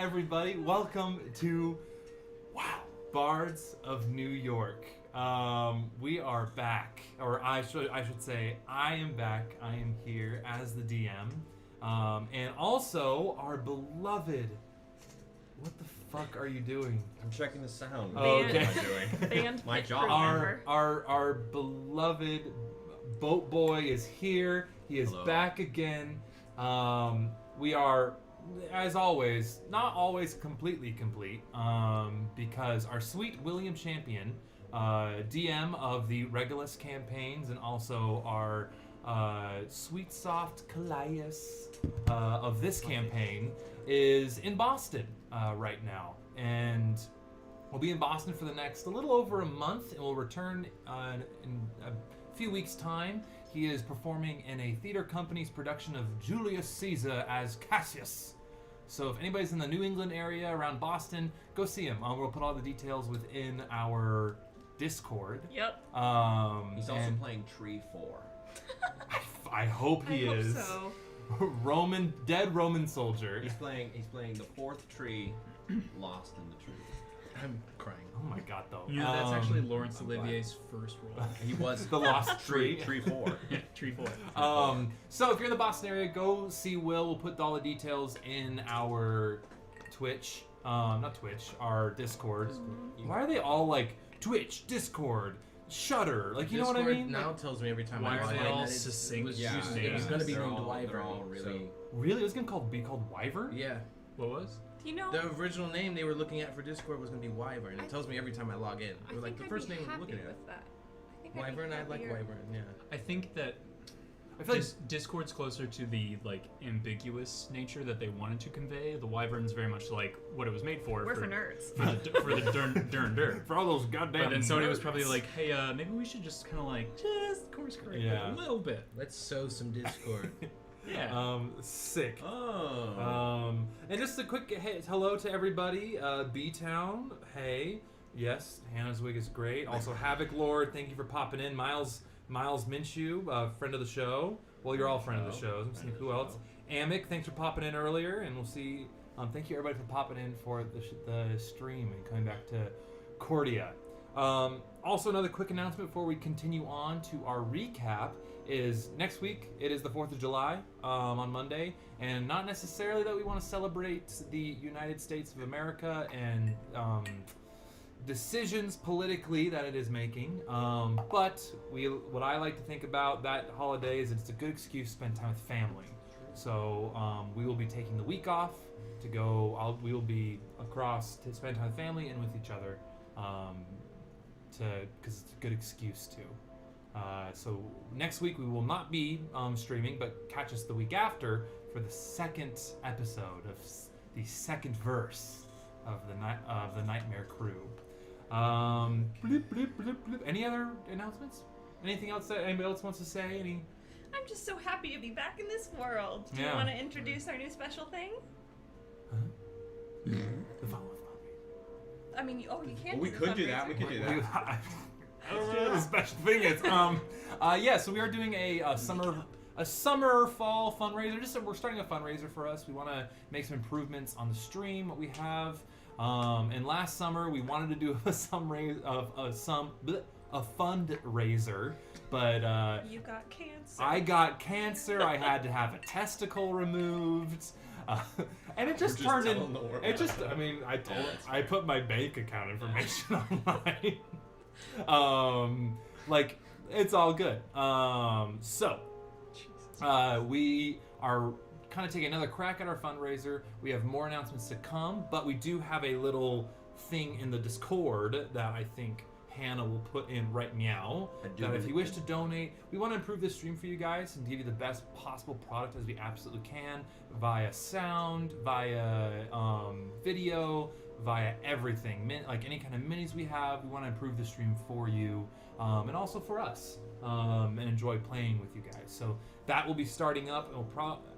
everybody. Welcome to Bards of New York. We are back, or I should say, I am back. I am here as the DM, and also our beloved. What the fuck are you doing? I'm checking the sound. Oh, What okay. am I doing? My job. Our beloved boat boy is here. He is Hello. back again. We are, as always, not always completely complete, because our sweet William Champion, DM of the Regulus campaigns, and also our sweet soft Callias of this campaign, is in Boston right now, and we'll be in Boston for the next a little over a month, and we'll return in a few weeks' time. He is performing in a theater company's production of Julius Caesar as Cassius. So if anybody's in the New England area around Boston, go see him. We'll put all the details within our Discord. Yep. He's also playing Tree 4. I hope he is. So. Dead Roman soldier. He's playing the fourth tree lost in the tree. I'm crying. Oh my god, though. You know, that's actually Laurence Olivier's first role. He was the Lost Tree. Tree 4. Yeah, Tree 4. So if you're in the Boston area, go see Will. We'll put all the details in our Twitch. Not Twitch, our Discord. Why are they all like Twitch, Discord, Shudder? Like, you know what I mean? Now tells me every time Why I are log they in all that it's succinct? Yeah, it was going to be they're named all- Wyvern. They're all really. Really? It was gonna be called Wyvern? Yeah. What was? Do you know? The original name they were looking at for Discord was going to be Wyvern. It tells me every time I log in. I We're like, think the I'd first be name we're happy looking at. with that. I think Wyvern, I like Wyvern, yeah. I think that I feel like Discord's closer to the ambiguous nature that they wanted to convey. The Wyvern's very much like what it was made for. We're for nerds. For the dern. for all those goddamn. But then Sony was nerds. probably like, hey, maybe we should just kind of just course correct Yeah. a little bit. Let's sow some Discord. Yeah. Sick. Oh. And just a quick hello to everybody. B-Town, hey. Yes, Hannah's wig is great. Also, Havoc Lord, thank you for popping in. Miles Minshew, friend of the show. Well, you're all friend of the show. Let's see who else. Amic, thanks for popping in earlier, and we'll see. Thank you everybody for popping in for the stream and coming back to Cordia. Also, another quick announcement before we continue on to our recap is next week. It is the 4th of July on Monday, and not necessarily that we want to celebrate the United States of America and decisions politically that it is making, but what I like to think about that holiday is it's a good excuse to spend time with family. So we will be taking the week off to go. We will be across to spend time with family and with each other, because it's a good excuse to. So next week we will not be streaming, but catch us the week after for the second episode of the second verse of the Nightmare Krew. Bloop, bloop, bloop, bloop. Any other announcements? Anything else that anybody else wants to say? I'm just so happy to be back in this world. Do you want to introduce our new special thing? The follow-up. I mean, you can. Well, we could do that. We could do that. I don't know what the special thing is. So we are doing a summer fall fundraiser. We're starting a fundraiser for us. We want to make some improvements on the stream. What we have, and last summer we wanted to do a fundraiser, but you got cancer. I got cancer. I had to have a testicle removed. And it just turned in. It just. I mean, I put my bank account information online. It's all good. We are kind of taking another crack at our fundraiser. We have more announcements to come, but we do have a little thing in the Discord that I think Hannah will put in right meow. That if you wish to donate, we want to improve this stream for you guys and give you the best possible product as we absolutely can, via sound, via video, via everything. Like any kind of minis we have, we want to improve the stream for you, and also for us, and enjoy playing with you guys. So that will be starting up.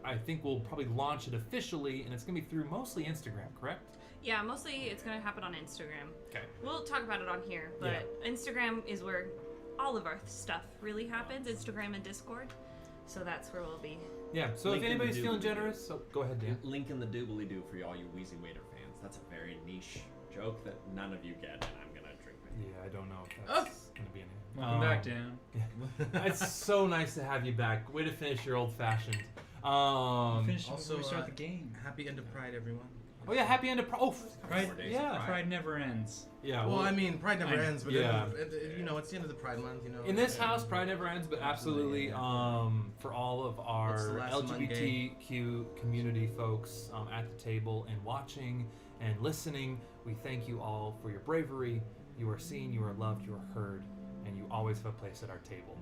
I think we'll probably launch it officially, and it's going to be through mostly Instagram, correct? Yeah, mostly it's going to happen on Instagram. Okay. We'll talk about it on here, but Instagram is where all of our stuff really happens, Instagram and Discord. So that's where we'll be. Yeah, so if anybody's feeling generous, go ahead, Dan. Link in the doobly-doo for all you Wheezy Waiter fans. That's a very niche joke that none of you get, and I'm gonna drink with you. Yeah, I don't know if that's gonna be anything. Welcome back, Dan. It's so nice to have you back. Way to finish your old fashioned. Finish Also, before we start the game. Happy end of Pride, everyone. Oh yeah, happy end of Pride, yeah. Pride never ends. Yeah. Well, I mean, Pride never ends, but yeah. you know, it's the end of the Pride month, you know. In this house, Pride never ends, but absolutely, for all of It's the our last LGBTQ community folks at the table and watching and listening, we thank you all for your bravery. You are seen, you are loved, you are heard, and you always have a place at our table.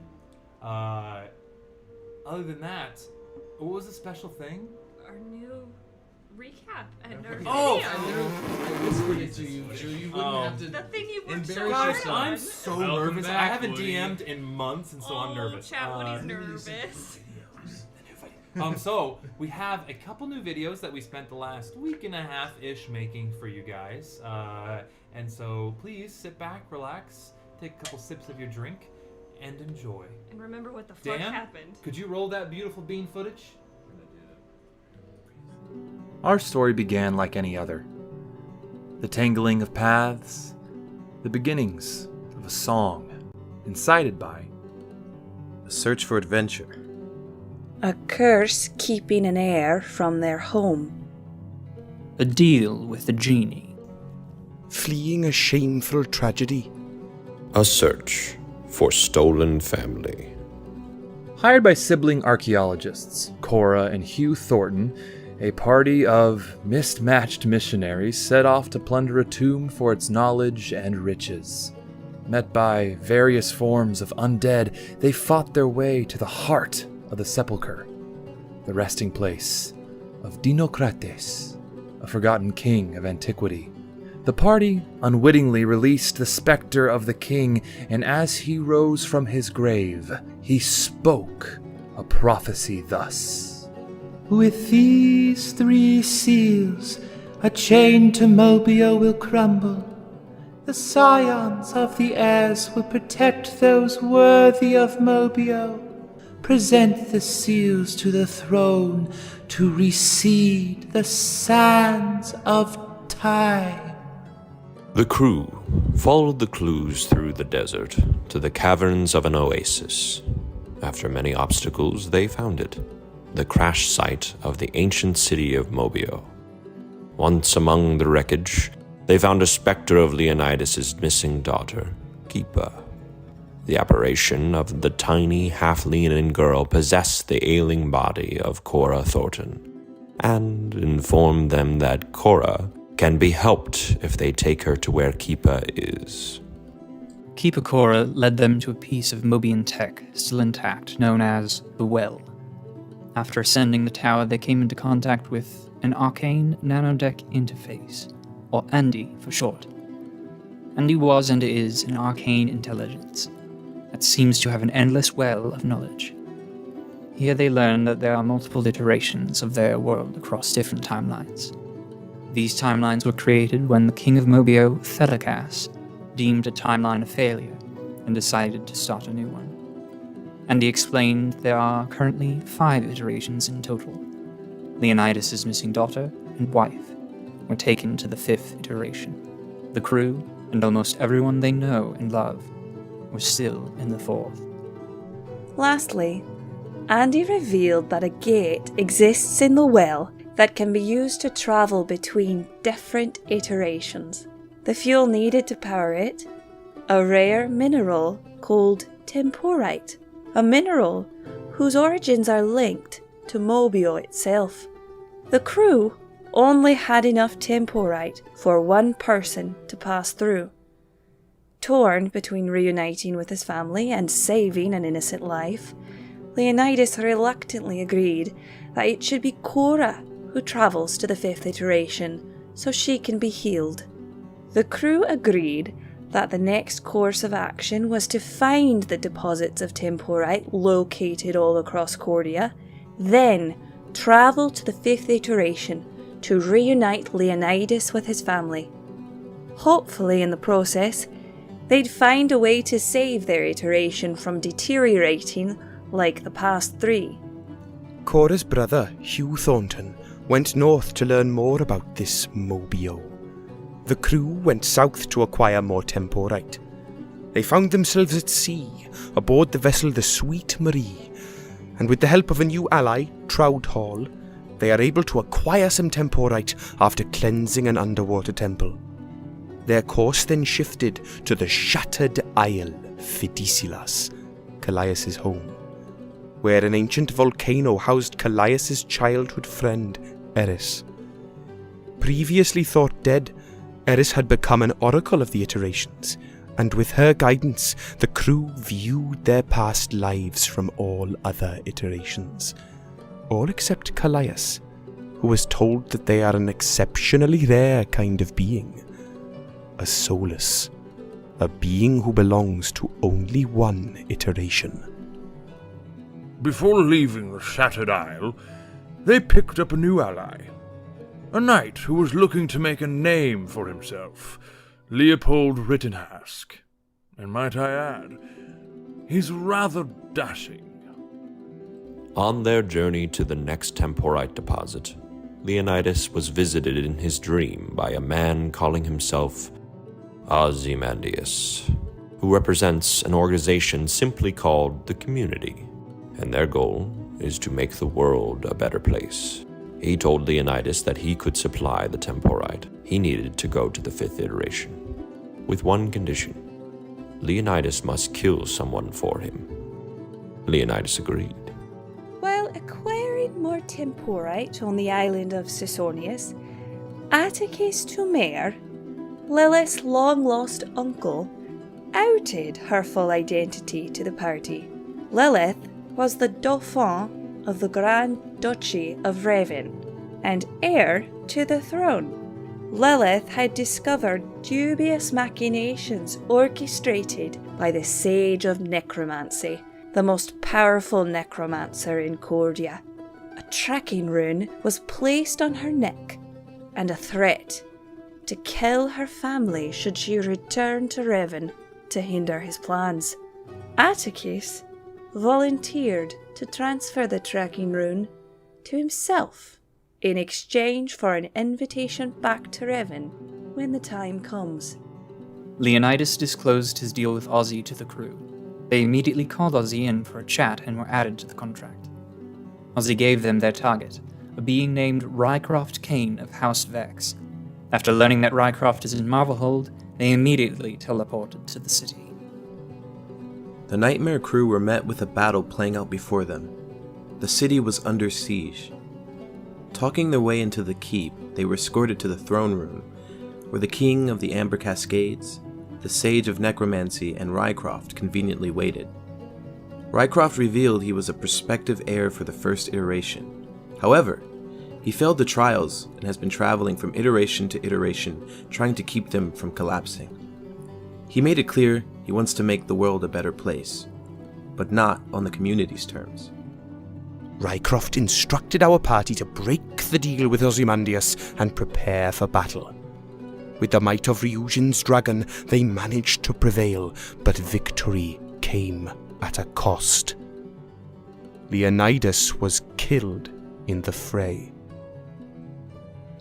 Other than that, what was the special thing? Our new recap and our Oh! video. I whispered it to you, so you wouldn't have to. The thing you worked so Embarrass hard yourself. on. I'm so Welcome nervous. I back, haven't Woody. DM'd in months, and so I'm nervous. Chat Woody's nervous. So we have a couple new videos that we spent the last week and a half-ish making for you guys. And so please sit back, relax, take a couple sips of your drink, and enjoy. And remember what the fuck Dan, happened. could you roll that beautiful bean footage? Our story began like any other. The tangling of paths, the beginnings of a song, incited by A search for adventure. A curse keeping an heir from their home. A deal with the genie. Fleeing a shameful tragedy. A search for stolen family. hired by sibling archaeologists, Cora and Hugh Thornton, a party of mismatched missionaries set off to plunder a tomb for its knowledge and riches. Met by various forms of undead, they fought their way to the heart of the sepulchre, the resting place of Dinocrates, a forgotten king of antiquity. The party unwittingly released the specter of the king, and as he rose from his grave, he spoke a prophecy thus. With these 3 seals, a chain to Mobio will crumble. The scions of the heirs will protect those worthy of Mobio. Present the seals to the throne to reseed the sands of time. The crew followed the clues through the desert to the caverns of an oasis. After many obstacles, they found it, the crash site of the ancient city of Mobio. Once among the wreckage, they found a specter of Leonidas's missing daughter, Keepa. The apparition of the tiny, half-leonine girl possessed the ailing body of Cora Thornton, and informed them that Cora can be helped if they take her to where Keepa is. Keepa Cora led them to a piece of Mobian tech still intact, known as the Well. After ascending the tower, they came into contact with an arcane nanodeck interface, or ANDI for short. ANDI was and is an arcane intelligence that seems to have an endless well of knowledge. Here they learn that there are multiple iterations of their world across different timelines. These timelines were created when the King of Mobio, Thelakas, deemed a timeline a failure and decided to start a new one. And he explained there are currently 5 iterations in total. Leonidas's missing daughter and wife were taken to the 5th iteration. The crew, and almost everyone they know and love, were still in the 4th. Lastly, Andy revealed that a gate exists in the well that can be used to travel between different iterations. The fuel needed to power it, a rare mineral called temporite, a mineral whose origins are linked to Mobio itself. The crew only had enough temporite for 1 person to pass through. Torn between reuniting with his family and saving an innocent life, Leonidas reluctantly agreed that it should be Cora who travels to the 5th iteration so she can be healed. The crew agreed that the next course of action was to find the deposits of temporite located all across Cordia, then travel to the 5th iteration to reunite Leonidas with his family. Hopefully in the process, they'd find a way to save their iteration from deteriorating like the past 3. Cora's brother, Hugh Thornton, went north to learn more about this Mobio. the crew went south to acquire more temporite. They found themselves at sea, aboard the vessel the Sweet Marie, and with the help of a new ally, Trout Hall, they are able to acquire some temporite after cleansing an underwater temple. Their course then shifted to the shattered isle Fidicilas, Callias' home, where an ancient volcano housed Callias' childhood friend, Eris. Previously thought dead, Eris had become an oracle of the iterations, and with her guidance, the crew viewed their past lives from all other iterations. All except Callias, who was told that they are an exceptionally rare kind of being. A soulless. A being who belongs to only one iteration. Before leaving the Shattered Isle, they picked up a new ally. A knight who was looking to make a name for himself. Leopold Rittenhask. And might I add, he's rather dashing. On their journey to the next temporite deposit, Leonidas was visited in his dream by a man calling himself Ozymandias, who represents an organization simply called the Community, and their goal is to make the world a better place. He told Leonidas that he could supply the temporite he needed to go to the 5th iteration, with one condition. Leonidas must kill someone for him. Leonidas agreed. While acquiring more temporite on the island of Sisonius, Atticus Tumer, Lilith's long-lost uncle, outed her full identity to the party. Lilith was the Dauphin of the Grand Duchy of Revan, and heir to the throne. Lilith had discovered dubious machinations orchestrated by the Sage of Necromancy, the most powerful necromancer in Cordia. A tracking rune was placed on her neck, and a threat to kill her family should she return to Revan to hinder his plans. Atticus volunteered to transfer the tracking rune to himself in exchange for an invitation back to Revan when the time comes. Leonidas disclosed his deal with Ozzy to the crew. They immediately called Ozzy in for a chat and were added to the contract. Ozzy gave them their target, a being named Rycroft Kane of House Vex. After learning that Rycroft is in Marvelhold, they immediately teleported to the city. The Nightmare crew were met with a battle playing out before them. The city was under siege. Talking their way into the keep, they were escorted to the throne room, where the King of the Amber Cascades, the Sage of Necromancy, and Rycroft conveniently waited. Rycroft revealed he was a prospective heir for the 1st iteration. However, he failed the trials and has been traveling from iteration to iteration, trying to keep them from collapsing. He made it clear he wants to make the world a better place, but not on the community's terms. Rycroft instructed our party to break the deal with Ozymandias and prepare for battle. With the might of Ryujin's dragon, they managed to prevail, but victory came at a cost. Leonidas was killed in the fray.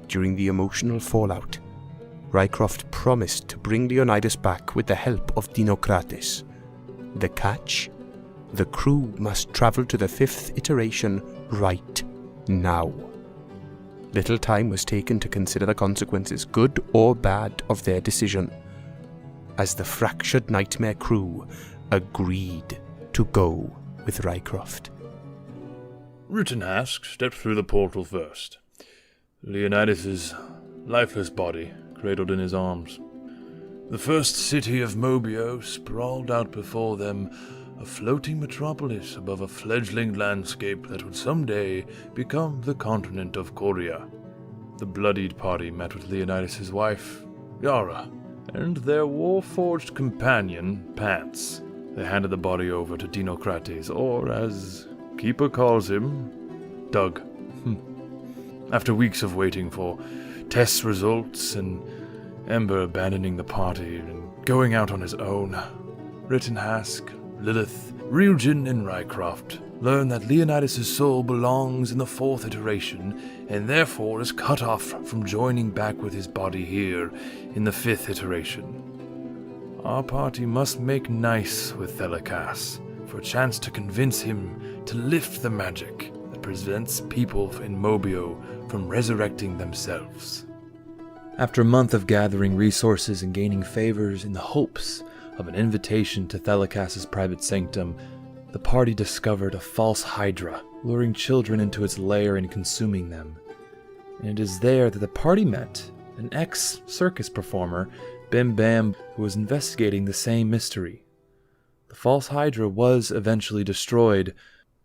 During the emotional fallout, Rycroft promised to bring Leonidas back with the help of Dinocrates. The catch? The crew must travel to the 5th iteration right now. Little time was taken to consider the consequences, good or bad, of their decision, as the fractured Nightmare crew agreed to go with Rycroft. Rittenhask stepped through the portal first. Leonidas's lifeless body cradled in his arms. The first city of Mobio sprawled out before them, a floating metropolis above a fledgling landscape that would someday become the continent of Korea. The bloodied party met with Leonidas's wife, Yara, and their war-forged companion, Pants. They handed the body over to Dinocrates, or as Keeper calls him, Doug. After weeks of waiting for test results and Ember abandoning the party and going out on his own, Rittenhask, Lilith, Ryujin, and Rycroft learn that Leonidas' soul belongs in the 4th iteration, and therefore is cut off from joining back with his body here in the 5th iteration. Our party must make nice with Thelikas for a chance to convince him to lift the magic that prevents people in Mobio from resurrecting themselves. After a month of gathering resources and gaining favors in the hopes of an invitation to Thelikas' private sanctum, the party discovered a false hydra, luring children into its lair and consuming them. And it is there that the party met an ex-circus performer, Bim Bam, who was investigating the same mystery. The false hydra was eventually destroyed,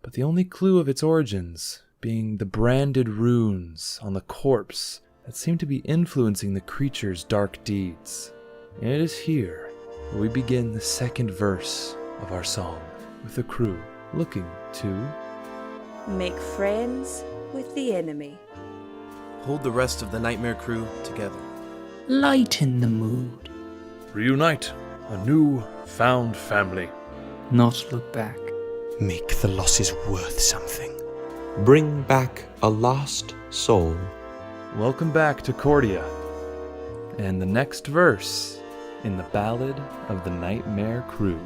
but the only clue of its origins being the branded runes on the corpse that seemed to be influencing the creature's dark deeds. And it is here where we begin the second verse of our song, with the Krew looking to make friends with the enemy. Hold the rest of the Nightmare Crew together. Lighten the mood. Reunite a new found family. Not look back. Make the losses worth something. Bring back a lost soul. Welcome back to Cordia, and the next verse in the Ballad of the Nightmare Krew.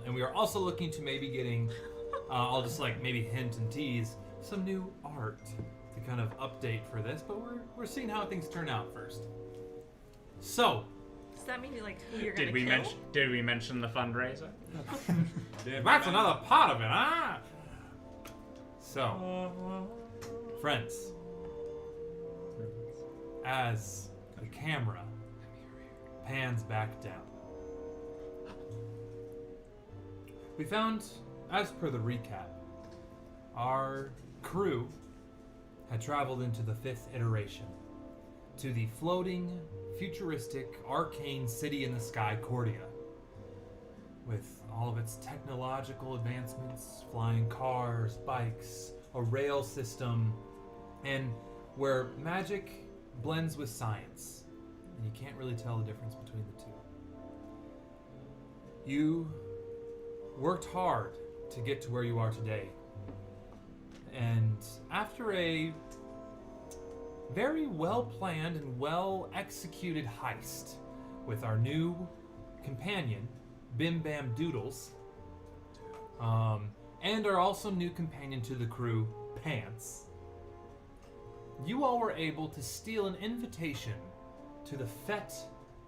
And we are also looking to maybe getting, I'll just like maybe hint and tease, some new art to kind of update for this, but we're seeing how things turn out first. So, does that mean who you're gonna kill? Did we mention the fundraiser? That's another part of it, huh? So, friends, as the camera pans back down, we found, as per the recap, our crew had traveled into the 5th iteration, to the floating, futuristic, arcane city in the sky, Cordia, with all of its technological advancements, flying cars, bikes, a rail system, and where magic blends with science, and you can't really tell the difference between the two. You worked hard to get to where you are today, and after a very well-planned and well-executed heist with our new companion, Bim Bam Doodles, and our also new companion to the crew, Pants, you all were able to steal an invitation to the Fete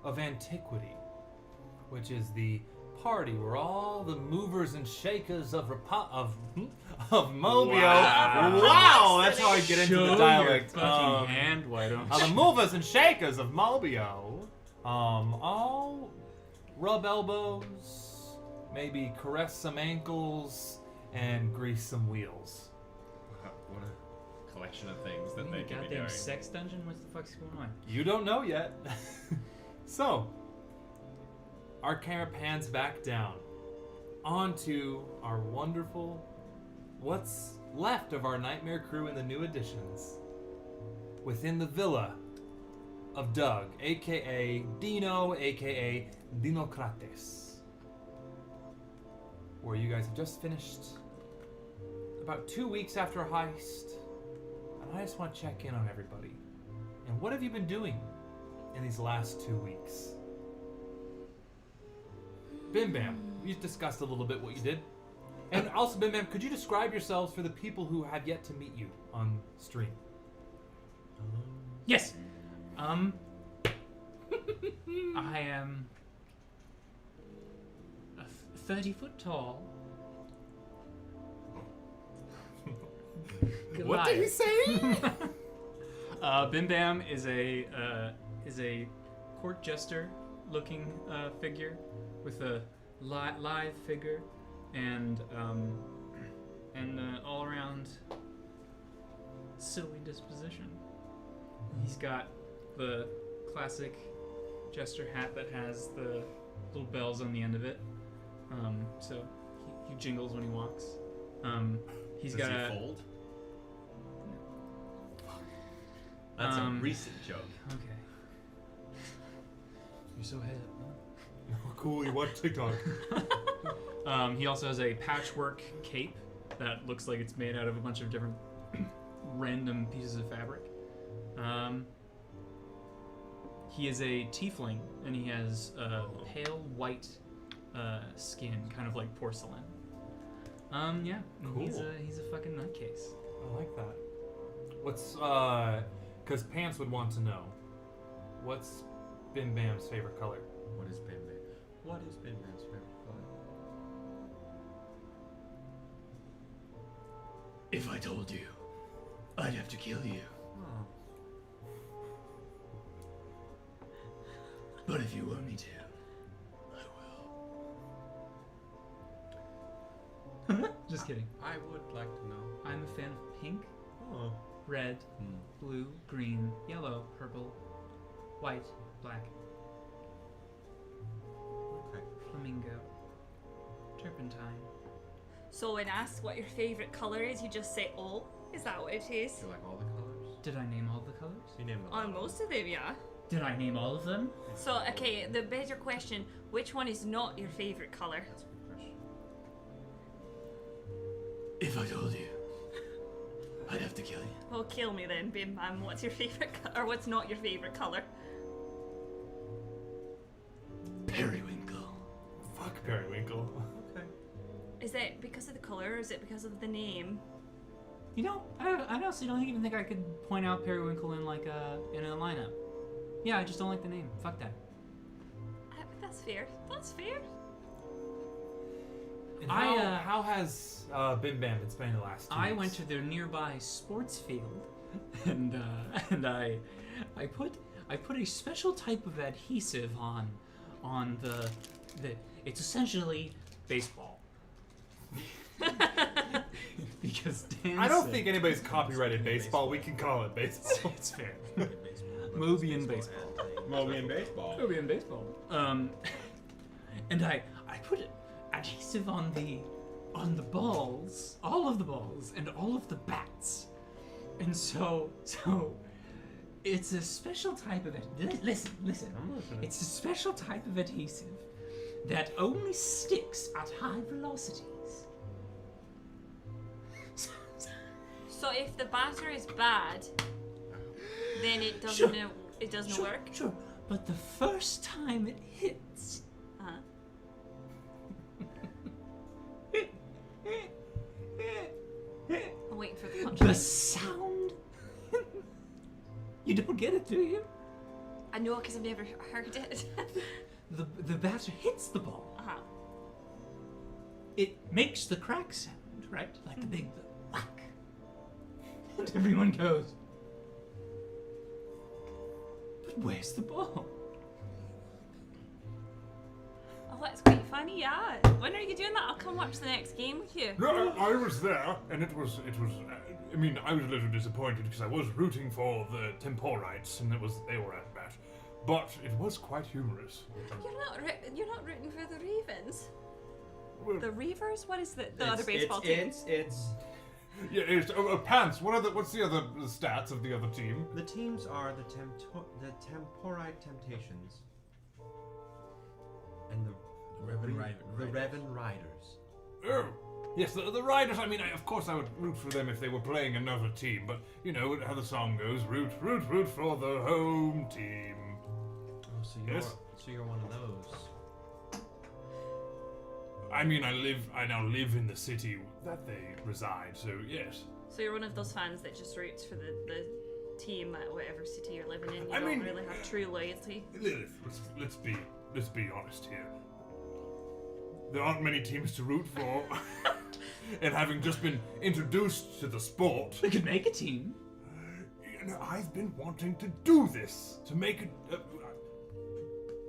of Antiquity, which is the party where all the movers and shakers of Mobio. Wow, that's how I get into the dialect. Fucking hand, why don't The movers and shakers of Mobio, all rub elbows, maybe caress some ankles, and grease some wheels. What a collection of things that they can be goddamn doing. sex dungeon? What the fuck's going on? You don't know yet. So, our camera pans back down onto our wonderful, what's left of our Nightmare Crew in the new additions, within the villa of Doug, aka Dino, aka Dinocrates, where you guys have just finished about 2 weeks after a heist, and I just want to check in on everybody. And what have you been doing in these last 2 weeks? Bim Bam, we just discussed a little bit what you did. And also, Bim Bam, could you describe yourselves for the people who have yet to meet you on stream? Yes. I am 30 foot tall. What did he say? Bim Bam is a court jester looking figure with a lithe figure and all around silly disposition. He's got the classic jester hat that has the little bells on the end of it. So he jingles when he walks. He's Does got he a fold? That's a recent joke. Okay. You're so hip. Cool, you watch TikTok. He also has a patchwork cape that looks like it's made out of a bunch of different random pieces of fabric. He is a tiefling, and he has pale white skin, kind of like porcelain. Yeah, Cool. He's a fucking nutcase. I like that. What's, because Pants would want to know, what's Bim Bam's favorite color? What is Bim Bam? What is Bim Bam's favorite color? If I told you, I'd have to kill you. But if you want me to, I will. Just kidding. I would like to know. I'm a fan of pink, Oh. red, blue, green, yellow, purple, white, black, Okay. flamingo, turpentine. So when asked what your favorite color is, you just say all? Is that what it is? You like all the colors? Did I name all the colors? You named them. On most of them, yeah. Did I name all of them? So, okay, the better question, which one is not your favorite color? That's a good question. If I told you, I'd have to kill you. Well, kill me then, Bim Bam. What's your favorite color? Or what's not your favorite color? Periwinkle. Fuck Periwinkle. Okay. Is that because of the color, or is it because of the name? You know, I honestly don't even think I could point out Periwinkle in like in a lineup. Yeah, I just don't like the name. Fuck that. That's fair. That's fair. And how has Bim Bam been spending the last 2 I weeks? went to the nearby sports field, and I put a special type of adhesive on the it's essentially baseball. Because Dan I don't said- think anybody's copyrighted baseball. We can call it baseball. It's fair. Mobian baseball. Mobian baseball. Mobian baseball. And I put adhesive on the balls, all of the balls, and all of the bats. And so it's a special type of listen. I'm listening. It's a special type of adhesive that only sticks at high velocities. So if the batter is bad, then it doesn't work? Sure. But the first time it hits, don't get it, do you? I know because I've never heard it. The batter hits the ball. Uh-huh. It makes the crack sound, right? Like the big whack. And everyone goes, but where's the ball? Oh, that's quite funny, yeah. When are you doing that? I'll come watch the next game with you. No, I was there, and it was. I mean, I was a little disappointed because I was rooting for the Temporites, and they were at bat, but it was quite humorous. You're not rooting for the Ravens. Well, The Reavers? What is the other baseball team? yeah, Pants. What's the other stats of the other team? The teams are the Temporite Temptations and the Revan Riders. Oh, yes, the Riders. I mean, of course, I would root for them if they were playing another team, but you know how the song goes: root for the home team. Oh, so you're one of those. I mean, I now live in the city that they reside, so yes. So you're one of those fans that just roots for the team at whatever city you're living in. You I don't mean, really have true loyalty. Lilith, let's be honest here. There aren't many teams to root for, and having just been introduced to the sport, We could make a team. you know, I've been wanting to do this. To make it.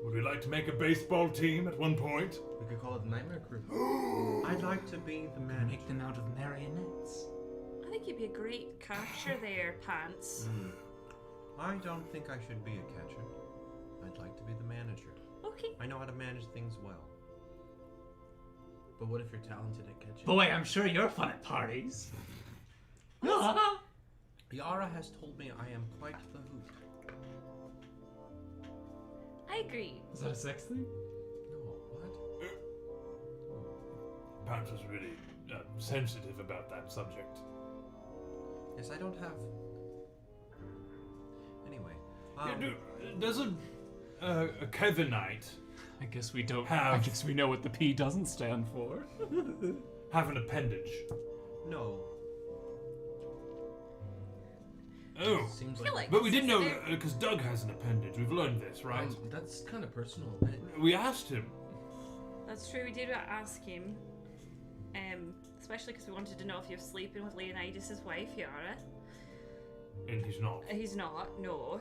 Would we like to make a baseball team at one point? We could call it the Nightmare Crew. I'd like to be the manager. Make them out of marionettes. I think you'd be a great catcher there, Pants. I don't think I should be a catcher. I'd like to be the manager. Okay. I know how to manage things well. But what if you're talented at catching? Boy, I'm sure you're fun at parties. Yara has told me I am quite the hoot. I agree. Is that a sex thing? No, what? Pants was really sensitive about that subject. Yes, I don't have... Anyway. Does a Kevinite I guess we don't. Have- I guess we know what the P doesn't stand for. have an appendage? No. Oh, Seems I feel like but we this didn't is know a very- because Doug has an appendage. We've learned this, right? that's kind of personal. We asked him. That's true. We did ask him, especially because we wanted to know if you're sleeping with Leonidas' wife, Yara. And he's not. He's not. No.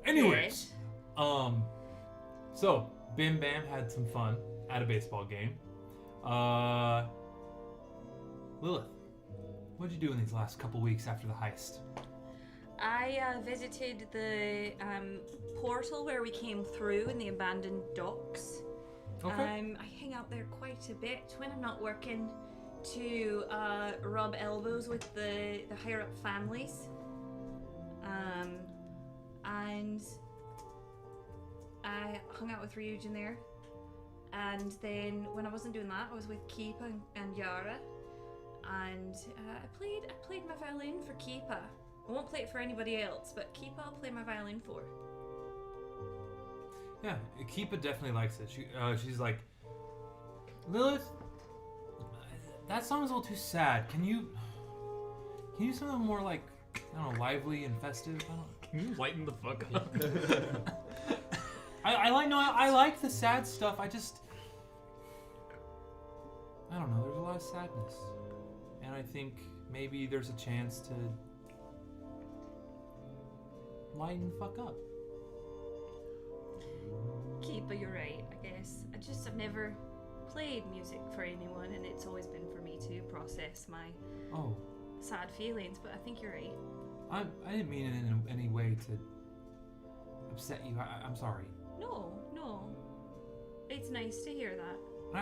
Anyways, so Bim Bam had some fun at a baseball game. Lilith, what'd you do in these last couple weeks after the heist? I visited the portal where we came through in the abandoned docks. Okay. I hang out there quite a bit when I'm not working to rub elbows with the higher up families. And I hung out with Ryujin there. And then when I wasn't doing that, I was with Keepa and Yara. And I played my violin for Keepa. I won't play it for anybody else, but Keepa I'll play my violin for. Yeah, Keepa definitely likes it. She's like, Lilith, that song's a little too sad. Can you do something more like, I don't know, lively and festive? Can you lighten the fuck up? I like the sad stuff. I don't know. There's a lot of sadness, and I think maybe there's a chance to lighten the fuck up. Keepa, you're right, I guess. I've never played music for anyone, and it's always been for me to process my sad feelings, but I think you're right. I didn't mean it in any way to upset you. I'm sorry. No. It's nice to hear that.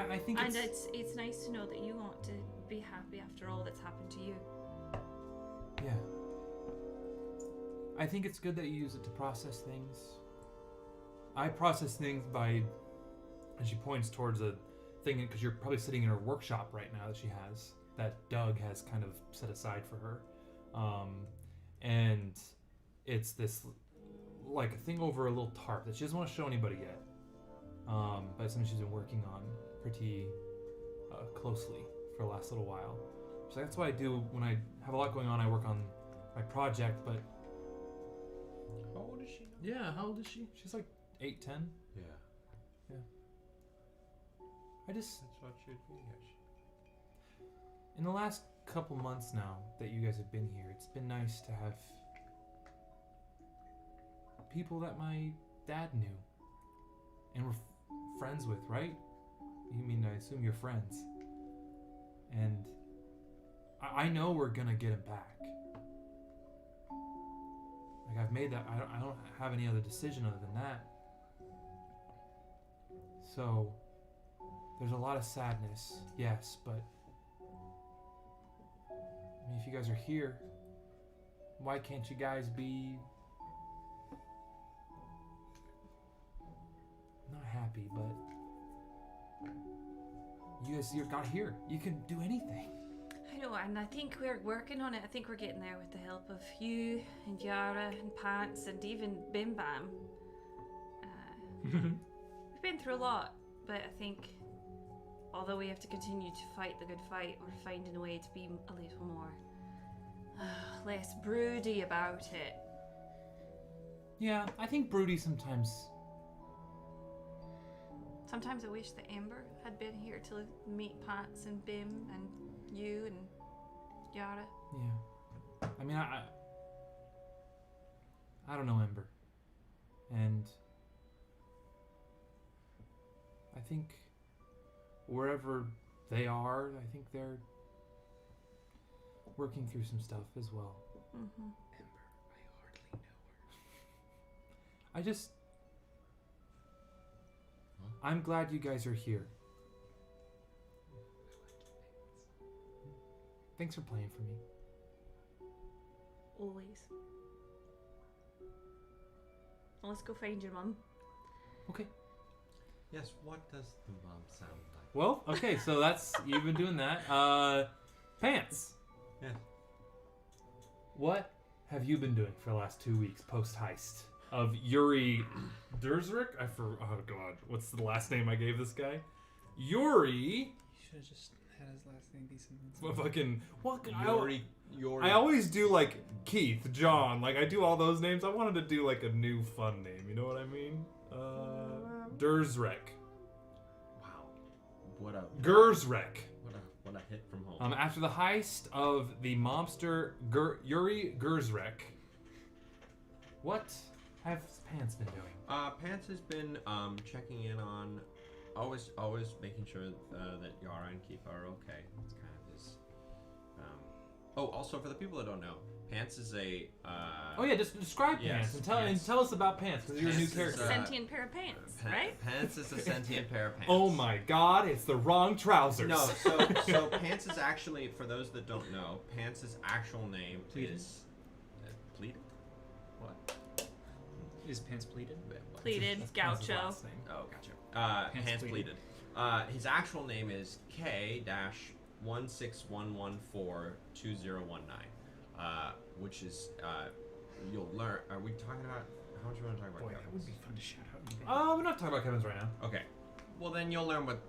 I think And it's nice to know that you want to be happy after all that's happened to you. Yeah. I think it's good that you use it to process things. I process things by, and she points towards a thing, because you're probably sitting in her workshop right now that she has, that Doug has kind of set aside for her. And it's this, like, a thing over a little tarp that she doesn't want to show anybody yet. But it's something she's been working on pretty closely for the last little while. So that's what I do when I have a lot going on. I work on my project, but How old is she now? Yeah, how old is she? She's like 8, 10. Yeah. I just, That's what she'd be. in the last couple months now that you guys have been here, it's been nice to have people that my dad knew and were friends with, right? You mean, I assume you're friends. And I know we're gonna get him back. Like, I've made that, I don't have any other decision other than that. So, there's a lot of sadness, yes, but I mean, if you guys are here, why can't you guys be not happy, but you got here. You can do anything. I know, and I think we're working on it. I think we're getting there with the help of you and Yara and Pants and even Bim Bam. We've been through a lot, but I think although we have to continue to fight the good fight, we're finding a way to be a little more less broody about it. Yeah, I think broody sometimes. Sometimes I wish that Amber had been here to meet Pants and Bim and you and Yara. Yeah. I mean, I don't know Ember. And I think wherever they are, I think they're working through some stuff as well. Mm-hmm. Ember, I hardly know her. I just... I'm glad you guys are here. Thanks for playing for me. Always. Well, let's go find your mum. Okay. Yes, what does the mom sound like? Well, okay, so that's... You've been doing that. Pants. Yeah. What have you been doing for the last 2 weeks post-heist of Yuri Durzrik? Oh god, what's the last name I gave this guy? Yuri. You should have just had his last name be something. Fucking what? Yuri. I always do like Keith, John. Like I do all those names. I wanted to do like a new fun name. You know what I mean? Durzrik. Wow. What a Gurzrek. What a hit from home. After the heist of the mobster Yuri Gurzrek, what have Pants been doing? Pants has been checking in on, always making sure that Yara and Keepa are okay. It's kind of his. Oh, also for the people that don't know, Pants is a. Oh yeah, just describe yes, Pants and tell us about Pants because you're a new Pants is, character. Sentient pair of pants, right? Pants is a sentient pair of pants. Oh my god, it's the wrong trousers. No, so Pants is actually, for those that don't know, Pants' actual name is pleated. What? Is Pants pleated? Pleated, gaucho. Oh, gotcha. Pants pleated. His actual name is K-161142019, which is you'll learn. Are we talking about how much we want to talk about? Boy, Kevin's? that would be fun to shout out. We're not talking about Kevin's right now. Okay. Well, then you'll learn what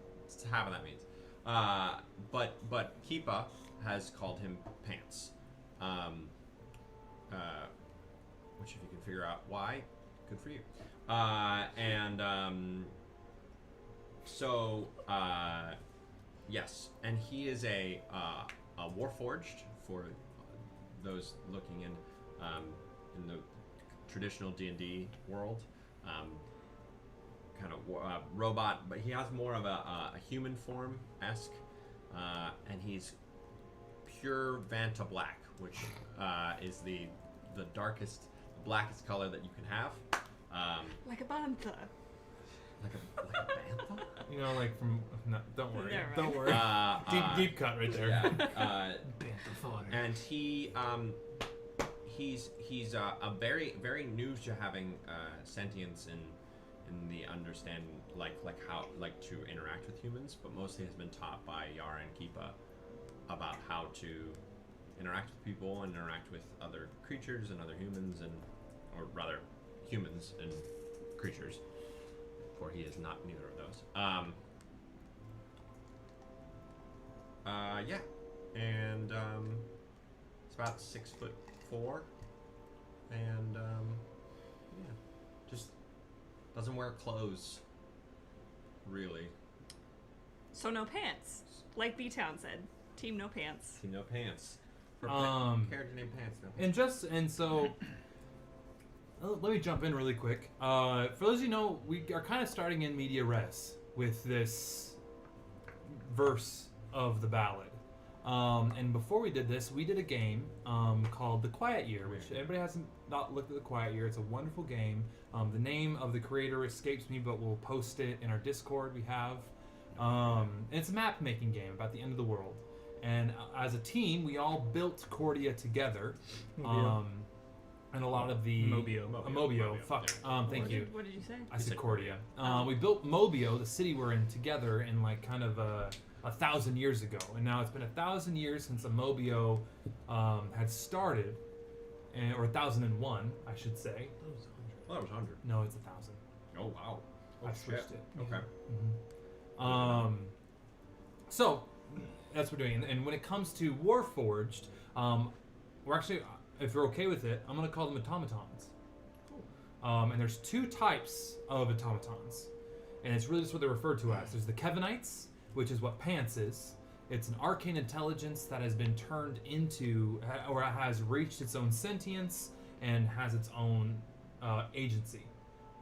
half of that means. But Keepa has called him Pants. Which if you can figure out why, good for you. Yes, and he is a Warforged for those looking in the traditional D&D world. Kind of robot, but he has more of a human form-esque, and he's pure Vanta Black, which is the darkest, blackest color that you can have. Like a bantha. Like a bantha? You know, like from. No, don't worry. Never Don't mind. worry. Deep cut right there. Yeah. Bantha fodder. And he's very very new to having sentience in the understanding like how to interact with humans, but mostly has been taught by Yara and Keepa about how to interact with people and interact with other creatures and other humans or rather humans and creatures, for he is not neither of those. Yeah, and it's about 6'4", and Yeah. Just doesn't wear clothes. Really. So no pants. Like B-Town said. Team no pants. Team no pants. For character named Pants, no pants. And so let me jump in really quick. For those of you who know, we are kind of starting in media res with this verse of the ballad. And before we did this, we did a game called The Quiet Year, which everybody hasn't not looked at The Quiet Year. It's a wonderful game. The name of the creator escapes me, but we'll post it in our Discord we have. And it's a map-making game about the end of the world. And as a team, we all built Cordia together. And a lot of the... Mobio. Fuck. Thank you. What did you say? I said Cordia. We built Mobio, the city we're in, together in like kind of 1,000 years ago. And now it's been 1,000 years since a Mobio had started. Or 1,001, I should say. Well, that was 100. No, it's 1,000. Oh, wow. I switched it. Okay. So, that's what we're doing. And when it comes to Warforged, we're actually, if you're okay with it, I'm going to call them automatons. And there's two types of automatons. And it's really just what they're referred to as. There's the Kevanites, which is what Pants is. It's an arcane intelligence that has been turned into, or has reached its own sentience and has its own agency.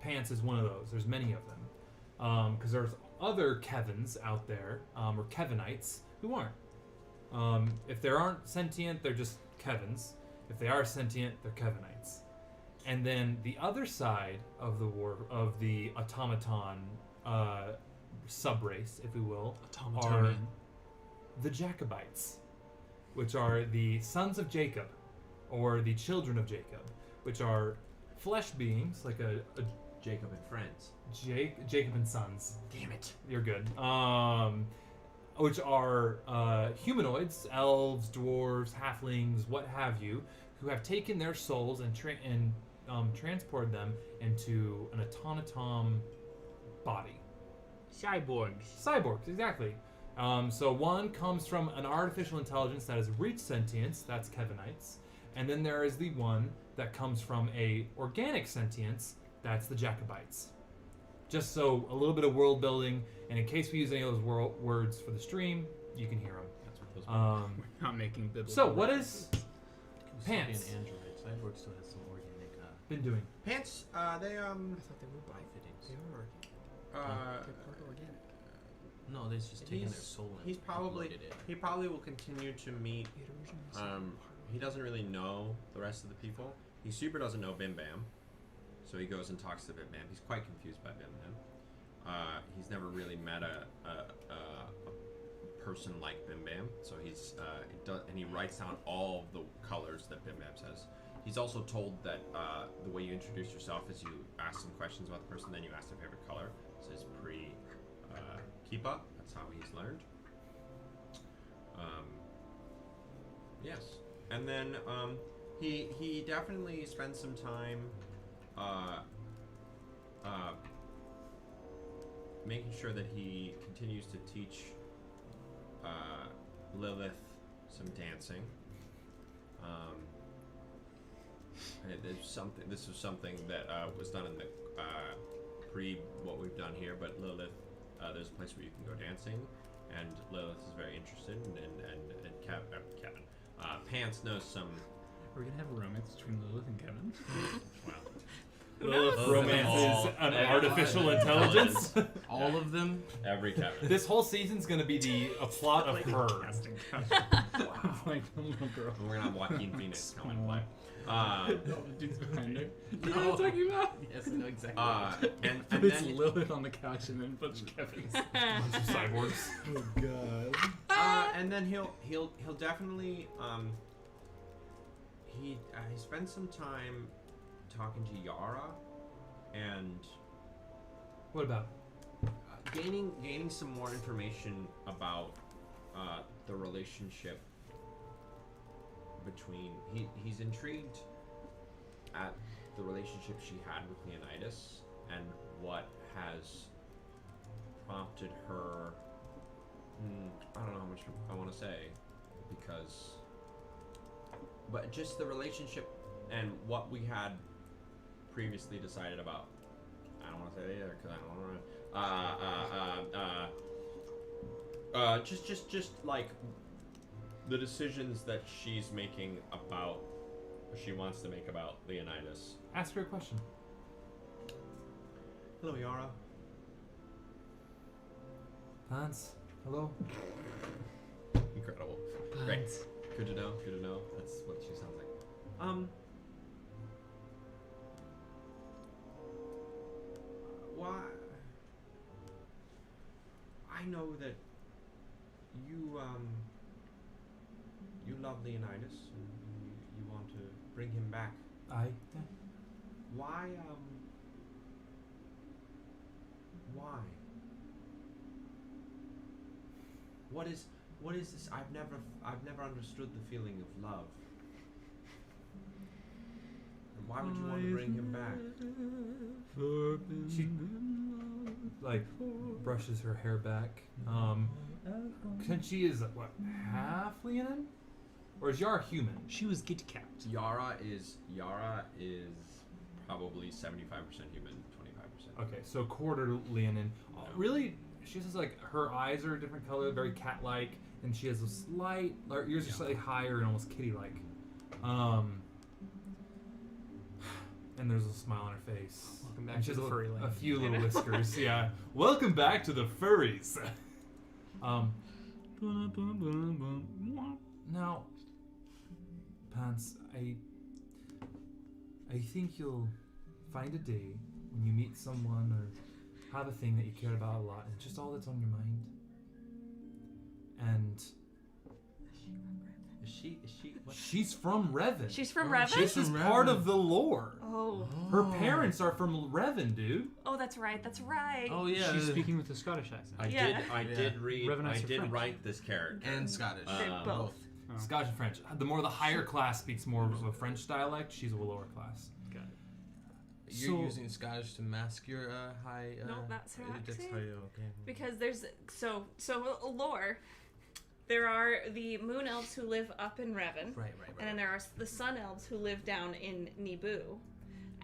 Pants is one of those. There's many of them. Because there's other Kevins out there, or Kevanites, who aren't. If they aren't sentient, they're just Kevins. If they are sentient, they're Kevanites. And then the other side of the automaton subrace, if we will, are the Jacobites, which are the sons of Jacob, or the children of Jacob, which are flesh beings, like a Jacob and friends. Jacob and Sons. Damn it. You're good. Which are humanoids, elves, dwarves, halflings, what have you, who have taken their souls and transported them into an automaton body. Cyborgs, exactly. So one comes from an artificial intelligence that has reached sentience, that's Kevanites, and then there is the one that comes from a organic sentience, that's the Jacobites. Just so a little bit of world building, and in case we use any of those words for the stream, you can hear them. That's what those words We're not making biblical So what is Pants An android. Cyborg still has some organic. been doing? Pants, they I thought they were bifittings. They are organic. They're part organic. No, they're just taking their soul and he probably will continue to meet. He doesn't really know the rest of the people. He super doesn't know Bim Bam, so he goes and talks to Bim Bam. He's quite confused by Bim Bam. He's never really met a person like Bim Bam, so and he writes down all the colors that Bim Bam says. He's also told that the way you introduce yourself is you ask some questions about the person, then you ask their favorite color. So it's Kipa. That's how he's learned. Yes, and then he definitely spends some time making sure that he continues to teach Lilith some dancing. This was something that was done in the what we've done here, but Lilith, there's a place where you can go dancing, and Lilith is very interested, and Kevin. Pants knows some. Are we gonna have a romance between Lilith and Kevin? Wow. Lilith romance is an artificial intelligence. All of them? Every Kevin. This whole season's gonna be a plot of her. Wow. Like a little girl. We're gonna have Joaquin Phoenix come and play. The dude's behind her. You know what I'm talking about? Yes, I know exactly. And it's Lilith on the couch and then a bunch of Kevins. Bunch of cyborgs. Oh god. And then he'll definitely he spends some time talking to Yara and What about? gaining some more information about the relationship between he's intrigued at the relationship she had with Leonidas and what has prompted her. I don't know how much I want to say, but just the relationship and what we had previously decided about. I don't want to say it either because I don't want to. Just like the decisions that she's making about, or she wants to make about Leonidas. Ask her a question. Hello, Yara. Hans, hello. Incredible. Great. Good to know. Good to know. That's what she sounds like. Why? I know that you you love Leonidas and you want to bring him back. Yeah. Why What is this? I've never understood the feeling of love. And why would you want to bring him back? She like brushes her hair back. Since she is what, half Leonin? Or is Yara human? She was git capped. Yara is probably 75% human, 25%. Okay, so quarter Leonin. Really, she says like her eyes are a different color, very cat-like, and she has a slight, her ears are slightly higher and almost kitty-like. And there's a smile on her face. Welcome back and she to has the furry a land. few little whiskers. Yeah. Welcome back to the furries. Now, Pants, I think you'll find a day when you meet someone or have a thing that you care about a lot, and just all that's on your mind. And Is she? What? she's from Revan. She's from Revan? This is part of the lore. Oh. Her parents are from Revan, dude. Oh, that's right. That's right. Oh yeah. She's speaking with a Scottish accent. I did read. Revenants I are did French. write this character. And Scottish. Both. Oh. Scottish and French. The higher class speaks more of a French dialect. She's a lower class. Got it. You're using Scottish to mask your high. No, that's her that's accent. how you okay. Because there's so lore. There are the moon elves who live up in Revan. Right. And then there are the sun elves who live down in Niboo.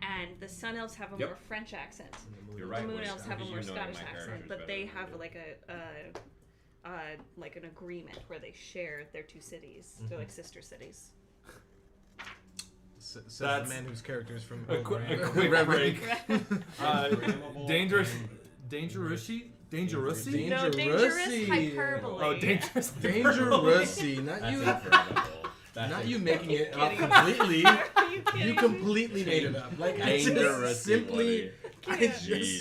And the sun elves have a more French accent. You're right. The moon elves have a more You know Scottish my accent, character's but better they than have you. like an agreement where they share their two cities. They're like sister cities. Says That's the man whose character is from a quick Revan. break. Dangerous. Dangerousy? No, dangerous hyperbole. Oh, dangerous. Dangerousy, not you. Not you making it up completely. You completely made it up. Like I just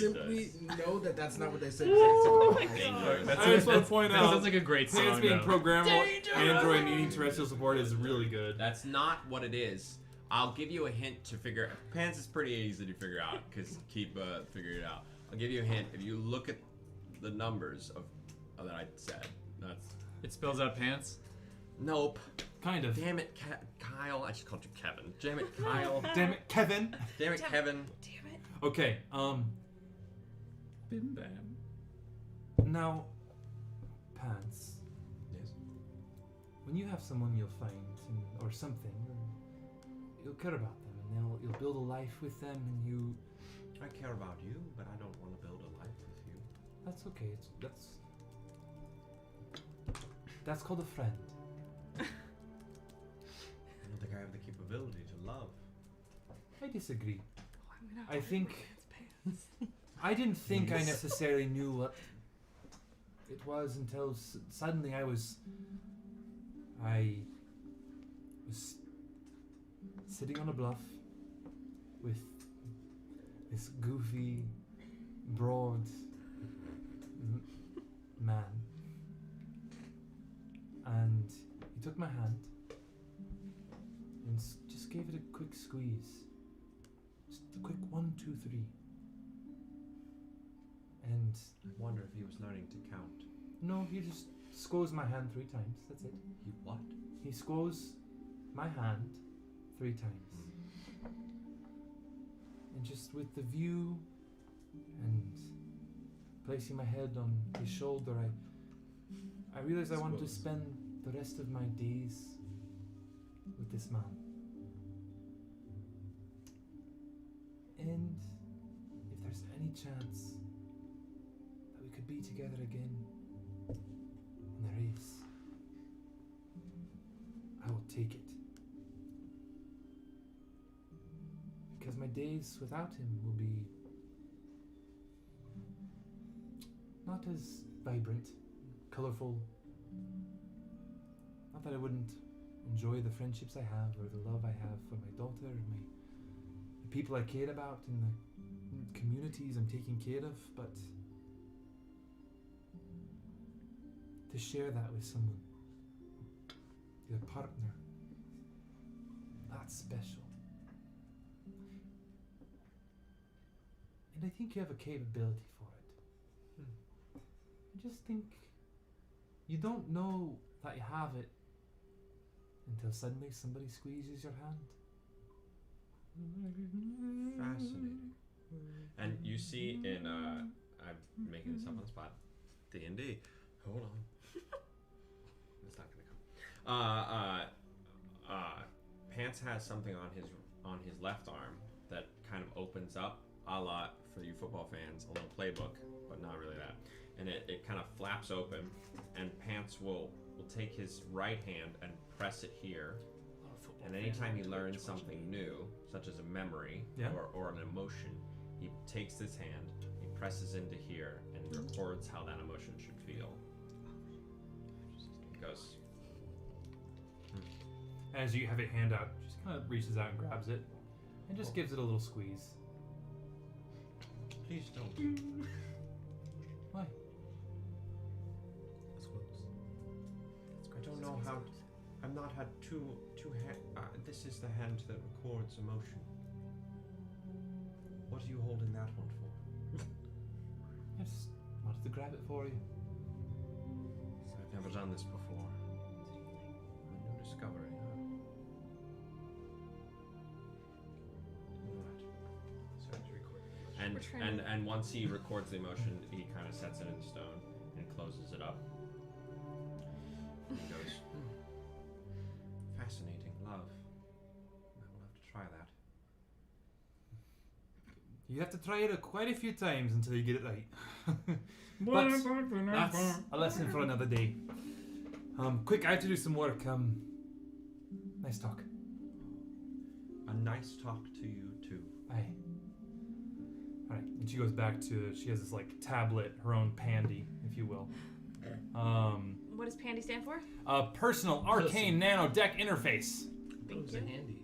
simply know that that's not what they said. I just want to point That out. sounds like a great song. Pants being though. programmable Android needing terrestrial support is really good. That's not what it is. I'll give you a hint to figure. Pants is pretty easy to figure out because keep figuring it out. I'll give you a hint. If you look at the numbers of that I said, that's. It spells out pants. Nope. Kind of. Damn it, Kyle. I just called you Kevin. Damn it, Kyle. Damn it, Kevin. Damn it, Kevin. Damn it. Okay, Bim bam. now, Pants. Yes. When you have someone you'll find, or something, you'll care about them, and you'll build a life with them, and you. I care about you, but I don't want to build a life with you. That's okay. That's called a friend. I don't think I have the capability to love. I disagree. Oh, I'm gonna I think pants. I didn't think I necessarily knew what it was until suddenly I was sitting on a bluff with this goofy, broad man, and he took my hand and just gave it a quick squeeze. Just a quick 1, 2, 3. And I wonder if he was learning to count. no, he just squoze my hand 3 times. That's it. He what? He squoze my hand 3 times. And just with the view and placing my head on his shoulder, I realized I wanted to spend the rest of my days with this man. And if there's any chance that we could be together again, and there is, I will take it. Because my days without him will be not as vibrant, colorful. Not that I wouldn't enjoy the friendships I have or the love I have for my daughter, the people I care about in the communities I'm taking care of, but to share that with someone, your partner, that's special. And I think you have a capability for it. I just think you don't know that you have it until suddenly somebody squeezes your hand. Fascinating. And you see in I'm making this up on the spot. D&D. Hold on. It's not gonna come. Pants has something on his left arm that kind of opens up, a la, for you football fans, a little playbook, but not really that. And it kind of flaps open, and Pants will take his right hand and press it here. And anytime he learns something new, such as a memory or an emotion, he takes this hand, he presses into here, and records how that emotion should feel. It goes. As you have it hand out, just kind of reaches out and grabs it, and just gives it a little squeeze. Please don't. Why? I don't know how. I've not had two this is the hand that records emotion. What are you holding that one for? I just wanted to grab it for you. I've never done this before. A new discovery, huh? Alright. So he's recording. And once he records the emotion, he kind of sets it in stone and closes it up. And he goes, fascinating love. I will have to try that. You have to try it quite a few times until you get it right. But that's a lesson for another day. Quick, I have to do some work. Nice talk. A nice talk to you too. Aye. Alright, and she goes back to, she has this like tablet, her own pandy, if you will. What does Pandy stand for? Personal Arcane Nano Deck Interface. Thank you. Handy.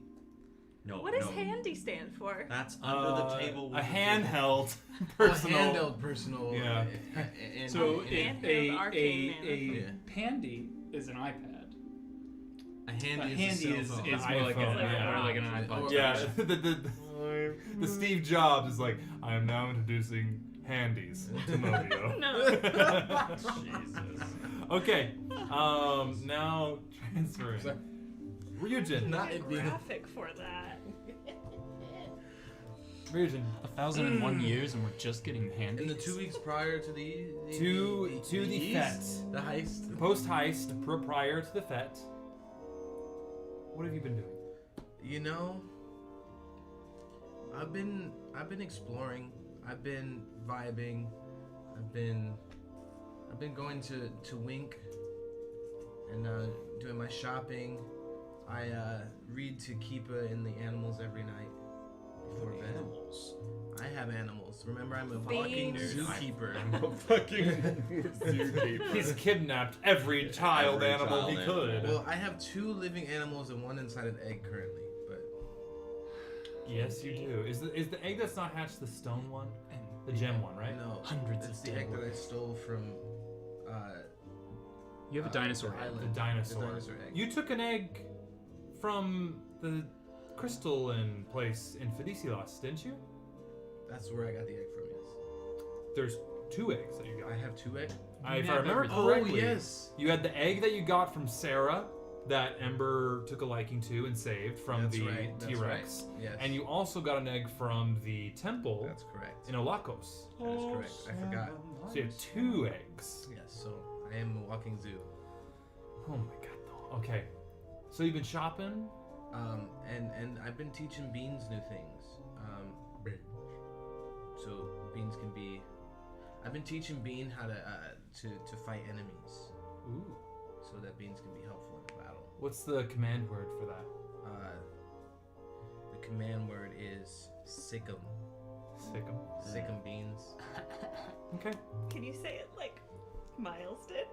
No. What does Handy stand for? That's under the table. A handheld personal. A handheld personal. Yeah. So Handheld a Pandy is an iPad. A handy, is more like an iPod. Yeah. The Steve Jobs is like, I am now introducing handies to Mobio. No. Jesus. Okay. Now transferring. Ryujin. Not it being Graphic for that. Ryujin. 1,001 years and we're just getting handy. in the 2 weeks prior to the the fete. The heist. Post heist, prior to the fete. What have you been doing? You know, I've been exploring. I've been vibing. I've been going to Wink and doing my shopping. I read to Keepa and the animals every night before bed. Animals. I have animals. Remember, I'm a Beans. fucking zookeeper. I'm a fucking zookeeper. He's kidnapped every child Every animal child he animal. could. Well, I have 2 living animals and 1 inside an egg currently, but Yes, you do. Is the egg that's not hatched the stone one? The gem one, right? no, Hundreds it's of the egg dead that I stole from. You have a dinosaur the head. island. The dinosaur. The dinosaur egg. You took an egg from the crystalline place in Felicilas, didn't you? That's where I got the egg from. Yes. There's 2 eggs that you got. I have 2 eggs. If I remember Oh correctly, yes. you had the egg that you got from Sarah that Ember took a liking to and saved from That's the right, that's T-Rex. right, yes. And you also got an egg from the temple That's correct. in Olakos. That is correct. I forgot. So you have 2 eggs. Yes. So I am a walking zoo. Oh my god, though. Okay. So you've been shopping? And I've been teaching Beans new things. Beans can be. I've been teaching Bean how to fight enemies. Ooh. So that Beans can be helpful in the battle. What's the command word for that? The command word is Sick'em. Sick'em. Sick'em Beans. Okay. Can you say it like Miles did?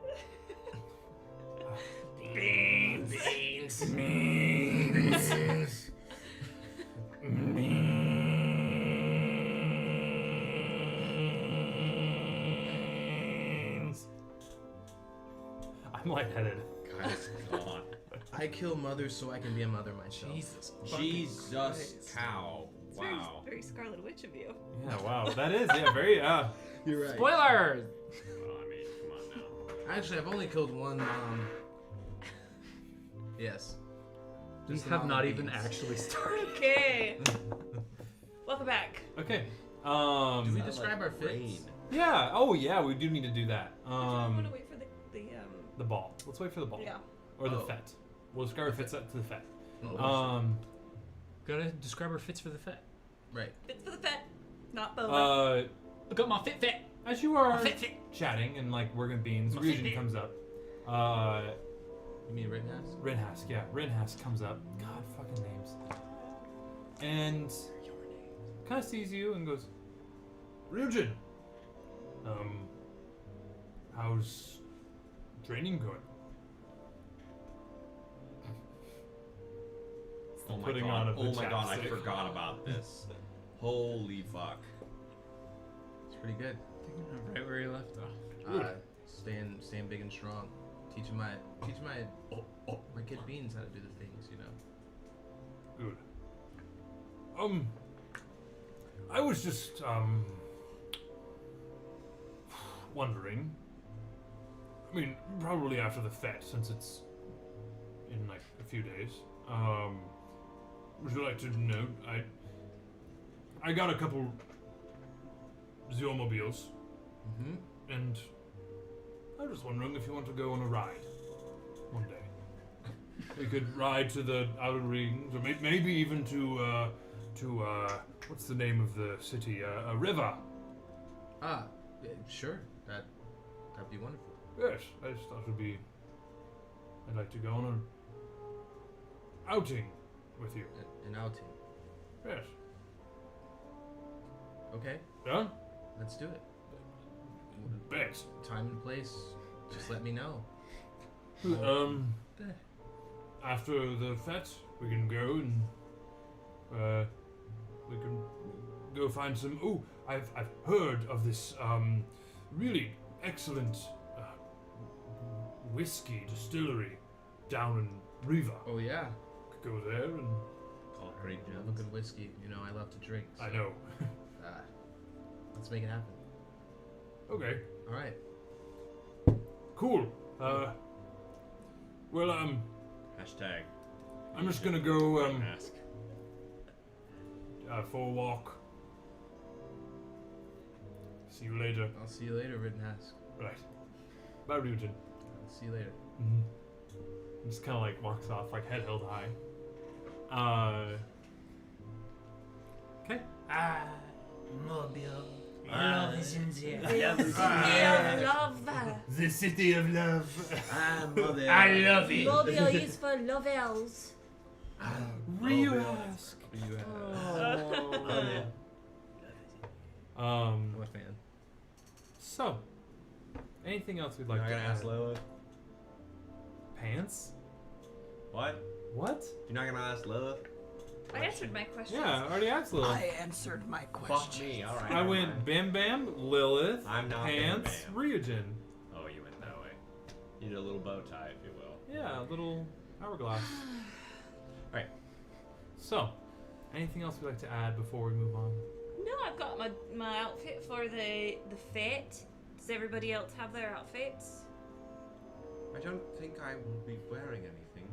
Beans. Beans. I'm lightheaded. Guys, God. I kill mothers so I can be a mother myself. Jesus cow. Wow. Very Scarlet Witch of you. Yeah, wow. That is, yeah, very, You're right. Spoilers! Well, I mean, come on now. Actually, I've only killed one. Yes. We Just have lava not beans. even actually started. Okay. Welcome back. Okay. Do we describe our fits? Yeah. Oh, yeah. We do need to do that. I want to wait for the The ball. Let's wait for the ball. Yeah. Or the fet. We'll describe our fits up to the fet. Gotta describe our fits for the fet. Right. Fits for the fet, not boba. I got my fit. As you are fit. chatting and like working beans, My Ryujin fit. comes up. You mean Rinhask? Rinhask, yeah. Rinhask comes up. God, fucking names. And kind of sees you and goes, Ryujin, how's training going? Oh my Putting god. on Oh my god, I chapstick. forgot about this. Holy fuck. It's pretty good. Right where he left off. Staying big and strong. Teaching my kid Beans how to do the things, you know. Good. I was just wondering. I mean, probably after the fete, since it's in like a few days. Would you like to know? I got a couple Zeomobiles, and I was wondering if you want to go on a ride one day. We could ride to the outer rings, or maybe even to what's the name of the city? River. Sure. That'd be wonderful. Yes, I just thought it would be. I'd like to go on an outing with you. An outing. Yes. Okay. Yeah. Let's do it. Bet. Time and place. Just let me know. After the fete, we can go and we can go find some. Oh, I've heard of this really excellent whiskey distillery down in Riva. Oh yeah. Could go there and Call it Great Love a good whiskey. You know, I love to drink. So, I know. let's make it happen. Okay. All right. Cool. Well, Hashtag. I'm just gonna go Ask. for a walk. See you later. I'll see you later, Rittenhouse. Right. Bye, Ryujin. I'll see you later. Just kind of like walks off, like head held high. Okay. Mobile. Love is in there. The city of love. I love it. Mobile is for lovers. Ryujin. I'm a fan. So, anything else we'd like You're to not gonna add? ask Lilith? Pants? What? What? You're not gonna ask Lilith? I answered my question. Yeah, I already asked Lilith. answered my Fuck me, alright. I went Bam Bam, Lilith, I'm not Pants, Bam Ryujin. Oh, you went that way. You did a little bow tie, if you will. Yeah, a little hourglass. Alright. So, anything else we'd like to add before we move on? No, I've got my outfit for the fete. Does everybody else have their outfits? I don't think I will be wearing anything.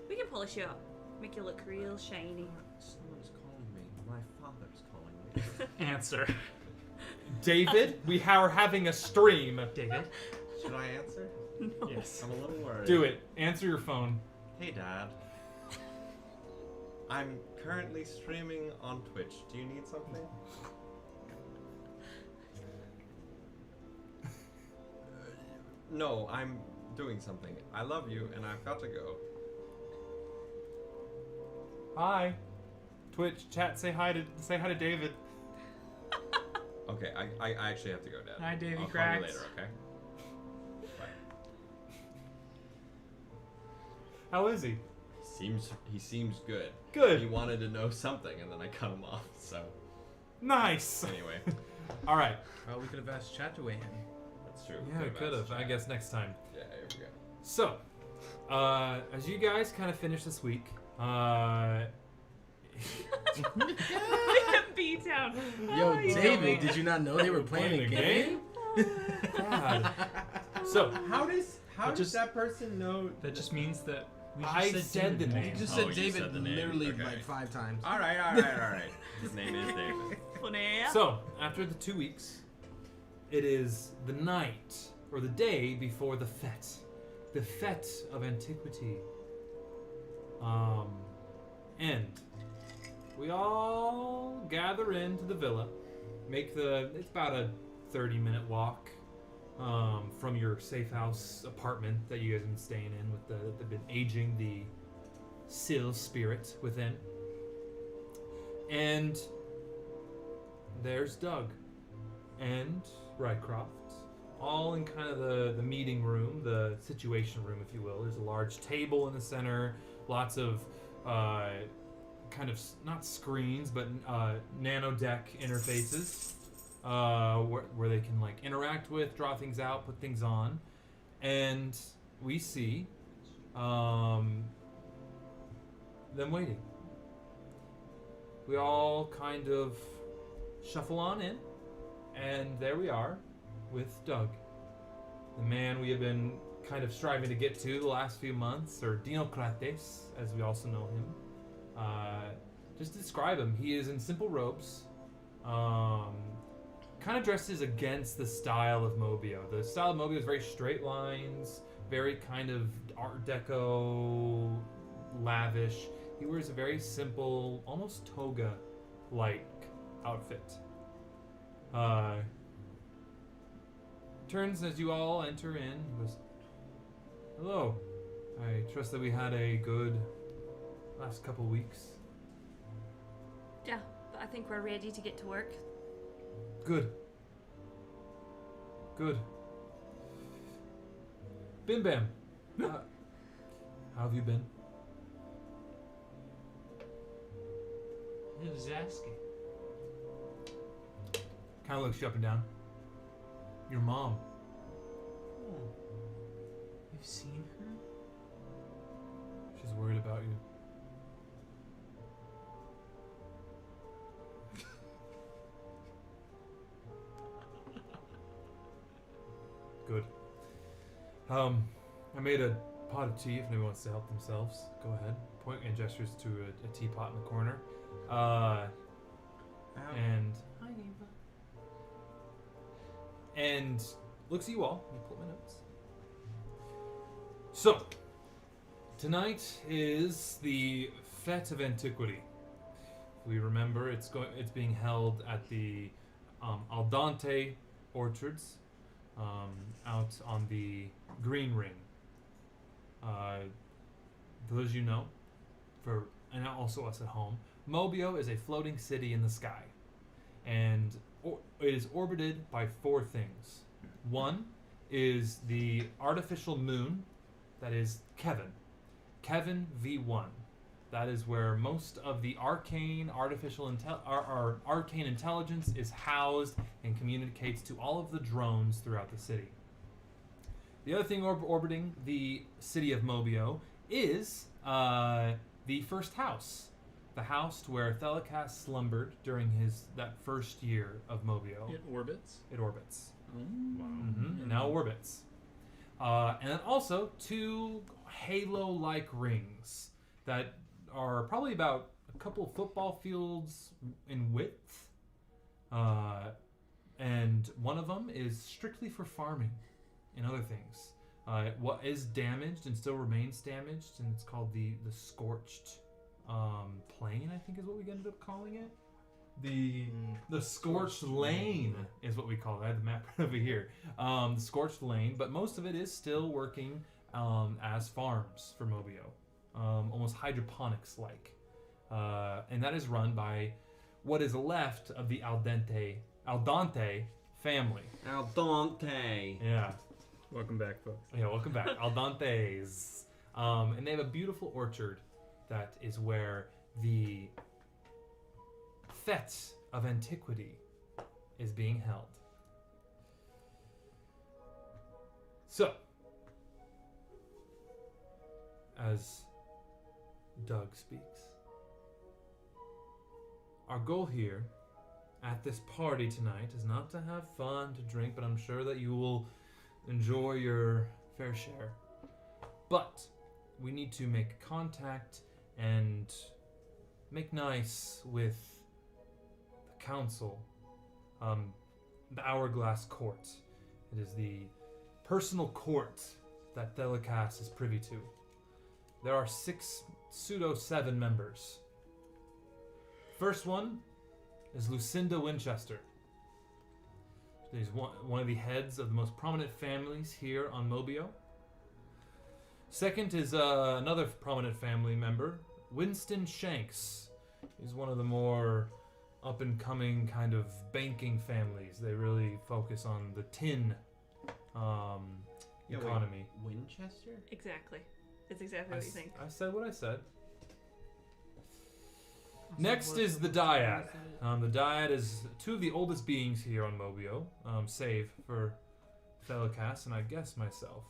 We can polish you up, make you look real shiny. Someone's calling me. My father's calling me. Answer. David, we are having a stream. David? Should I answer? No. Yes. I'm a little worried. Do it. Answer your phone. Hey, Dad. I'm currently streaming on Twitch. Do you need something? No, I'm doing something. I love you, and I've got to go. Hi. Twitch chat. Say hi to David. Okay, I actually have to go, Dad. Hi, Davy I'll call you Cracks. later, okay? Bye. How is he? He seems good. Good. He wanted to know something, and then I cut him off. So Nice. anyway, All right. We could have asked chat to weigh in. that's true. Yeah, we could have. I guess next time. Yeah, here we go. So, as you guys kind of finish this week, B-Town. Yo, you David, killed me. did you not know they were playing a game? God. So, How does just- that person know? That just means that we just I said said the David's name. You just Oh, said you David said the name. literally Okay. like 5 times. All right. His name is David. Funny. so after the 2 weeks, it is the night or the day before the fete of antiquity. And we all gather into the villa, it's about a 30-minute walk from your safe house apartment that you guys have been staying in they've been aging the Sill spirit within. And there's Doug and Rycroft, all in kind of the meeting room, the situation room, if you will. There's a large table in the center, lots of kind of not screens, but nano deck interfaces where they can like interact with, draw things out, put things on, and we see them waiting. We all kind of shuffle on in, and there we are with Doug, the man we have been kind of striving to get to the last few months, or Dinokrates, as we also know him. Just to describe him, he is in simple robes, kind of dresses against the style of Mobio. The style of Mobio is very straight lines, very kind of Art Deco, lavish. He wears a very simple, almost toga-like outfit. Turns as you all enter in. He goes, "Hello. I trust that we had a good last couple weeks." Yeah, but I think we're ready to get to work. Good. Bim Bam. How have you been? Who was asking? Kind of looks you up and down. Your mom. Oh. You've seen her? She's worried about you. Good. I made a pot of tea if anyone wants to help themselves. Go ahead. Point and gestures to a teapot in the corner. And looks at you all. Let me pull my notes. So, tonight is the Fete of Antiquity. We remember it's being held at the Aldante Orchards out on the Green Ring. Those of you know, and also us at home, Mobio is a floating city in the sky, and it is orbited by 4 things. One is the artificial moon, that is Kevin V1. That is where most of the arcane arcane intelligence is housed and communicates to all of the drones throughout the city. The other thing orbiting the city of Mobio is the first house. The house where Thelikas slumbered during that first year of Mobio. It orbits? It orbits. Wow. It now orbits. And then also 2 halo-like rings that are probably about a couple football fields in width. And one of them is strictly for farming and other things. What is damaged and still remains damaged, and it's called the Scorched Plain, I think is what we ended up calling it. The Scorched Lane is what we call it. I have the map over here. The Scorched Lane, but most of it is still working as farms for Mobio, almost hydroponics-like. And that is run by what is left of the Aldante family. Aldante. Yeah. Welcome back, folks. Yeah, welcome back. Aldantes. And they have a beautiful orchard that is where the fete of antiquity is being held. So, as Doug speaks, our goal here at this party tonight is not to have fun, to drink, but I'm sure that you will enjoy your fair share. But we need to make contact and make nice with the council, the Hourglass Court. It is the personal court that Thelicas is privy to. There are 6 pseudo-7 members. First one is Lucinda Winchester. She's one of the heads of the most prominent families here on Mobio. Second is another prominent family member, Winston Shanks. He's one of the more up-and-coming kind of banking families. They really focus on the tin economy. Wait, Winchester? Exactly. It's exactly what you think. I said what I said. Next is the Dyad. The Dyad is 2 of the oldest beings here on Mobio, save for Thelicas and I guess myself.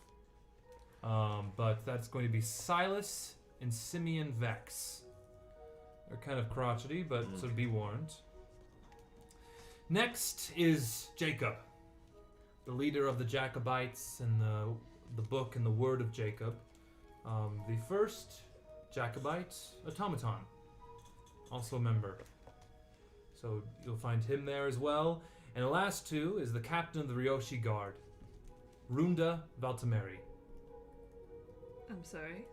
But that's going to be Silas and Simeon Vex. They're kind of crotchety, but so be warned. Next is Jacob, the leader of the Jacobites and the book and the word of Jacob. The first Jacobite automaton, also a member. So you'll find him there as well. And the last 2 is the captain of the Ryoshi Guard, Runda Valtameri. I'm sorry.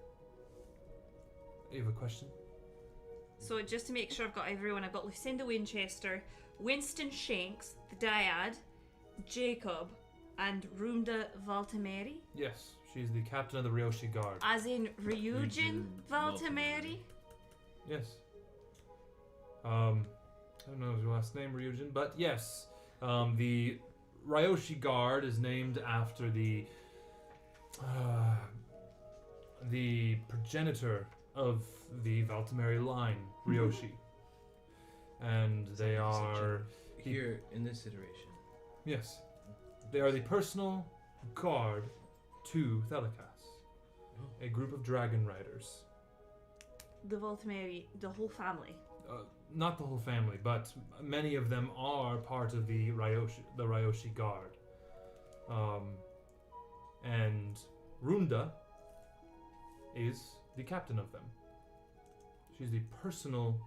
You have a question? So just to make sure I've got everyone, I've got Lucinda Winchester, Winston Shanks, the Dyad, Jacob, and Runda Valtameri. Yes, she's the captain of the Ryoshi Guard. As in Ryujin Valtameri? Yes. I don't know his last name, Ryujin, but yes. The Ryoshi Guard is named after the progenitor of the Valtameri line, Ryoshi. And they are... Here, in this iteration. Yes. They are the personal guard to Thelicas. A group of dragon riders. The Valtameri, the whole family. Not the whole family, but many of them are part of the Ryoshi Guard. And Runda is the captain of them. She's the personal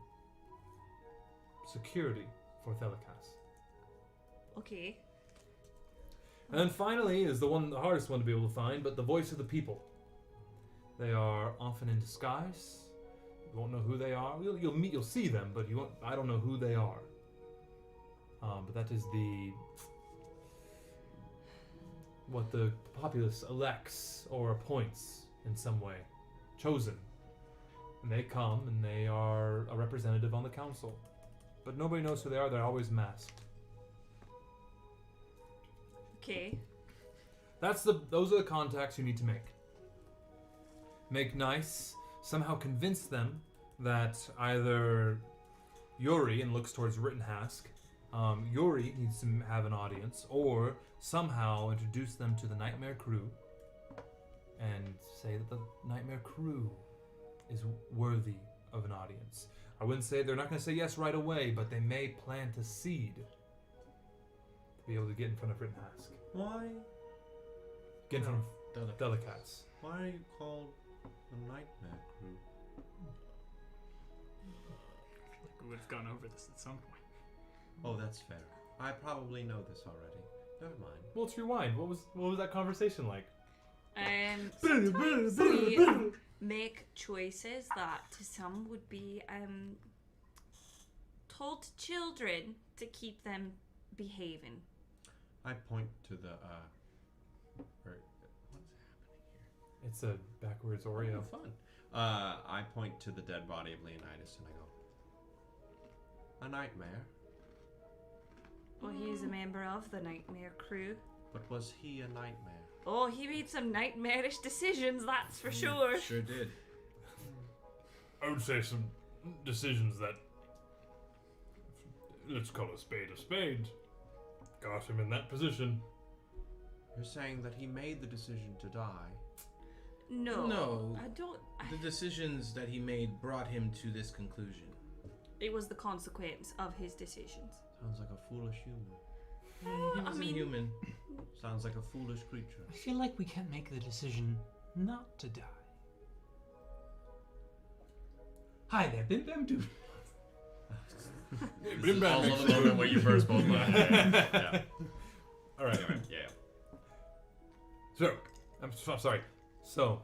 security for Thelicas. Okay. And then finally is the hardest one to be able to find, but the voice of the people. They are often in disguise. You won't know who they are. You'll see them, but you won't. I don't know who they are. But that is what the populace elects or appoints in some way, chosen. And they come and they are a representative on the council, but nobody knows who they are. They're always masked. Okay. Those are the contacts you need to make. Make nice. Somehow convince them that either Yuri, and looks towards Rittenhask, Yuri needs to have an audience, or somehow introduce them to the Nightmare Krew and say that the Nightmare Krew is worthy of an audience. I wouldn't say they're not going to say yes right away, but they may plant a seed to be able to get in front of Rittenhask. Why? Get in front of Delicats. Why are you called the Nightmare Krew? We would have gone over this at some point. Oh, that's fair. I probably know this already. Never mind. Well, let's rewind. What was that conversation like? Sometimes we make choices that to some would be told to children to keep them behaving. I point to the what's happening here? It's a backwards Oreo. Oh, fun. I point to the dead body of Leonidas and I go, a nightmare. Well, he is a member of the Nightmare Crew. But was he a nightmare? Oh, he made some nightmarish decisions, that's for sure. Sure did. I would say some decisions that, let's call a spade, got him in that position. You're saying that he made the decision to die? No. I don't. The decisions that he made brought him to this conclusion. It was the consequence of his decisions. Sounds like a foolish human. He wasn't human. Sounds like a foolish creature. I feel like we can't make the decision not to die. Hi there, Bim Bam Doo. This is also the moment where you first both laughed. Yeah. All right. Anyway, yeah. So, I'm sorry. So,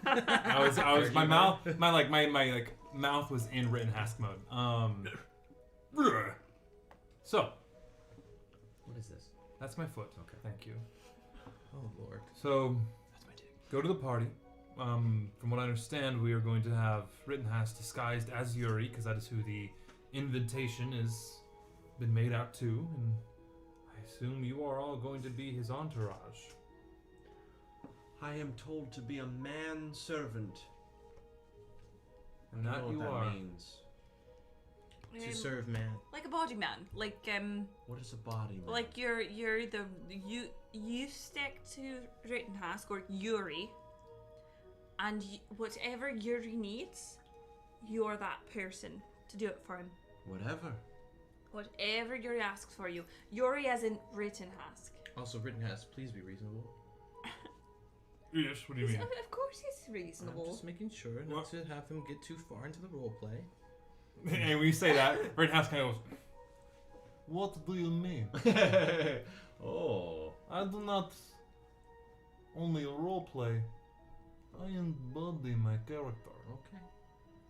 my mouth was in written Hask mode. So, What is this? that's my foot. Okay. Thank you. Oh Lord. So, That's my dick. go to the party. From what I understand, we are going to have Rittenhouse disguised as Yuri, because that is who the invitation has been made out to, and I assume you are all going to be his entourage. I am told to be a manservant. And I that don't you know what are. that means. To serve man. Like a body man. Like What is a body man? like you're you stick to Rittenhask or Yuri, and whatever Yuri needs, you're that person to do it for him. Whatever. Whatever Yuri asks for you. Yuri as in Rittenhask. Also, Rittenhouse, please be reasonable. Yes, what do you mean? Of course he's I'm reasonable. just making sure not to have him get too far into the role play. And when you say that, Rittenhouse kind of goes, "What do you mean? Oh. I do not only roleplay, I embody my character." Okay.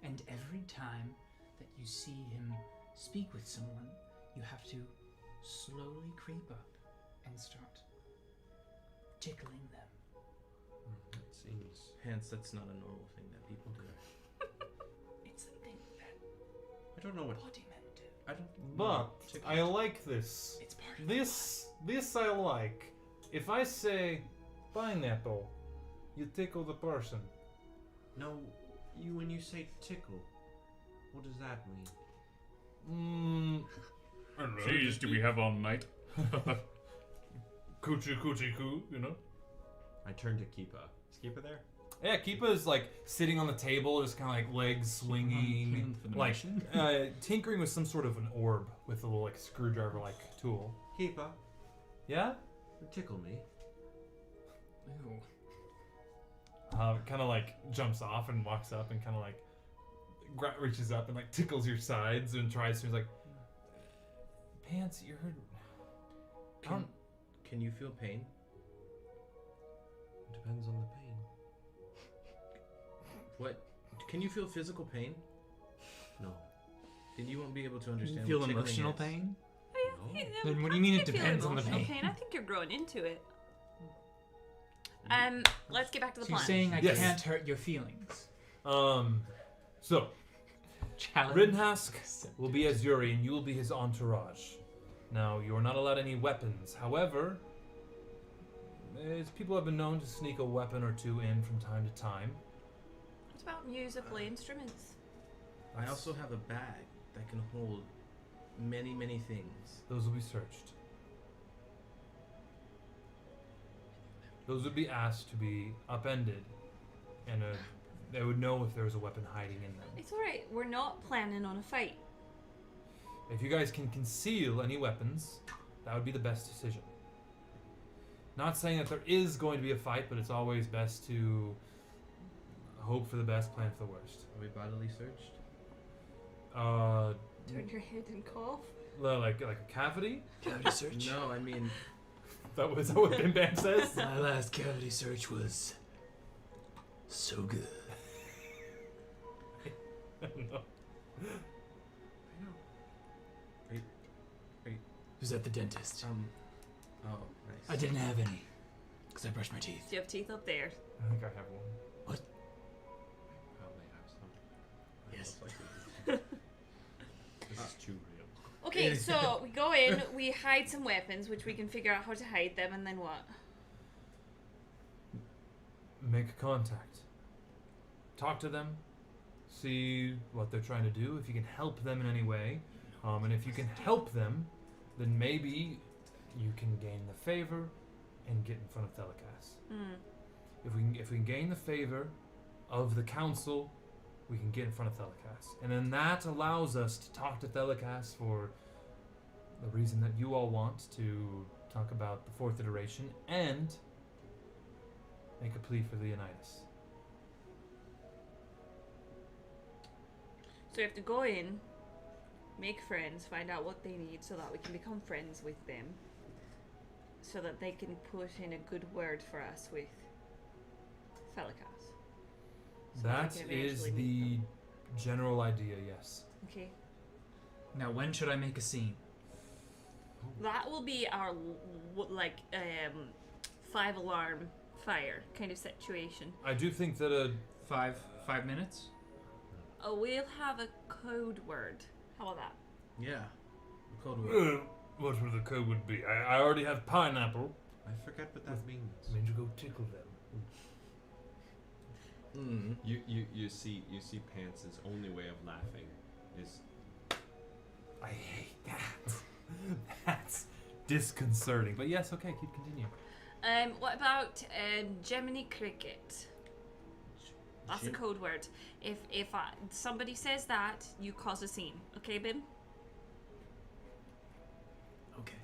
And every time that you see him speak with someone, you have to slowly creep up and start tickling them. That seems. Hence, that's not a normal thing that people do. It's the thing that I don't know what. body men do. I don't. But I like this. It's part of This I like. If I say pineapple, you tickle the person. No, when you say tickle, what does that mean? I don't know. Jeez, do we have all night? Coochie coo, you know? I turn to Keepa. Is Keepa there? Yeah, Keepa is like sitting on the table, just kind of like legs swinging, for the like mission. tinkering with some sort of an orb with a little like screwdriver-like tool. Keepa, Yeah. tickle me. Ew. Kind of like jumps off and walks up and kind of like reaches up and like tickles your sides and tries to. He's like, "Pants, you're." Can you feel pain? Depends on the pain. What? Can you feel physical pain? No. Then you won't be able to understand. Feel what tickling emotional is. pain? No. Then what do you mean it depends on the pain? I think you're growing into it. Let's get back to the So you're plan. saying I Yes. can't hurt your feelings? So Challenge. Rittenhask will be as Yuri and you will be his entourage. Now, you are not allowed any weapons. However, people have been known to sneak a weapon or two in from time to time. What about musical instruments? I also have a bag that can hold many, many things. Those will be searched. Those would be asked to be upended, and they would know if there was a weapon hiding in them. It's alright, we're not planning on a fight. If you guys can conceal any weapons, that would be the best decision. Not saying that there is going to be a fight, but it's always best to hope for the best, plan for the worst. Are we bodily searched? Turn your head and cough. Like a cavity? Cavity search? No, I mean, That was what Bim Bam says? My last cavity search was so good. No. was at the dentist. Oh, nice. I didn't have any, because I brushed my teeth. Do you have teeth up there? I think I have one. What? Probably have some. Yes. This is too real. Okay, so we go in, we hide some weapons, which we can figure out how to hide them, and then what? Make contact. Talk to them. See what they're trying to do. If you can help them in any way, and if you can help them, then maybe you can gain the favor and get in front of Thelikas. If we can gain the favor of the council, we can get in front of Thelikas, and then that allows us to talk to Thelikas for the reason that you all want to talk about the 4th iteration and make a plea for Leonidas. So we have to go in, make friends, find out what they need so that we can become friends with them, so that they can put in a good word for us with Thelikas. So That we can is eventually meet the them. general idea, yes. Okay. Now, when should I make a scene? That will be our 5-alarm fire kind of situation. I do think that 5 minutes? Oh, we'll have a code word. How about that? Yeah. The code word. What would the code would be? I already have pineapple. I forget what that means. Means you go tickle them. You see Pants' only way of laughing is I hate that. That's disconcerting. But yes, okay, continue. What about Gemini Cricket? That's a code word. If somebody says that, you cause a scene. Okay, Bim? Okay.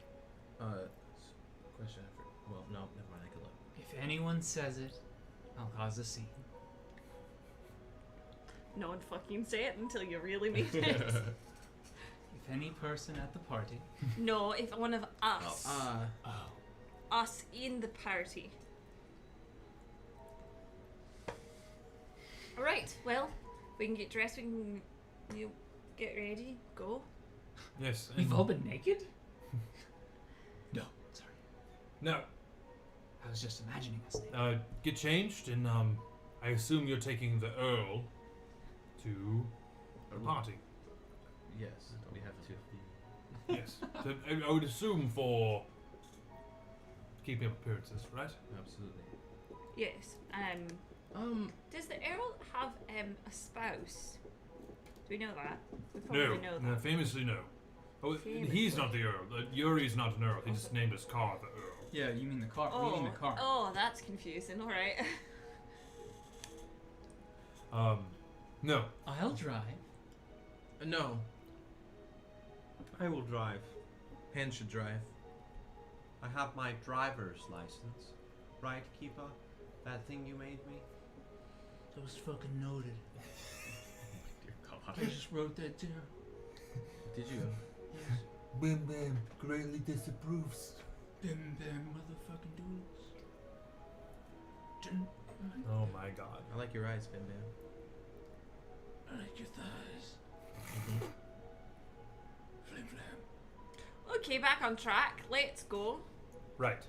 Question. Well, no, never mind. I can look. If anyone says it, I'll cause a scene. No one fucking say it until you really mean it. If any person at the party. No, if one of us. Oh. Us in the party. Alright, well, we can get dressed, we can get ready, go. Yes. We've all been naked? No, sorry. No. I was just imagining us naked. Get changed, and I assume you're taking the Earl to a party. Yes, we have to. Yes. So I would assume for keeping up appearances, right? Absolutely. Yes. Does the Earl have a spouse? Do we know that? We probably know that. Famously no. Oh, he's not the Earl. Yuri's not an Earl. He just named his car the Earl. Yeah, you mean the car. Oh, We mean the car. Oh, that's confusing. All right. No. I'll drive. No. I will drive. Pan should drive. I have my driver's license. Right, Keeper? That thing you made me? That was fucking noted. Dear God. I just wrote that down. Did you? Yes. Bim Bam greatly disapproves. Bim bam motherfucking doodles. Oh my God. I like your eyes, Bim Bam. I like your thighs. Flim flam. Okay, back on track. Let's go. Right.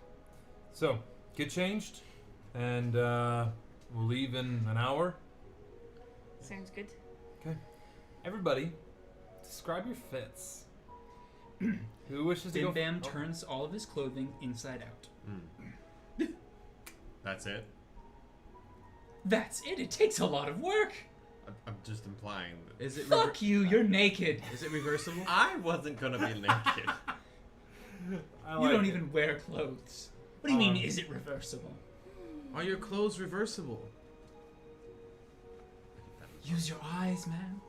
So, get changed, and we'll leave in an hour. Sounds good. Okay. Everybody, describe your fits. Who wishes to go? Bim Bam turns all of his clothing inside out. That's it? That's it. It takes a lot of work. I'm just implying that. Is it? Fuck you. You're naked. Is it reversible? I wasn't gonna be naked. You don't even wear clothes. What do you mean, is it reversible? Are your clothes reversible? Use your eyes, man.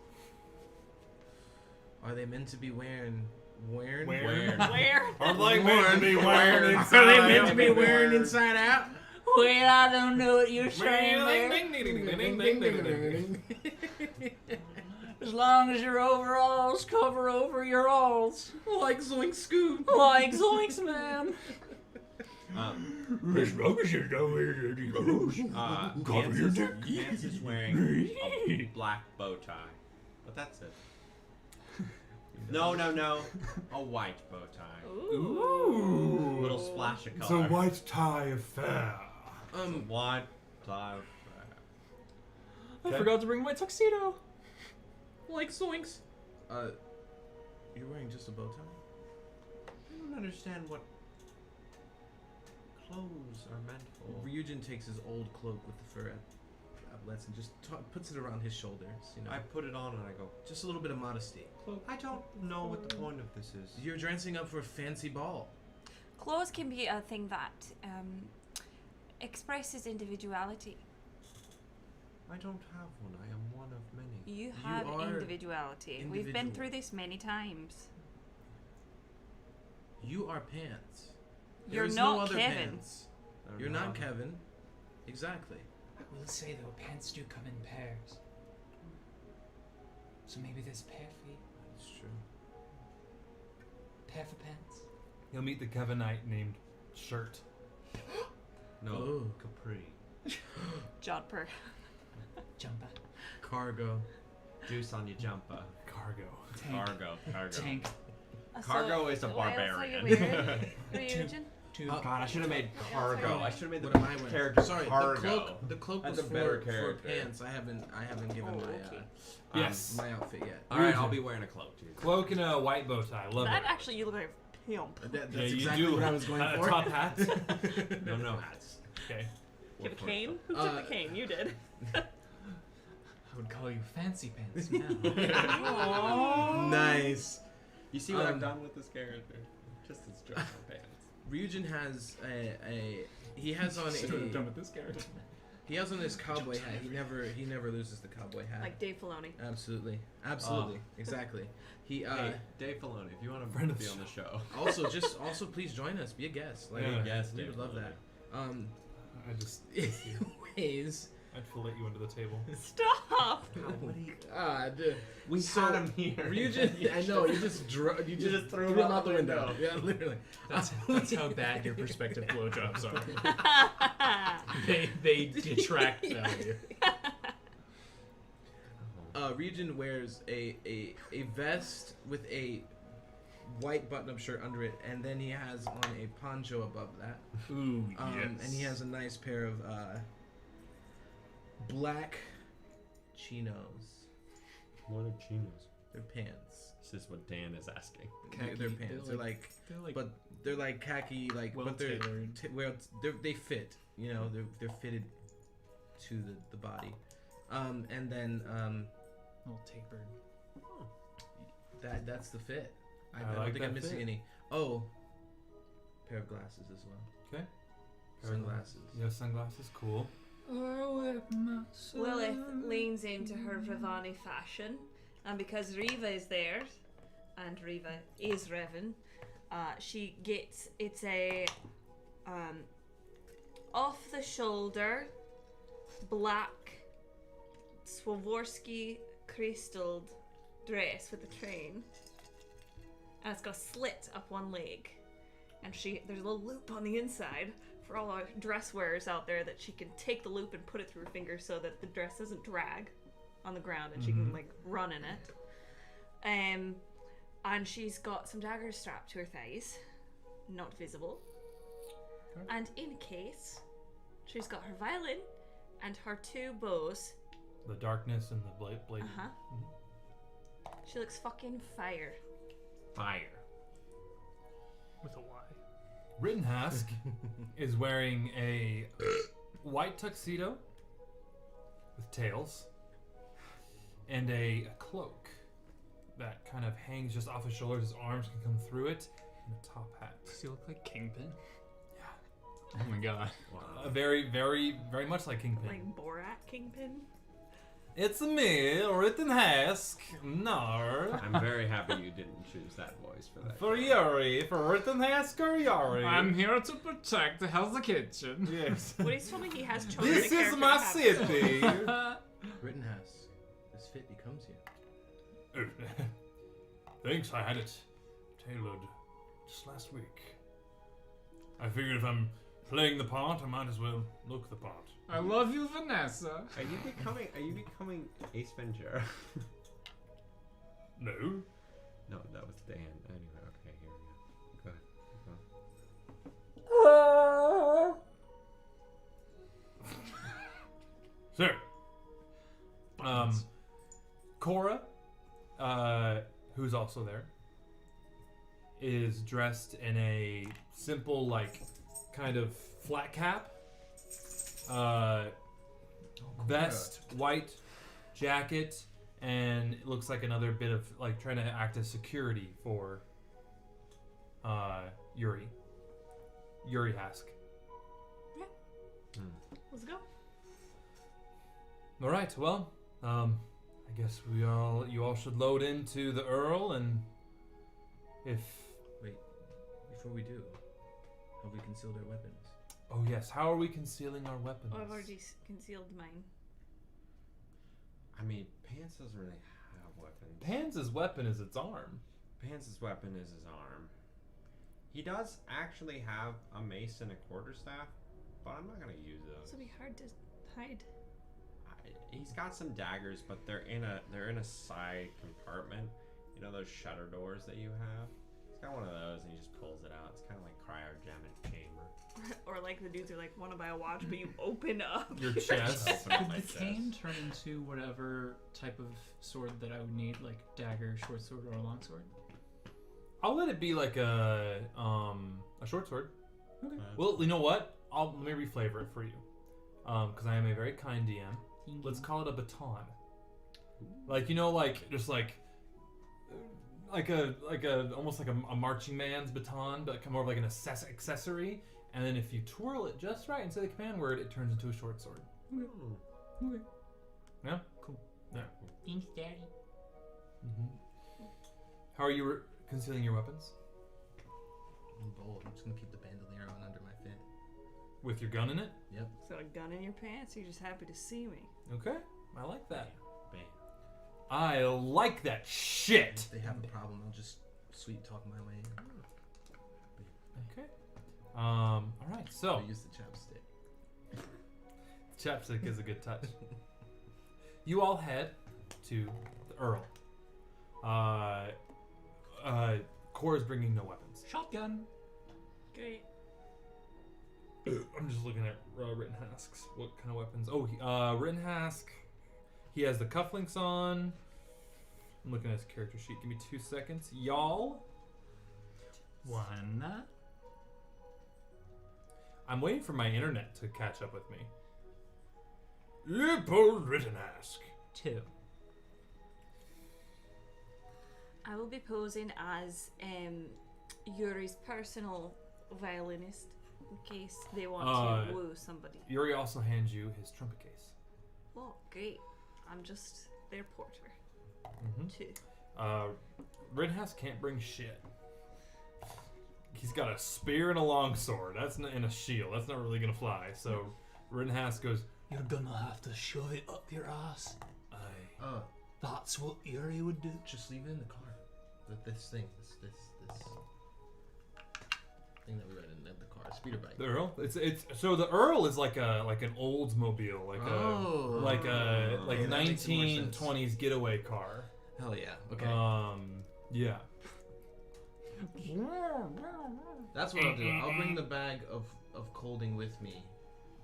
Are they meant to be wearing? Where? Are they meant to be wearing inside? Are they meant to be wearing inside out? Well, I don't know what you're saying there. As long as your overalls cover over your alls. Like Zoink Scoop. Like Zoinks, man. As long as you know where it goes. Cover your dick. Vance is wearing a black bow tie. But that's it. No. A white bow tie. Ooh. Little splash of It's color. a white tie affair. White tie affair. I forgot to bring my tuxedo. Like zoinks. You're wearing just a bow tie? I don't understand what clothes are meant for. Ryujin takes his old cloak with the fur epaulets and just puts it around his shoulders. You know, I put it on and I go, just a little bit of modesty. I don't know what the point of this is. You're dressing up for a fancy ball. Clothes can be a thing that expresses individuality. I don't have one. I am one of many. You have are individuality. We've been through this many times. You are Pants. You're There's not no other Kevin. Pants. You're not Kevin. Exactly. I will say though, pants do come in pairs. So maybe there's a pair for you. That's true. Pair for pants. You'll meet the Kevinite named Shirt. No, Ooh. capri. Jodhpur. Jumper. Cargo. Juice on your jumper. Cargo. Tank. Cargo. Tank. Cargo is a what else are you barbarian. wearing, Ryujin? God, I should have made cargo. I should have made the What am I wearing? character Sorry, cargo. the cloak That's was a better for character. pants. I haven't given okay. Yes. my outfit yet. All right, I'll be wearing a cloak too. Cloak and a white bow tie. Love That it. actually, you look like a pimp. That's Yeah, you exactly do. what I was going for. Top hats. No hats. Okay. You have a cane? Who took the cane? You did. I would call you fancy pants now. Nice. You see what I've done with this character? Just his dress pants. Ryujin has he has on Should have done a with this character. he has on his cowboy hat. He never loses the cowboy hat. Like Dave Filoni. Absolutely, exactly. He Hey, Dave Filoni, if you want to Friend of be the on the show. also please join us. Be a guest. Like, Yeah. Yes, we Dave would love Filoni. that. I just. Anyways, I'd fillet you under the table. Stop! God, We had him here. Ryujin, I know you just you just threw him out the window. Yeah, literally. That's how bad your prospective blowjobs are. they detract value. Ryujin wears a vest with a white button-up shirt under it, and then he has on a poncho above that. Ooh, And he has a nice pair of black chinos. What are chinos? They're pants. This is what Dan is asking. They're pants. They're like, but they're like khaki, like, well but they're tailored. they fit. You know, they're fitted to the body. And then A little tapered. that's the fit. I I don't like think I'm that missing fit. any. Oh, pair of glasses as well. Okay. Sunglasses. Yeah, sunglasses. Cool. Lilith leans into her Ravani fashion, and because Riva is there, and Riva is Revan, she gets it's a off the shoulder black Swarovski crystalled dress with a train, and it's got a slit up one leg, and there's a little loop on the inside for all our dress wearers out there, that she can take the loop and put it through her fingers so that the dress doesn't drag on the ground, and she can like run in it. And she's got some daggers strapped to her thighs, not visible. And in case, she's got her violin and her two bows. The darkness and the blade. She looks fucking fire. Fire. With a Y. Rittenhask is wearing a white tuxedo with tails and a cloak that kind of hangs just off his shoulders. His arms can come through it, and a top hat. Does he look like Kingpin? Yeah. Oh my god. Very, very, very much like Kingpin. Like Borat Kingpin. It's me, Rittenhask. No. I'm very happy you didn't choose that voice for that. For Yuri, for Rittenhask or Yuri. I'm here to protect the Hell's Kitchen. Yes. What he's told me he has chosen This a is character my to have city. Rittenhouse. This fit becomes you. Thanks, I had it tailored just last week. I figured if I'm playing the part, I might as well look the part. I love you, Vanessa. Are you becoming Ace Ventura? No. No, that was Dan. Anyway, okay, here we go. Go ahead. Sure. Cora, who's also there, is dressed in a simple, like, kind of flat cap, vest, white jacket, and it looks like another bit of, like, trying to act as security for Yuri Hask. Let's go. All right. Well, I guess you all should load into the Earl, and if Wait, before we do, have we concealed our weapons? oh yes, how are we concealing our weapons? Oh, I've already concealed mine. I mean, Pants doesn't really have weapons. Pans' weapon is its arm. Pants' weapon is his arm. He does actually have a mace and a quarterstaff, but I'm not gonna use those. This will be hard to hide. He's got some daggers, but they're in a side compartment. You know those shutter doors that you have? He's got one of those, and he just pulls it out. It's kind of like cryogenic chamber. Or like the dudes are like, want to buy a watch, but you open up Your chest. Could the cane turn into whatever type of sword that I would need, like dagger, short sword, or a long sword? I'll let it be like a short sword. Okay. Well, you know what? Let me reflavor it for you, because I am a very kind DM. Let's call it a baton. Like, you know, like just like a almost like a marching man's baton, but more of like an accessory. And then if you twirl it just right and say the command word, it turns into a short sword. Okay. Yeah. Cool. Yeah. Thanks, Daddy. How are you concealing your weapons? I'm bold. I'm just gonna keep the bandolier on under my fin. With your gun in it? Yep. So a gun in your pants, you're just happy to see me. Okay. I like that. Bam. I like that shit. If they have a problem, I'll just sweet talk my way in. Okay. All right. So I'll use the chapstick. chapstick is a good touch. You all head to the Earl. Cora's bringing no weapons. Shotgun. Great. I'm just looking at Rittenhask's. What kind of weapons? Oh, Rittenhask. He has the cufflinks on. I'm looking at his character sheet. Give me 2 seconds. Y'all. One. I'm waiting for my internet to catch up with me. Leopold Rittenhask. 2. I will be posing as Yuri's personal violinist in case they want to woo somebody. Yuri also hands you his trumpet case. Oh, great. I'm just their porter. Too. Rittenhask can't bring shit. He's got a spear and a longsword. That's not in a shield. That's not really gonna fly. So Rittenhask goes, You're gonna have to shove it up your ass. Aye. That's what Yuri would do. Just leave it in the car. This thing that we read in the car, a speeder bike. The Earl? It's so the Earl is like an Oldsmobile, like a 1920s getaway car. Hell yeah. Okay. Yeah. That's what I'll do. I'll bring the bag of colding with me.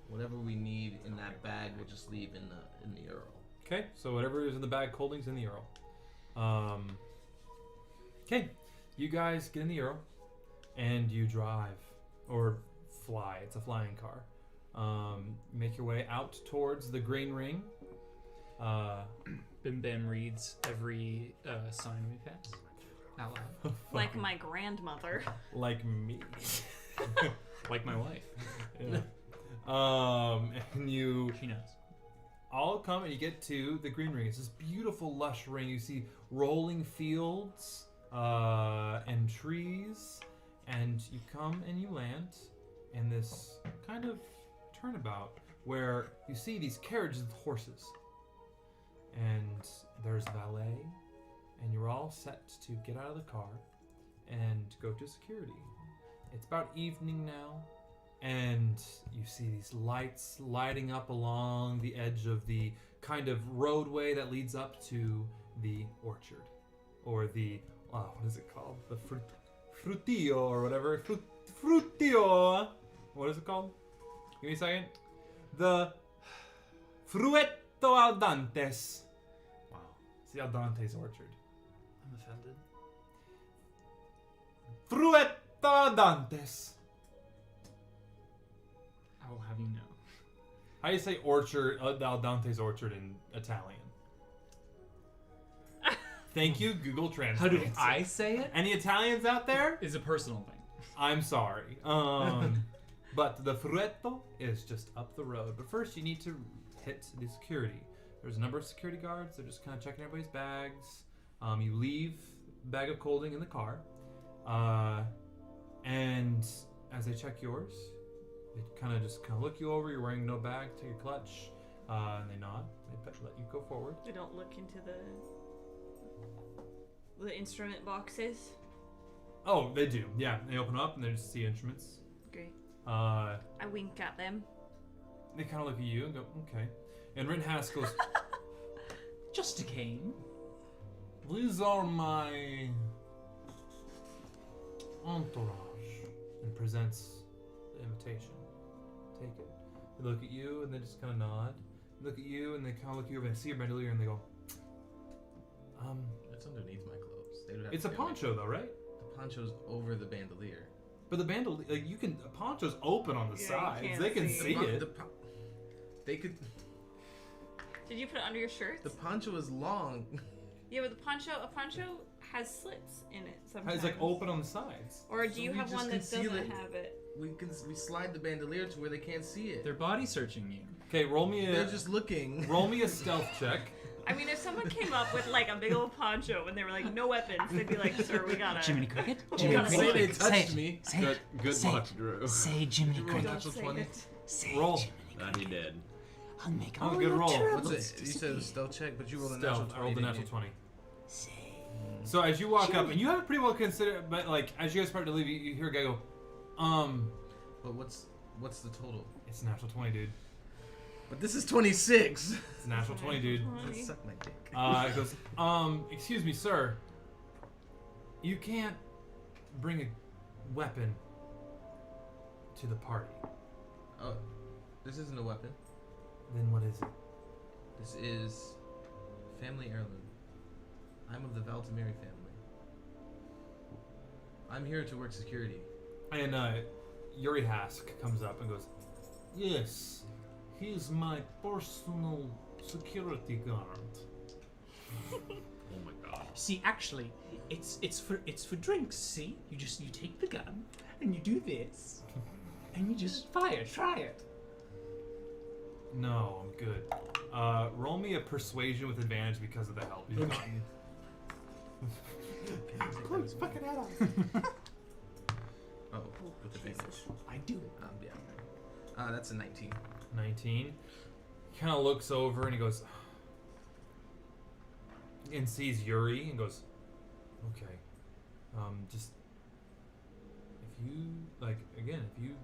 Whatever we need in that bag, we'll just leave in the Earl. Okay, so whatever is in the bag, Colding's in the Earl. Okay, you guys get in the Earl, and you drive or fly. It's a flying car. Make your way out towards the Green Ring. Bim Bam reads every sign we pass out loud. Like my grandmother. Like me. Like my wife. Yeah. And you. She knows. All come and you get to the Green Ring. It's this beautiful, lush ring. You see rolling fields and trees, and you come and you land in this kind of turnabout where you see these carriages with horses, and there's valet, and you're all set to get out of the car and go to security. It's about evening now. And you see these lights lighting up along the edge of the kind of roadway that leads up to the orchard, or the what is it called? The frutillo or whatever. Frutillo. What is it called? Give me a second. The Fruetto al Dantes. Wow. It's the Al Dantes orchard. I'm offended. Fruetto al Dantes. I will have you know. How do you say orchard, Al Dante's orchard in Italian? Thank you, Google Translate. How do I say it? Any Italians out there? It's a personal thing. I'm sorry. But the Fruetto is just up the road. But first, you need to hit the security. There's a number of security guards. They're just kind of checking everybody's bags. You leave the bag of colding in the car. And as they check yours, they kind of look you over. You're wearing no bag. Take your clutch. And they nod. They let you go forward. They don't look into the instrument boxes. Oh, they do. Yeah, they open up and they just see instruments. Great. I wink at them. They kind of look at you and go, okay. And Rittenhouse goes, just a cane. These are my entourage. And presents the invitation. Take it. They look at you and they just kind of nod. They look at you and they kind of look at you over and see your bandolier and they go, It's underneath my clothes. They would have it's to a feel poncho like though, right? The poncho's over the bandolier. But the bandolier, like you can, a poncho's open on the sides. They can see it. They could. Did you put it under your shirt? The poncho is long. Yeah, but a poncho has slits in it sometimes. It's like open on the sides. Or do So you we have just one that conceal doesn't it. have it? We slide the bandolier to where they can't see it. They're body searching you. Okay, roll me a. They're just looking. Roll me a stealth check. I mean, if someone came up with like a big old poncho and they were like, no weapons, they'd be like, sir, we gotta. Jiminy Cricket? Jiminy Cricket? Cricket. They Say touched it. me. Say it. Good Say luck, it. Drew. Say Jiminy Roll Cricket. natural 20. Say Roll. Jiminy That he did. I'll make Oh, all good your roll. troubles What's it? You said it was disappear. stealth check, but you rolled a Stealth. natural 20. I rolled a didn't natural you? 20. Say. So as you walk up, and you haven't pretty well considered, but like as you guys start to leave, you hear a guy go, But what's the total? it's a natural 20, dude. But this is 26. It's a natural 20, dude. Suck my dick. It goes, excuse me, sir. You can't bring a weapon to the party. Oh, this isn't a weapon. Then what is it? This is family heirloom. I'm of the Valtamiri family. I'm here to work security. And Yuri Hask comes up and goes, yes, he's my personal security guard. Oh my god. See, actually, it's for drinks. See, you take the gun and you do this, and you just fire. Try it. No, I'm good. Roll me a persuasion with advantage because of the help you've gotten. Close fucking head off. Oh, with advantage. I do. Yeah. That's a 19. 19. He kind of looks over and he goes, and sees Yuri and goes, okay, just if you if you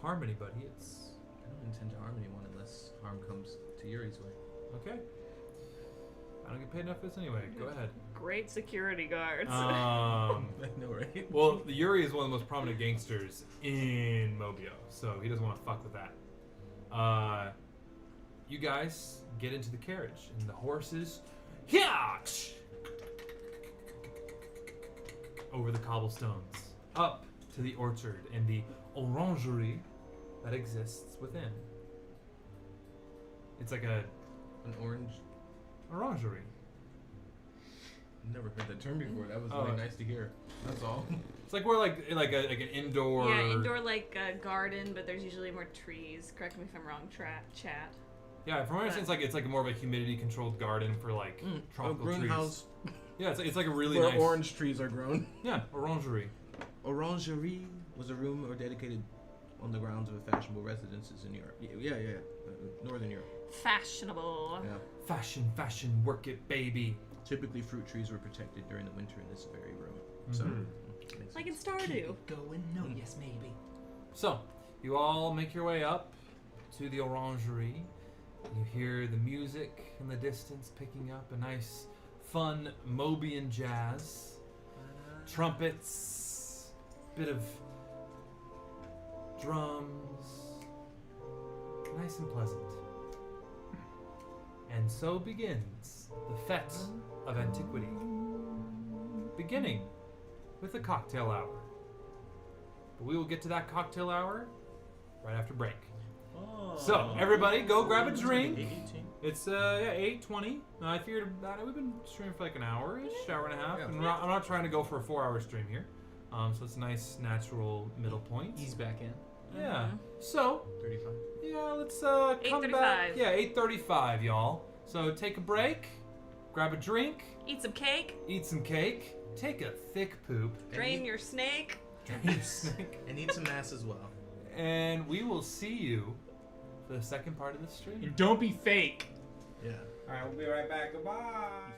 harm anybody, it's. I don't intend to harm anyone unless harm comes to Yuri's way. Okay. I don't get paid enough for this anyway. Go ahead. Great security guards. I know, right? Well, Yuri is one of the most prominent gangsters in Mobio, so he doesn't want to fuck with that. You guys get into the carriage, and the horses, over the cobblestones, up to the orchard and the orangery that exists within. It's like an orangery. Never heard that term before. That was really nice to hear. That's all. It's like we're like an indoor. Yeah, indoor like a garden, but there's usually more trees. Correct me if I'm wrong, chat. Yeah, from what I understand, it's like more of a humidity-controlled garden for like tropical trees. greenhouse. Yeah, it's like a really Where nice orange trees are grown. Yeah, orangery. Orangerie was a room or dedicated on the grounds of a fashionable residences in Europe. Yeah. Northern Europe. Fashionable. Yeah. Fashion, work it, baby. Typically, fruit trees were protected during the winter in this very room. So, Like in Stardew. Going? No, yes, maybe. So, you all make your way up to the orangery. You hear the music in the distance picking up, a nice, fun Mobian jazz. trumpets, bit of drums, nice and pleasant. And so begins the Fete of Antiquity, beginning with the cocktail hour. But we will get to that cocktail hour right after break. So everybody, go grab a drink. It's 8:20. I figured we've been streaming for like an hour-ish, hour and a half, and I'm not trying to go for a 4-hour stream here. So it's a nice natural middle point. Ease back in. Yeah. So 35. yeah, let's come 8:35. back. Yeah, 8:35, y'all. So take a break, grab a drink, Eat some cake. eat some cake, take a thick poop, Drain your snake. drain your snake, And eat some ass as well. and we will see you for the second part of the stream. And don't be fake. Yeah. All right, we'll be right back. Goodbye.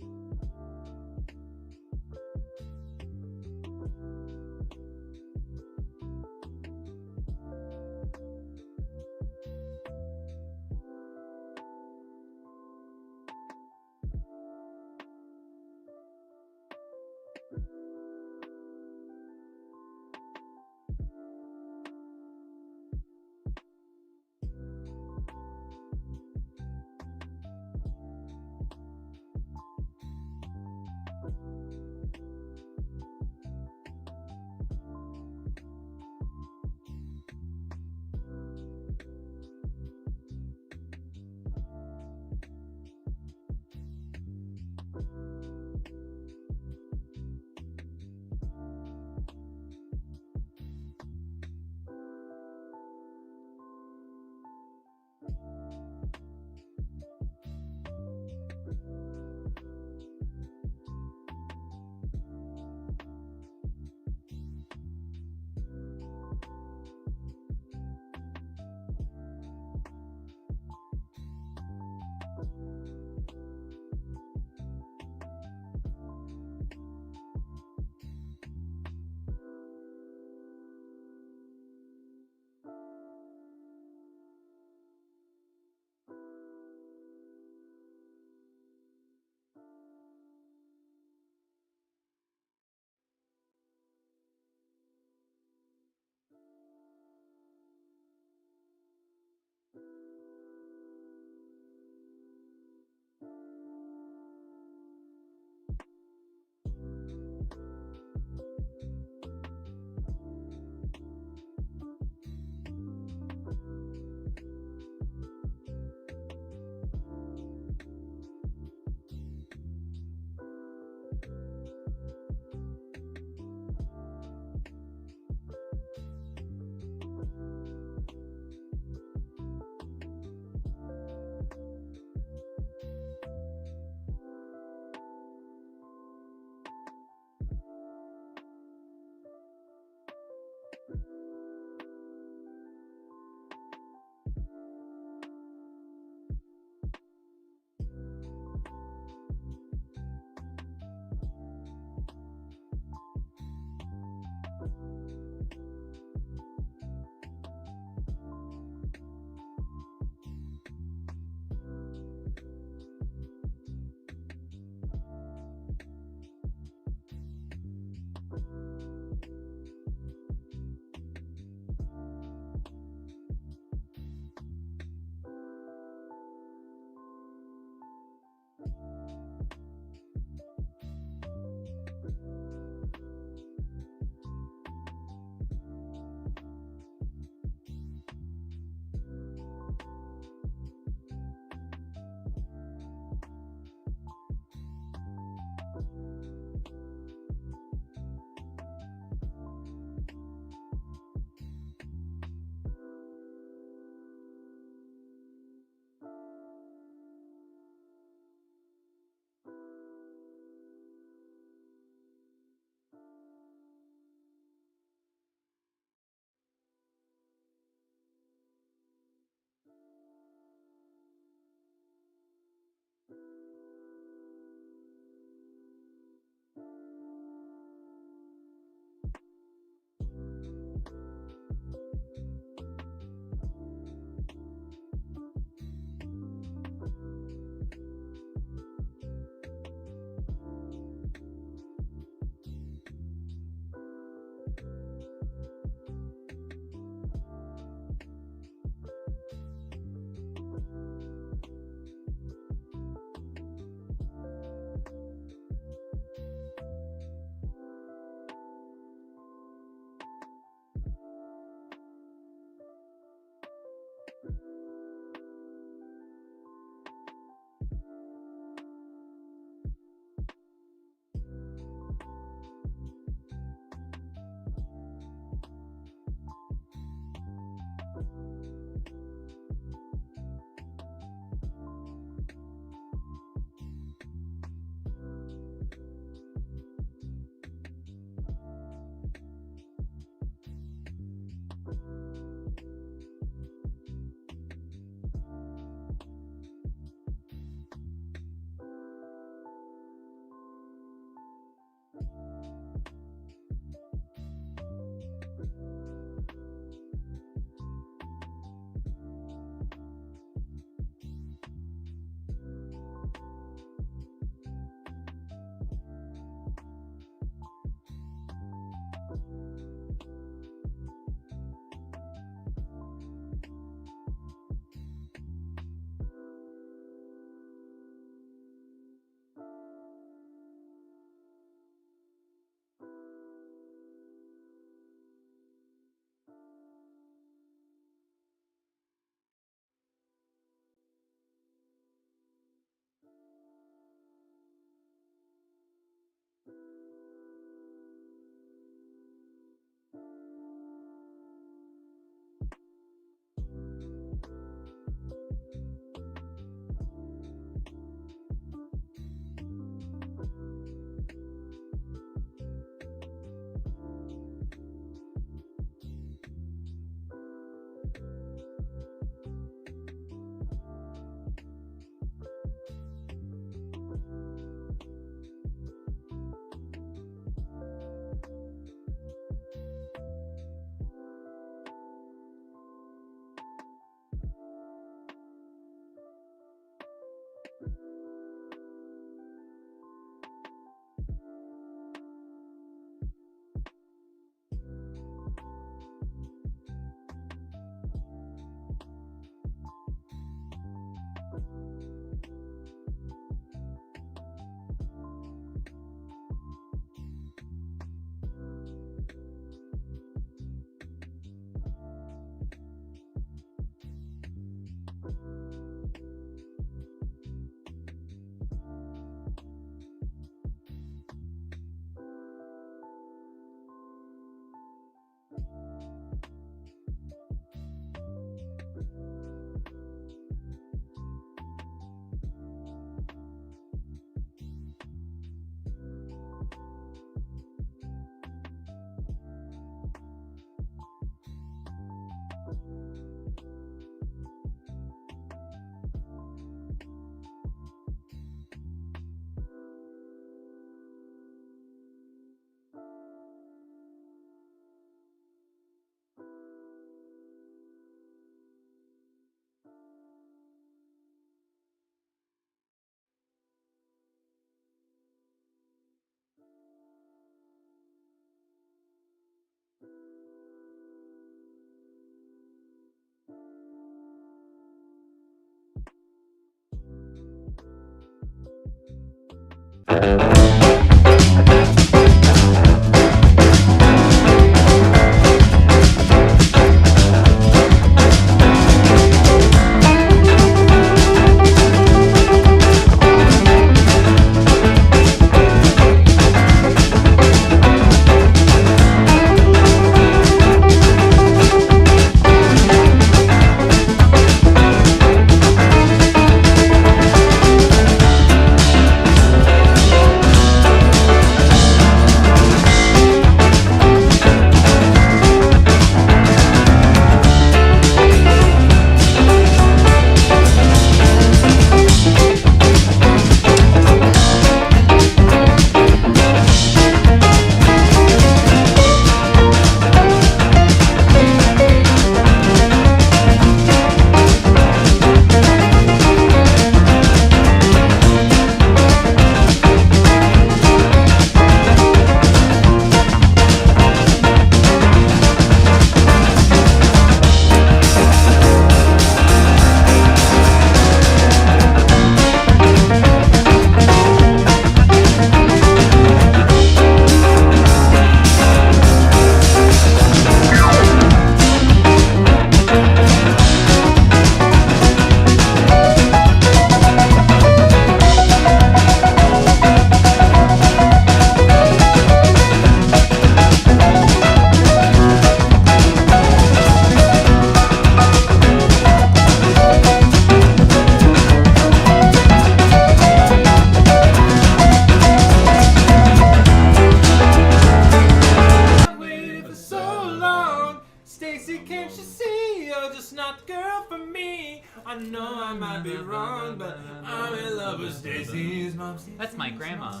That's my grandma.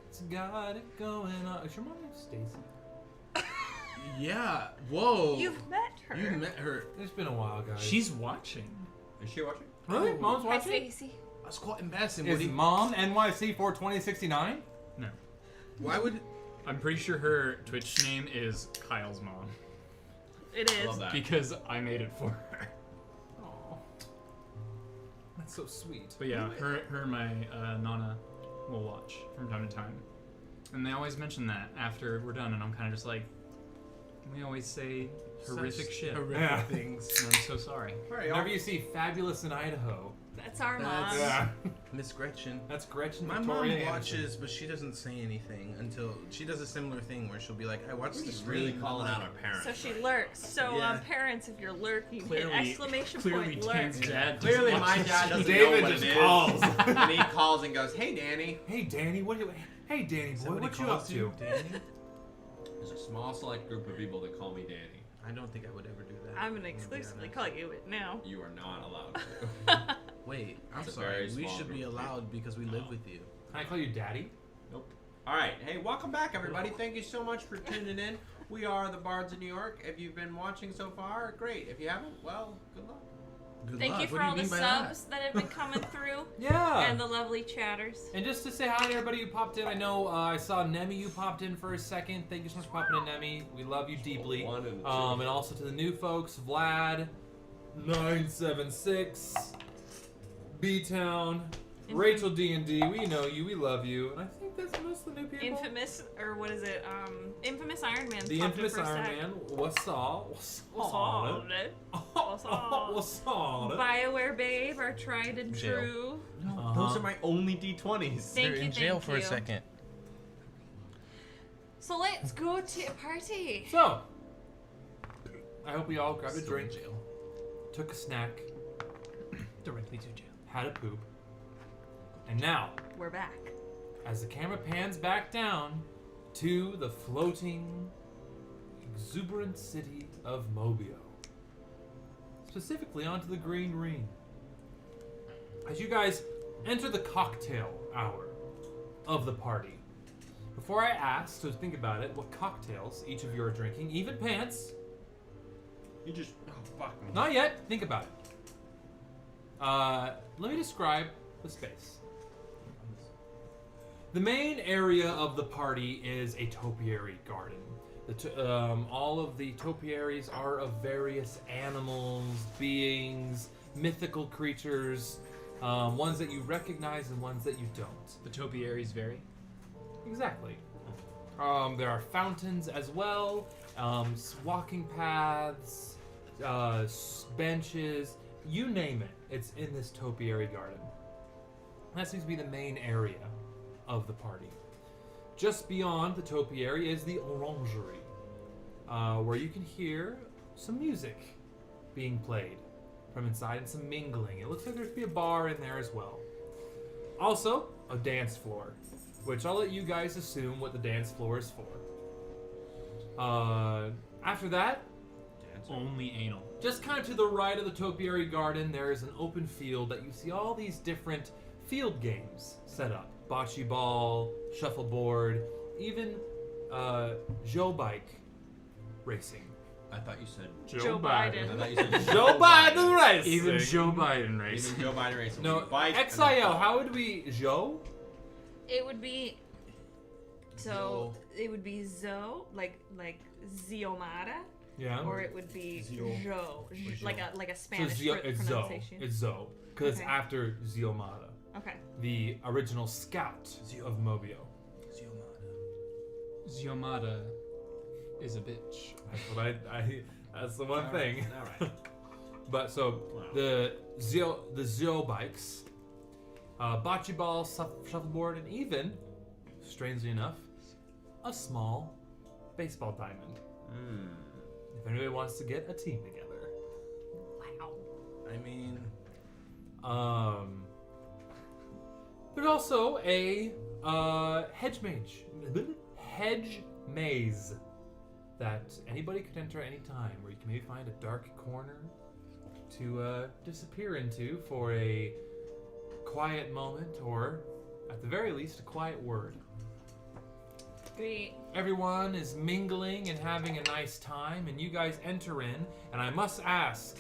It's got it going on. Is your mom named Stacy? Yeah. Whoa. You've met her. You've met her. It's been a while, guys. She's watching. Is she watching? Really? Oh. Mom's Hi, watching? Stacy. That's quite embarrassing. Is Mom NYC 42069? No. Why would? I'm pretty sure her Twitch name is Kyle's mom. It is. Love that. Because I made it for her. Oh, that's so sweet. But yeah, her and my Nana will watch from time to time. And they always mention that after we're done, and I'm kind of just like, we always say horrific Such shit. horrific things. And I'm so sorry. Whenever you see Fabulous in Idaho. That's our mom. That's Yeah. Miss Gretchen. That's Gretchen My Victoria mom Anderson. watches, but she doesn't say anything until she does a similar thing where she'll be like, "I watched this Really stream." calling out our parents. So she lurks. So Yeah. Parents, if you're lurking, Clearly- hit exclamation clearly point lurk. Dan's dad Clearly, doesn't my watch dad the doesn't show. know what just it is. calls. And he calls and goes, "Hey, Danny." Hey, Danny, hey, Danny boy, Somebody what you up calls to? Danny? There's a small select group of people that call me Danny. I don't think I would ever do that. I'm gonna be exclusively honest. call you it now. You are not allowed to. Wait, I'm It's a sorry. very We small should be group of allowed because we live with you. Can I call you Daddy? Nope. All right. Hey, welcome back, everybody. Thank you so much for tuning in. We are the Bards of New York. If you've been watching so far, great. If you haven't, well, good luck. Good Thank luck. you for What do all the mean by subs that have been coming through. Yeah. And the lovely chatters. And just to say hi to everybody who popped in, I know I saw Nemi, you popped in for a second. Thank you so much for popping in, Nemi. We love you deeply. And also to the new folks, Vlad, 976, B-Town, Rachel D&D, we know you, we love you. And I think that's most of the new people. Infamous, or what is it? Infamous Iron Man. The popped in infamous for a Iron sec. Man, what's up? What's What's up? What's up? What's up? BioWare Babe, our tried and Jail. true. No, those are my only D20s. Thank They're you, in jail thank for a you. second. So let's go to a party. So, I hope we all grabbed a drink, took a snack, Directly to jail. had a poop, and now, We're back. as the camera pans back down to the floating, exuberant city of Mobio, specifically onto the Green Ring. As you guys enter the cocktail hour of the party, before I ask, so think about it, what cocktails each of you are drinking, even pants. You just, oh fuck me. Not yet, think about it. Let me describe the space. The main area of the party is a topiary garden. All of the topiaries are of various animals, beings, mythical creatures, ones that you recognize and ones that you don't. The topiaries vary. Exactly. There are fountains as well, walking paths, benches, you name it. It's in this topiary garden. That seems to be the main area of the party. Just beyond the topiary is the orangery, where you can hear some music being played from inside and some mingling. It looks like there could be a bar in there as well. Also, a dance floor, which I'll let you guys assume what the dance floor is for. After that, Only anal. just kind of to the right of the topiary garden, there is an open field that you see all these different field games set up. Bocce ball, shuffleboard, even Joe bike racing. I thought you said Joe Biden. I thought you said Joe Biden racing. Even Joe Biden racing. Even Joe Biden racing. No, Bike and XIL, then how would we Joe? It would be. So it would be Zo, like Ziomara. Yeah. Or it would be Zio. Jo, like a So Spanish it's Zo. pronunciation. It's Zo. Because it's Okay. after Ziomara, Okay. the original scout of Mobio. Ziomada is a bitch. That's what that's the one thing. All right. But so the Zio bikes, bocce ball, shuffleboard, and even, strangely enough, a small baseball diamond. If anybody wants to get a team together. Wow. I mean, there's also a hedge maze that anybody could enter any time, where you can maybe find a dark corner to disappear into for a quiet moment, or at the very least, a quiet word. Great. Everyone is mingling and having a nice time, and you guys enter in, and I must ask,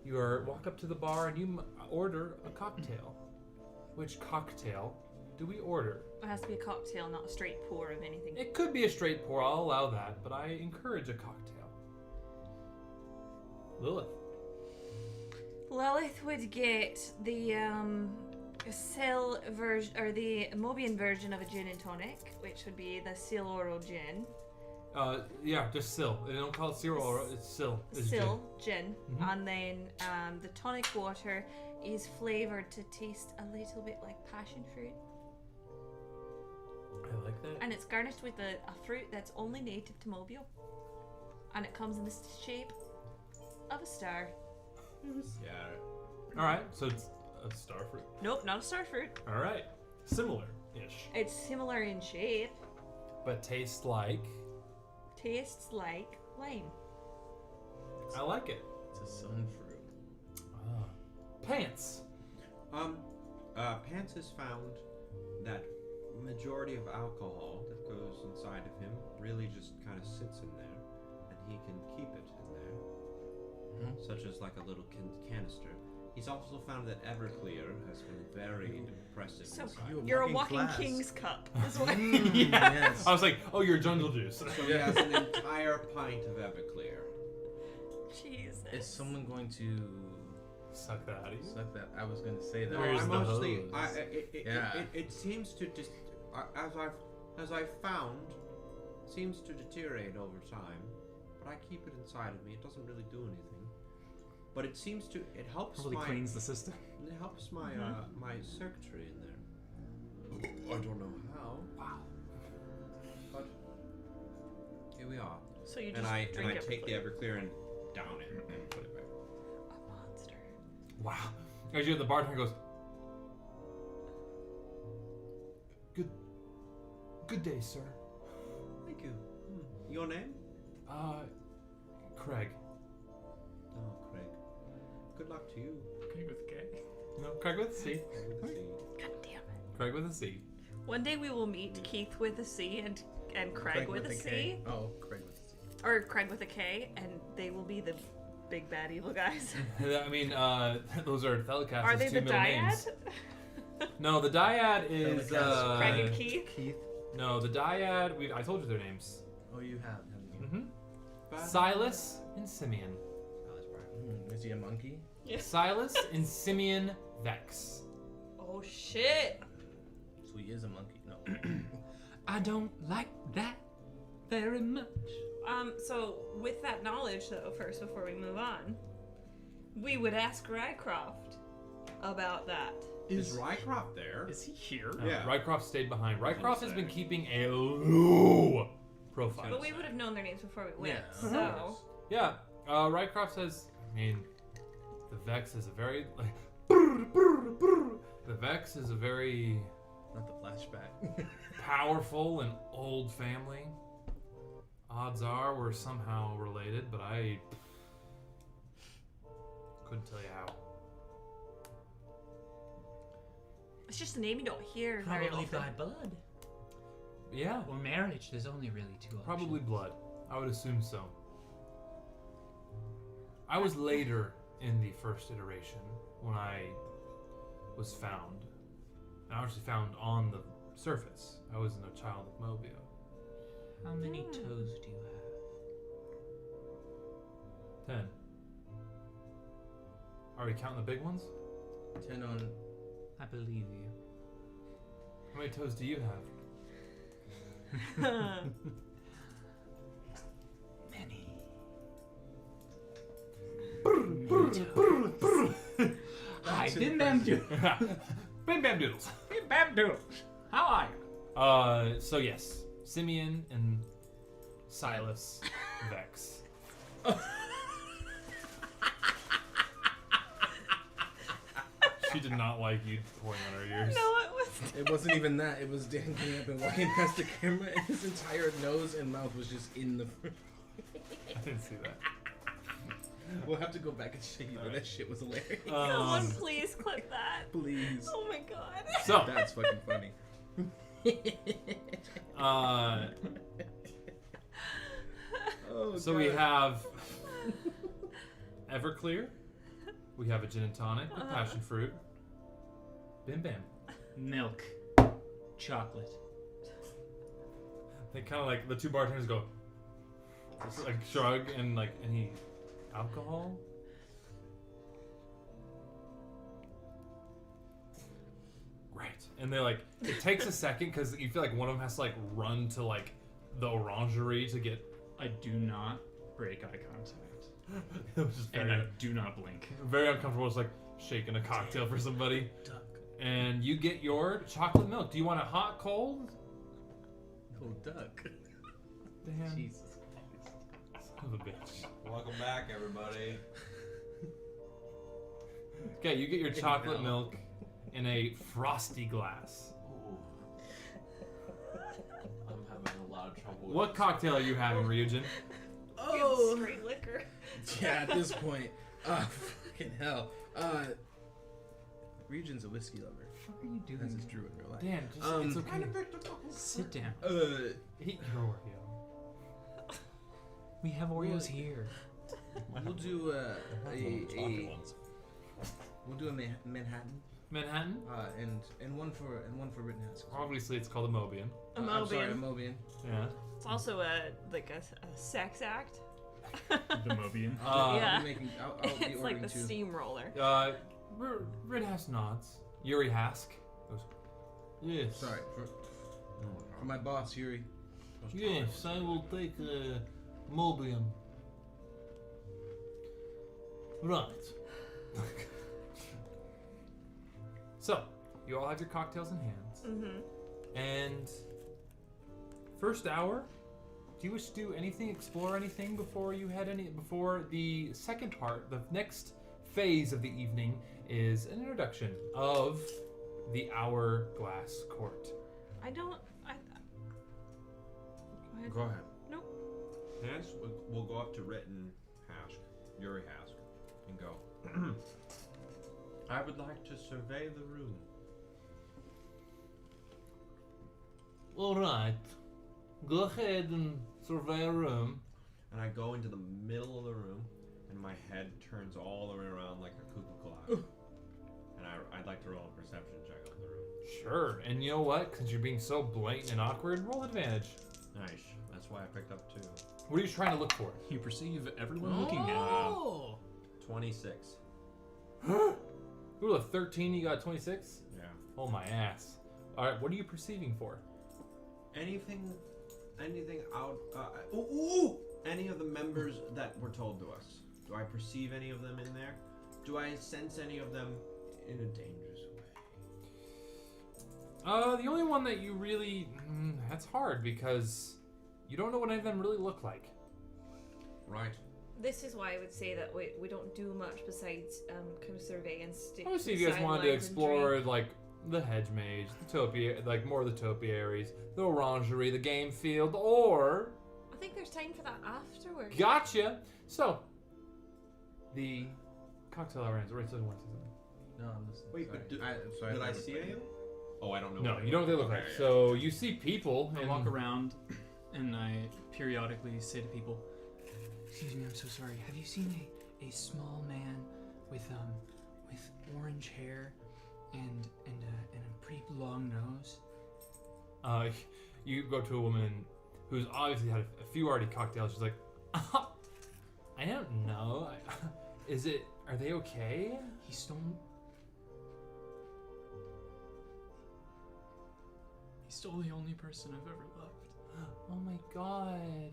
you walk up to the bar and you order a cocktail. Which cocktail do we order? It has to be a cocktail, not a straight pour of anything. It could be a straight pour, I'll allow that, but I encourage a cocktail. Lilith. Lilith would get the Sil version, or the Mobian version of a gin and tonic, which would be the Sil Oro gin. Yeah, just Sil. They don't call it Sil, it's Sil. It's Sil gin, Mhm. and then the tonic water is flavored to taste a little bit like passion fruit, I like that. and it's garnished with a fruit that's only native to Mobile, and it comes in the shape of a star. Yeah. Alright, so it's a star fruit. Nope, not a star fruit. Alright. Similar-ish. It's similar in shape. But tastes like... Tastes like lime. I like it. it's a sun fruit. Pants. Pants has found that majority of alcohol that goes inside of him really just kind of sits in there, and he can keep it in there. such as like a little canister. He's also found that Everclear has been very impressive. So inside. you're a walking king's cup. Is what Yes. I was like, oh, you're jungle juice. So he has an entire pint of Everclear. Jesus. Is someone going to suck that out of you? Suck that. I was going to say that. No, Where's I the mostly. hose? It seems to just as I've found, seems to deteriorate over time. But I keep it inside of me. It doesn't really do anything. But it seems to. It helps. Probably cleans the system. It helps my my circuitry in there. I don't know how. Wow. But here we are. So you just and I drink take the Everclear and down it and put it back. A monster. Wow. As you the bartender goes, Good day, sir. Thank you. Your name? Craig. Oh, Craig. Good luck to you. Craig with a K. No, Craig with a C. God damn it. Craig with a C. One day we will meet Keith with a C and Craig with a C. K. Oh, Craig with a C. Or Craig with a K, and they will be the big bad evil guys. I mean, those are Thelicast's Are they two the middle names. dyad? No, the dyad is Craig and Keith? Keith. No, the dyad. I told you their names. Oh, you have, haven't you? Silas and Simeon. Is he a monkey? Yeah. Silas and Simeon Vex. Oh shit! So he is a monkey. No. I don't like that very much. So with that knowledge, though, first before we move on, we would ask Rycroft about that. Is Rycroft there? Is he here? Yeah. Rycroft stayed behind. Rycroft has been keeping a low profile. But we would have known their names before we went. Yeah. So Yeah, Rycroft says, I mean, the Vex is a very, like, the Vex is a very Not the flashback. powerful and old family. Odds are we're somehow related, but I couldn't tell you how. it's just a name you don't hear very Probably often. by blood. Yeah, Or marriage. There's only really two options. probably blood. I would assume so. I was later in the first iteration when I was found. And I was actually found on the surface. I wasn't a child of Mobio. How many toes do you have? 10. Are we counting the big ones? 10 on. I believe you. How many toes do you have? Many. Hi, Bim Bam Doodle. Bam Bam Doodles. Bim Bam Doodle. How are you? So yes, Simeon and Silas Vex. She did not like you pointing on her ears. No, it was. It wasn't even that. It was Dan getting up and walking past the camera, and his entire nose and mouth was just in the. I didn't see that. We'll have to go back and show you, but that shit was hilarious. Someone please clip that. Please. Oh my god. So That's fucking funny. Oh, so God. we have Everclear. We have a gin and tonic with passion fruit. Bim Bam. Milk. Chocolate. They kind of like the two bartenders go, just like shrug and like any alcohol. Right, and they like it takes a second because you feel like one of them has to like run to like the orangery to get. I do not break eye contact. It was just And very, I do not blink. very uncomfortable. It's like shaking a cocktail for somebody. And you get your chocolate milk. Do you want it hot, cold? Oh, duck. Damn. Jesus. Son of a bitch. Welcome back, everybody. Okay, you get your chocolate milk in a frosty glass. I'm having a lot of trouble. What cocktail are you having, Ryujin? Oh. Straight liquor. Yeah, at this point. Fucking hell. Region's a whiskey lover. What are you doing? As is true in real life. Dan, just, it's okay. Sit down. Eat your Oreo. We have Oreos here. We'll do a ones. we'll do a Manhattan. Manhattan? And one for Rittenhouse. Obviously, it's called a Mobian. A I'm sorry, a Mobian. Mobian. Yeah. It's also a sex act. The Mobian. Yeah. I'll be It's like the ordering two. steamroller. Rittenhouse nods. Yuri Hask goes, yes. Sorry for my boss Yuri. Yes, I will take a Mobian. Right. So, you all have your cocktails in hands. Mm-hmm. And first hour, do you wish to do anything, explore anything before the second part, the next phase of the evening is an introduction of the Hourglass Court. Go ahead. Nope. Yes, we'll go up to Yuri Hask, and go. I would like to survey the room. All right. Go ahead and survey a room. And I go into the middle of the room, and my head turns all the way around like a cuckoo clock. And I'd like to roll a perception check on the room. Sure. And you know what? Since you're being so blatant and awkward, roll advantage. Nice. That's why I picked up 2. What are you trying to look for? You perceive everyone looking at you. Oh! 26. You rolled a 13, you got 26? Yeah. Oh my ass. Alright, what are you perceiving for? Anything out? Any of the members that were told to us? Do I perceive any of them in there? Do I sense any of them in a dangerous way? The only one that you really... that's hard because you don't know what any of them really look like. Right. This is why I would say that we don't do much besides kind of survey and stick. Obviously, if you guys wanted to explore like the hedge mage, the topiary, like more of the topiaries, the orangery, the game field, or I think there's time for that afterwards. gotcha. So the cocktail hour ends. Right, so one second. No, I'm listening. Wait, Sorry. but did I see any of them? Oh, I don't know. No, what you don't know what they look okay, like. yeah. So you see people. I and walk around and I periodically say to people, "Excuse me, I'm so sorry. Have you seen a small man with orange hair and a pretty long nose?" You go to a woman who's obviously had a few already cocktails. She's like, I don't know. Are they okay? He stole the only person I've ever loved. Oh my god.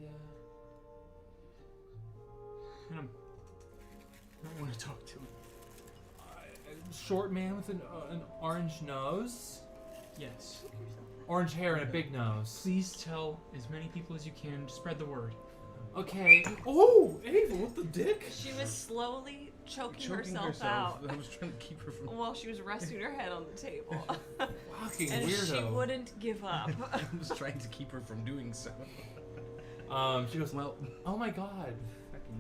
And I don't want to talk to him. Short man with an orange nose? Yes. Orange hair and a big nose. Please tell as many people as you can to spread the word. Okay. Oh, Ava, what the dick? She was slowly choking herself out I was trying to keep her from. while she was resting her head on the table. Fucking And weirdo. she wouldn't give up. I was trying to keep her from doing so. She goes, well, oh my god.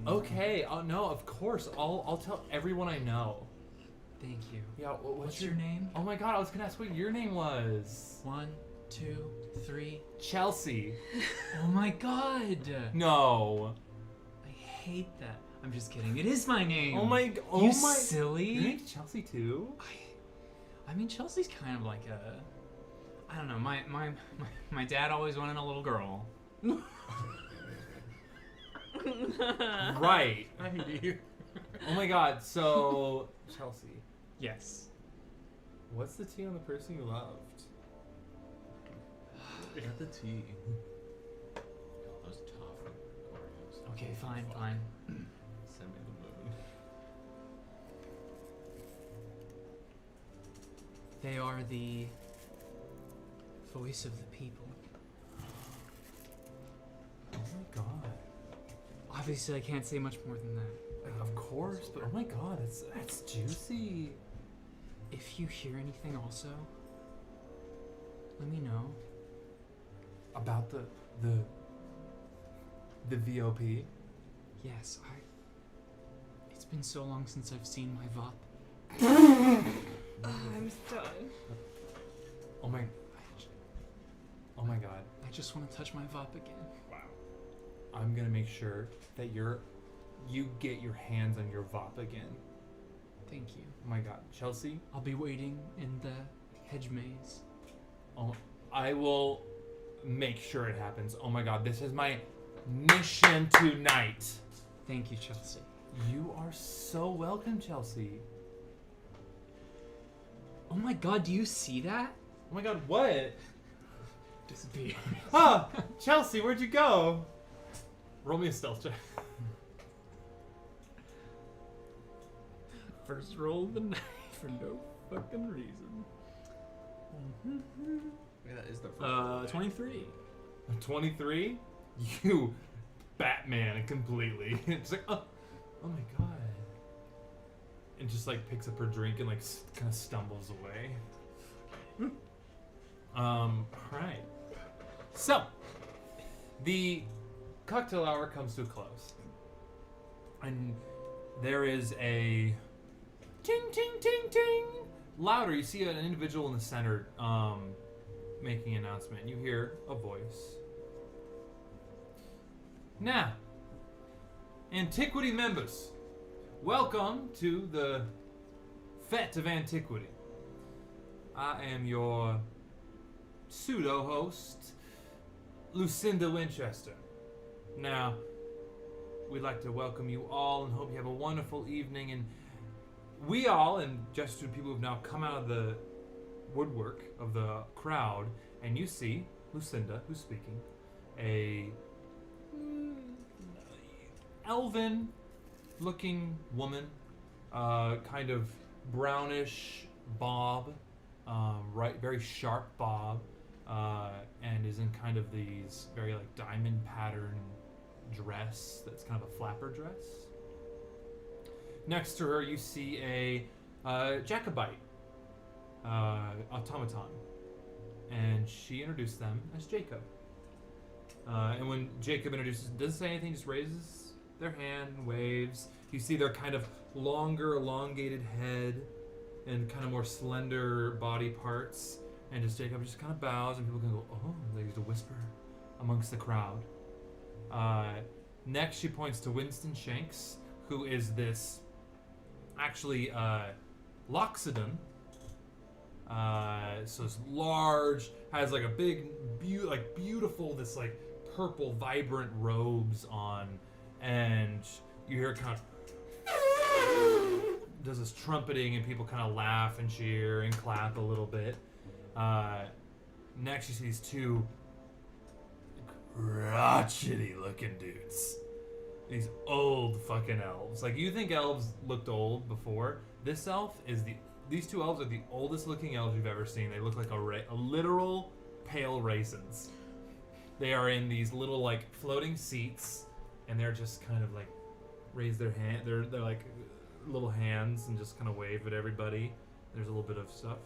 Okay. Oh no, of course. I'll tell everyone I know. Thank you. Yeah. What's your name? Oh my god, I was gonna ask what your name was. 1, 2, 3. Chelsea. Oh my god! No. I hate that. I'm just kidding. It is my name. Oh my. Oh you my. silly. Your name's Chelsea too. I mean, Chelsea's kind of like a. I don't know. My dad always wanted a little girl. Right. I do. Oh my god. So Chelsea. Yes. What's the tea on the person you loved? Got the tea. Those tough Oreos. Okay, fine. Send me the moon. They are the voice of the people. Oh my god. Obviously, I can't say much more than that. Of course, but oh my god, that's juicy. If you hear anything also, let me know. About the VOP? Yes, it's been so long since I've seen my VOP. I'm done. Oh my god. I just want to touch my VOP again. I'm gonna make sure that your you get your hands on your Vop again. Thank you. Oh my god. Chelsea? I'll be waiting in the hedge maze. Oh, I will make sure it happens. Oh my god, this is my mission tonight. Thank you, Chelsea. You are so welcome, Chelsea. Oh my god, do you see that? Oh my god, what? Disappeared. Ah, Chelsea, where'd you go? Roll me a stealth check. First roll of the night for no fucking reason. Yeah, that is the first 23. 23? You Batman completely. It's like, oh my god. And just like picks up her drink and like kind of stumbles away. Alright. So, the cocktail hour comes to a close. And there is a ting, ting, ting, ting. Louder, you see an individual in the center making an announcement. You hear a voice. Now, Antiquity members, welcome to the Fete of Antiquity. I am your pseudo-host, Lucinda Winchester. Now, we'd like to welcome you all and hope you have a wonderful evening. And we all, and just to people who've now come out of the woodwork of the crowd, and you see Lucinda, who's speaking, a elven-looking woman, kind of brownish bob, right, very sharp bob, and is in kind of these very like diamond pattern dress that's kind of a flapper dress. Next to her, you see a Jacobite automaton, and she introduced them as Jacob. And when Jacob introduces, doesn't say anything, just raises their hand and waves. You see their kind of longer, elongated head and kind of more slender body parts. And just Jacob just kind of bows, and people can go, oh, there's a whisper amongst the crowd. Next, she points to Winston Shanks, who is this, actually, Loxodon. So it's large, has like a big, beautiful, this like purple, vibrant robes on, and you hear it kind of does this trumpeting, and people kind of laugh and cheer and clap a little bit. Next, you see these two crotchety looking dudes. These old fucking elves. Like, you think elves looked old before. This elf is these two elves are the oldest looking elves you've ever seen. They look like a literal pale raisins. They are in these little like floating seats, and they're just kind of like raise their hand. They're like little hands and just kind of wave at everybody. There's a little bit of stuff.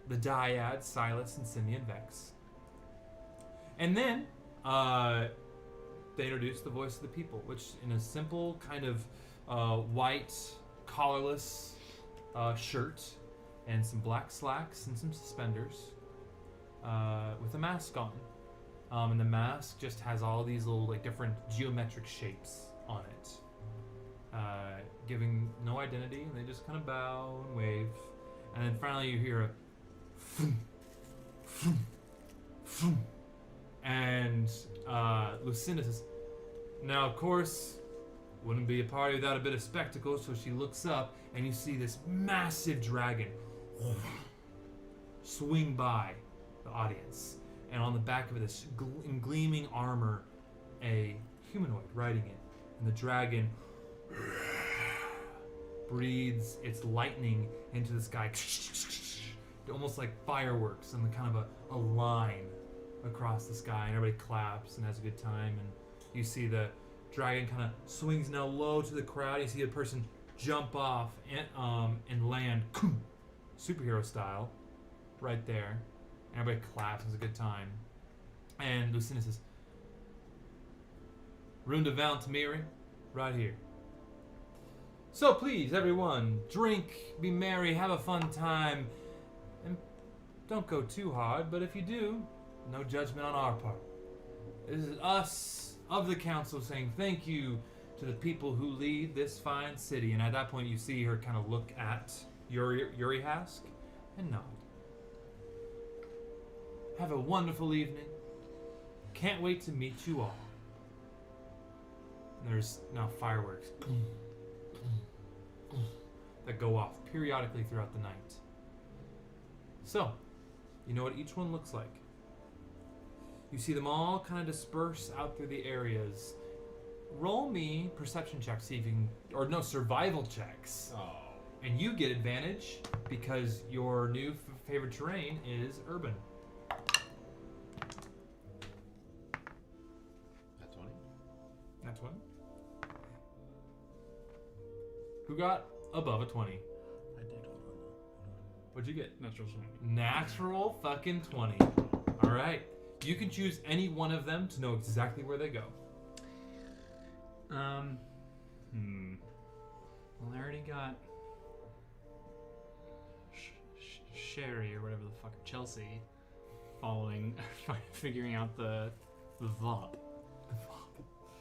The Dyads, Silas and Simeon Vex. And then they introduce the voice of the people, which in a simple kind of white collarless shirt and some black slacks and some suspenders with a mask on. And the mask just has all these little like different geometric shapes on it, giving no identity, and they just kind of bow and wave. And then finally you hear a vroom, vroom, vroom. And Lucinda says, now of course, wouldn't be a party without a bit of spectacle, so she looks up and you see this massive dragon swing by the audience. And on the back of it, this in gleaming armor, a humanoid riding it. And the dragon breathes its lightning into the sky, almost like fireworks, and kind of a line across the sky, and everybody claps and has a good time. And you see the dragon kind of swings now low to the crowd. You see a person jump off and land superhero style right there, and everybody claps and has a good time. And Lucinda says, room de Vente Miri, right here. So please, everyone, drink, be merry, have a fun time, and don't go too hard, but if you do, no judgment on our part. This is us of the council saying thank you to the people who lead this fine city. And at that point, you see her kind of look at Yuri Hask and nod. Have a wonderful evening. Can't wait to meet you all. There's now fireworks that go off periodically throughout the night. So, you know what each one looks like. You see them all kind of disperse out through the areas. Roll me perception checks, see if you can, or no, survival checks. Oh. And you get advantage because your new favorite terrain is urban. That's 20. That's one. Who got above a 20? I did. Hold on. What'd you get? Natural 20. Natural fucking 20. All right. You can choose any one of them to know exactly where they go. Well, I already got Sherry or whatever the fuck, Chelsea, figuring out the VOP.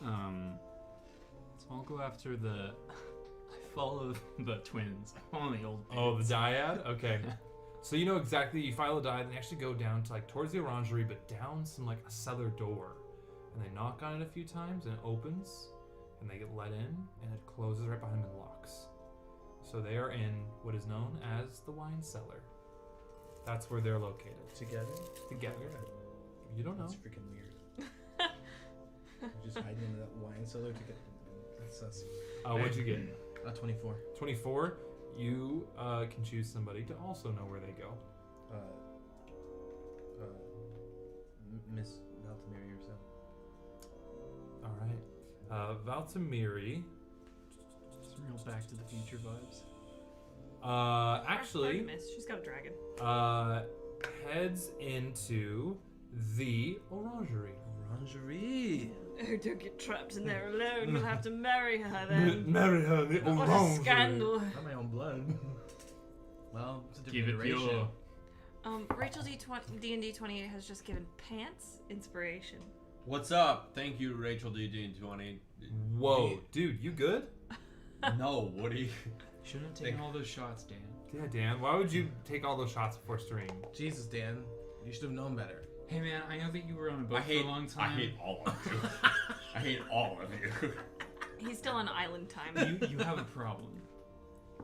So I'll go after I follow the twins. I follow the old. Oh, the dyad? Okay. So you know exactly, you follow the dyad and they actually go down to like towards the orangery, but down some like a cellar door. And they knock on it a few times and it opens and they get let in and it closes right behind them and locks. So they are in what is known as the wine cellar. That's where they're located. Together? Together. You don't know. That's freaking weird. Just hiding in that wine cellar to get. That's sus. What'd you get? 24. 24. You can choose somebody to also know where they go. Miss Valtamiri yourself. All right. Valtamiri. Some real Back to the Future vibes. Actually, Miss, she's got a dragon. Heads into the orangery. Orangery. Oh, don't get trapped in there alone. You'll have to marry her then. Marry her, the What orangery. a scandal. Not my own blood. Well, it's a Give different it iteration. Rachel D&D 28 has just given pants inspiration. What's up? Thank you, Rachel D20. Whoa, dude, you good? No, Woody. Shouldn't have taken all those shots, Dan. Yeah, Dan. Why would you take all those shots before stream? Jesus, Dan. You should have known better. Hey man, I know that you were on a boat for a long time. I hate all of you. I hate all of you. He's still on island time. You have a problem.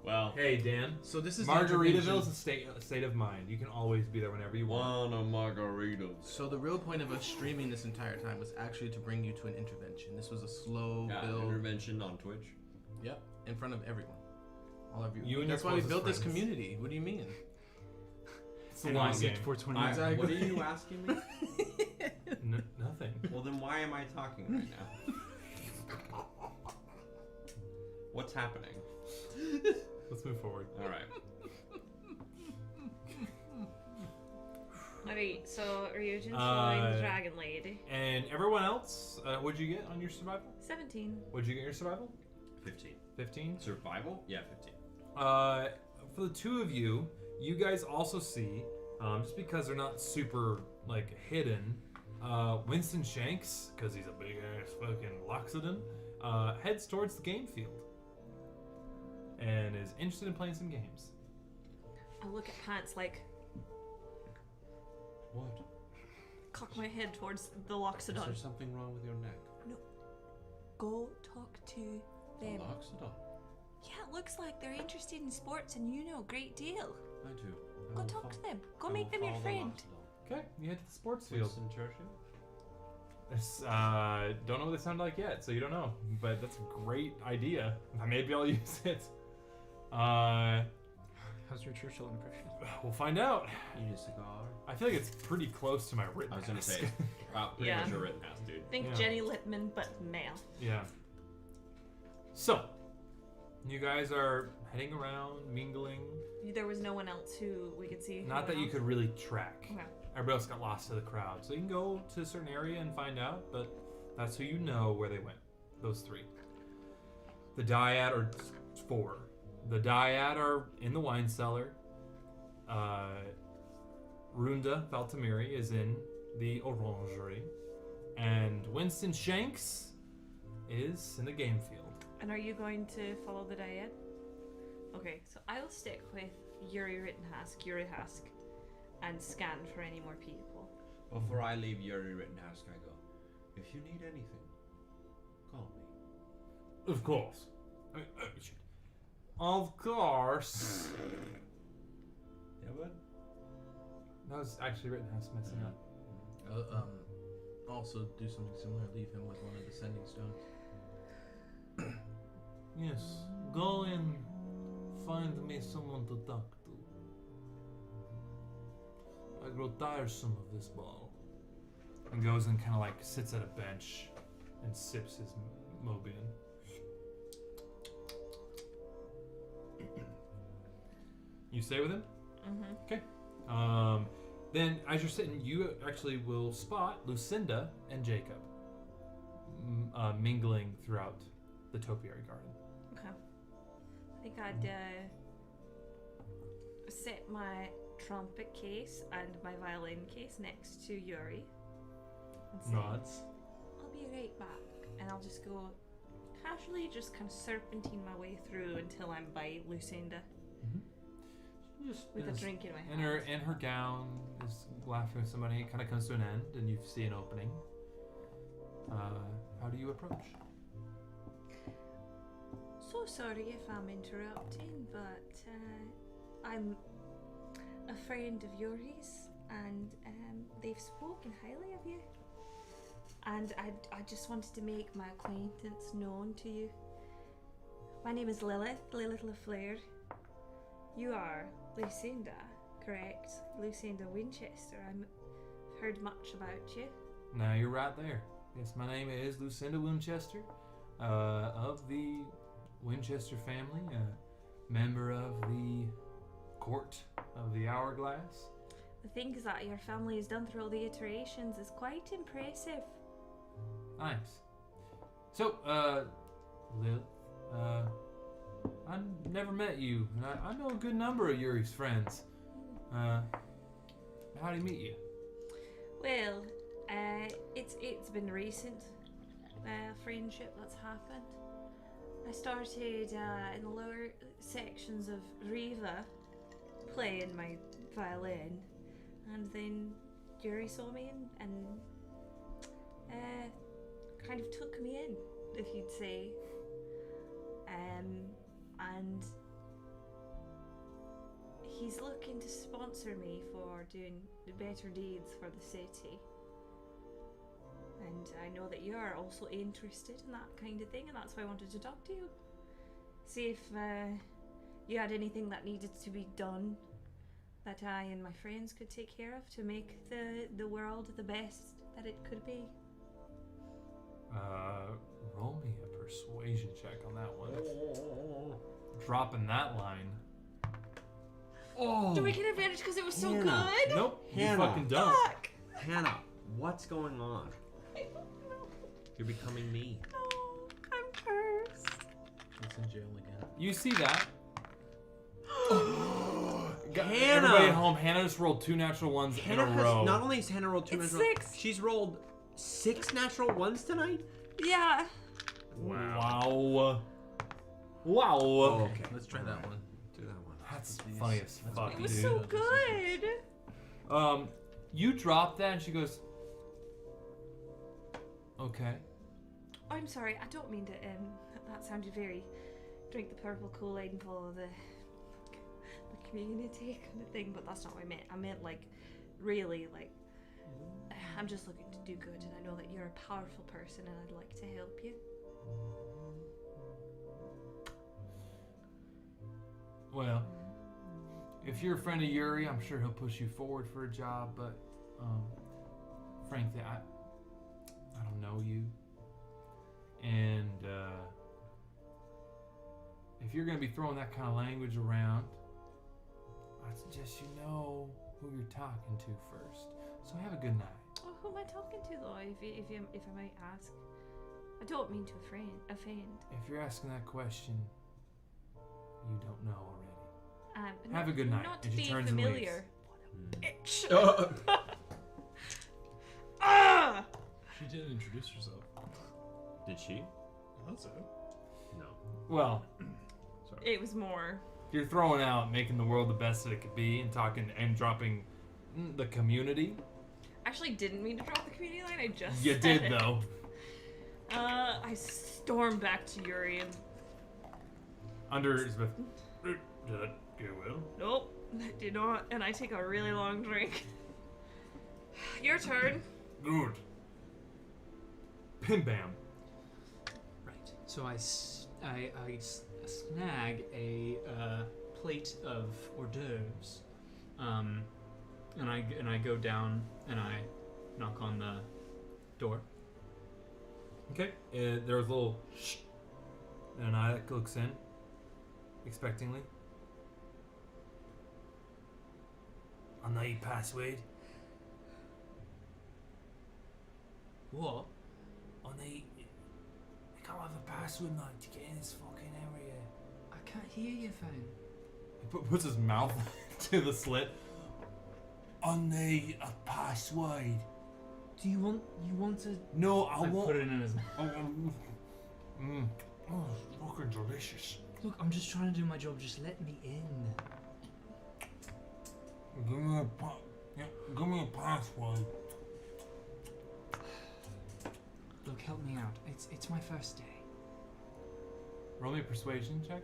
Well, Hey, Dan. So this is Margaritaville's a state of mind. You can always be there whenever you want. one of margaritas. So the real point of us streaming this entire time was actually to bring you to an intervention. This was a slow build. Intervention on Twitch. Yep, in front of everyone. All of you. You and That's your why we closest built this friends. community. What do you mean? It's a long game. 420. Exactly. What are you asking me? Nothing. Well, then why am I talking right now? What's happening? Let's move forward. All right. Alright, so Ryujin's following the dragon lady. And everyone else, what'd you get on your survival? 17. What'd you get your survival? 15. 15? Survival? Yeah, 15. For the two of you, you guys also see, just because they're not super, like, hidden, Winston Shanks, because he's a big-ass fucking Loxodon, heads towards the game field. And is interested in playing some games. I look at Pants like, What? cock my head towards the Is Loxodon. there something wrong with your neck? Go talk to them. Loxodon. Yeah, it looks like they're interested in sports and you know a great deal. I do. Go talk to them. Go make them your friend. Okay, you head to the sports field. Winston Churchill? It's, don't know what they sound like yet, so you don't know. But that's a great idea. Maybe I'll use it. How's your Churchill impression? We'll find out. Eat a cigar. I feel like it's pretty close to my written I was gonna task. say, pretty Yeah. much a written ass, dude. Think Yeah. Jenny Littman, but male. Yeah. So, you guys are heading around, mingling. There was no one else who we could see. Not that you could really track. Okay. Everybody else got lost to the crowd. So you can go to a certain area and find out, but that's who you know where they went. Those three. The dyad are 4. The dyad are in the wine cellar. Runda Valtamiri is in the orangery. And Winston Shanks is in the game field. And are you going to follow the dyad? Okay, so I'll stick with Yuri Rittenhask, and scan for any more people. Before I leave Yuri Rittenhouse, I go, if you need anything, call me. Of course. Of course. Yeah, bud? That was actually Rittenhouse messing up. Also do something similar. Leave him with one of the sending stones. Yes. Go and find me someone to talk to. I grow tiresome of this ball. And goes and kind of like sits at a bench and sips his Mobian. You stay with him? Mm-hmm. Okay. Then as you're sitting, you actually will spot Lucinda and Jacob mingling throughout the topiary garden. Okay. I think I'd set my trumpet case and my violin case next to Yuri. And say, Nods. I'll be right back. And I'll just go casually, just kind of serpentine my way through until I'm by Lucinda. Just with a drink in my hand. And her gown is laughing with somebody. It kind of comes to an end, and you see an opening. How do you approach? So sorry if I'm interrupting, but I'm a friend of Yuri's, and they've spoken highly of you. And I just wanted to make my acquaintance known to you. My name is Lilith LaFleur. You are Lucinda, correct? Lucinda Winchester. I've heard much about you. Now you're right there. Yes, my name is Lucinda Winchester, of the Winchester family, a member of the court of the Hourglass. The things that your family has done through all the iterations is quite impressive. Nice. So, Lil, I never met you, and I know a good number of Yuri's friends. How do you meet you? Well, it's been recent friendship that's happened. I started in the lower sections of Riva playing my violin, and then Yuri saw me and kind of took me in, if you'd say. And he's looking to sponsor me for doing better deeds for the city. And I know that you are also interested in that kind of thing, and that's why I wanted to talk to you. See if you had anything that needed to be done that I and my friends could take care of to make the world the best that it could be. Roll me a persuasion check on that one. Dropping that line. Oh. Do we get advantage because it was so Hannah. good? Nope. Hannah. You fucking don't. Fuck. Hannah, what's going on? I don't know. You're becoming me. No, I'm cursed. He's in jail again. You see that? Hannah! Everybody at home, Hannah just rolled 2 natural ones Hannah in a row. not only has Hannah rolled 2 It's natural 6. she's rolled 6 natural ones tonight? Yeah. Wow. Wow. Oh, okay. Let's try that one. Do that one. That's funny as fuck, It was dude. so good. You drop that and she goes, okay. Oh, I'm sorry. I don't mean to. That sounded very drink the purple Kool-Aid and follow the community kind of thing, but that's not what I meant. I meant like, really, like, I'm just looking to do good, and I know that you're a powerful person, and I'd like to help you. Well, if you're a friend of Yuri, I'm sure he'll push you forward for a job, but frankly, I don't know you. And if you're going to be throwing that kind of language around, I suggest you know who you're talking to first. So have a good night. Oh, who am I talking to though? If I might ask, I don't mean to offend. If you're asking that question, you don't know already. Have Not- a good night. Not to And she be turns and familiar. leaves. What a bitch! Ah! She didn't introduce herself. Did she? I thought so. No. Well, It was more. you're throwing out making the world the best that it could be and talking and dropping the community. Actually, didn't mean to drop the community line. I just. You said did, it. though. I stormed back to Yuri and. Under Elizabeth. Did that go well? Nope, I did not. And I take a really long drink. Your turn. Good. Pim bam. Right. So I snag a plate of hors d'oeuvres, and I go down and I knock on the door. Okay. There was a little shh. And an eye that looks in. Expectingly. I know your password. What? I need. I can't have a password, mate, to get in this fucking area. I can't hear you, phone. He puts his mouth to the slit. I need a password. Do you want to? No, I Like, won't. put it in his Oh, it's fucking delicious. Look, I'm just trying to do my job. Just let me in. Give me a password. Look, help me out. It's my first day. Roll me a persuasion check.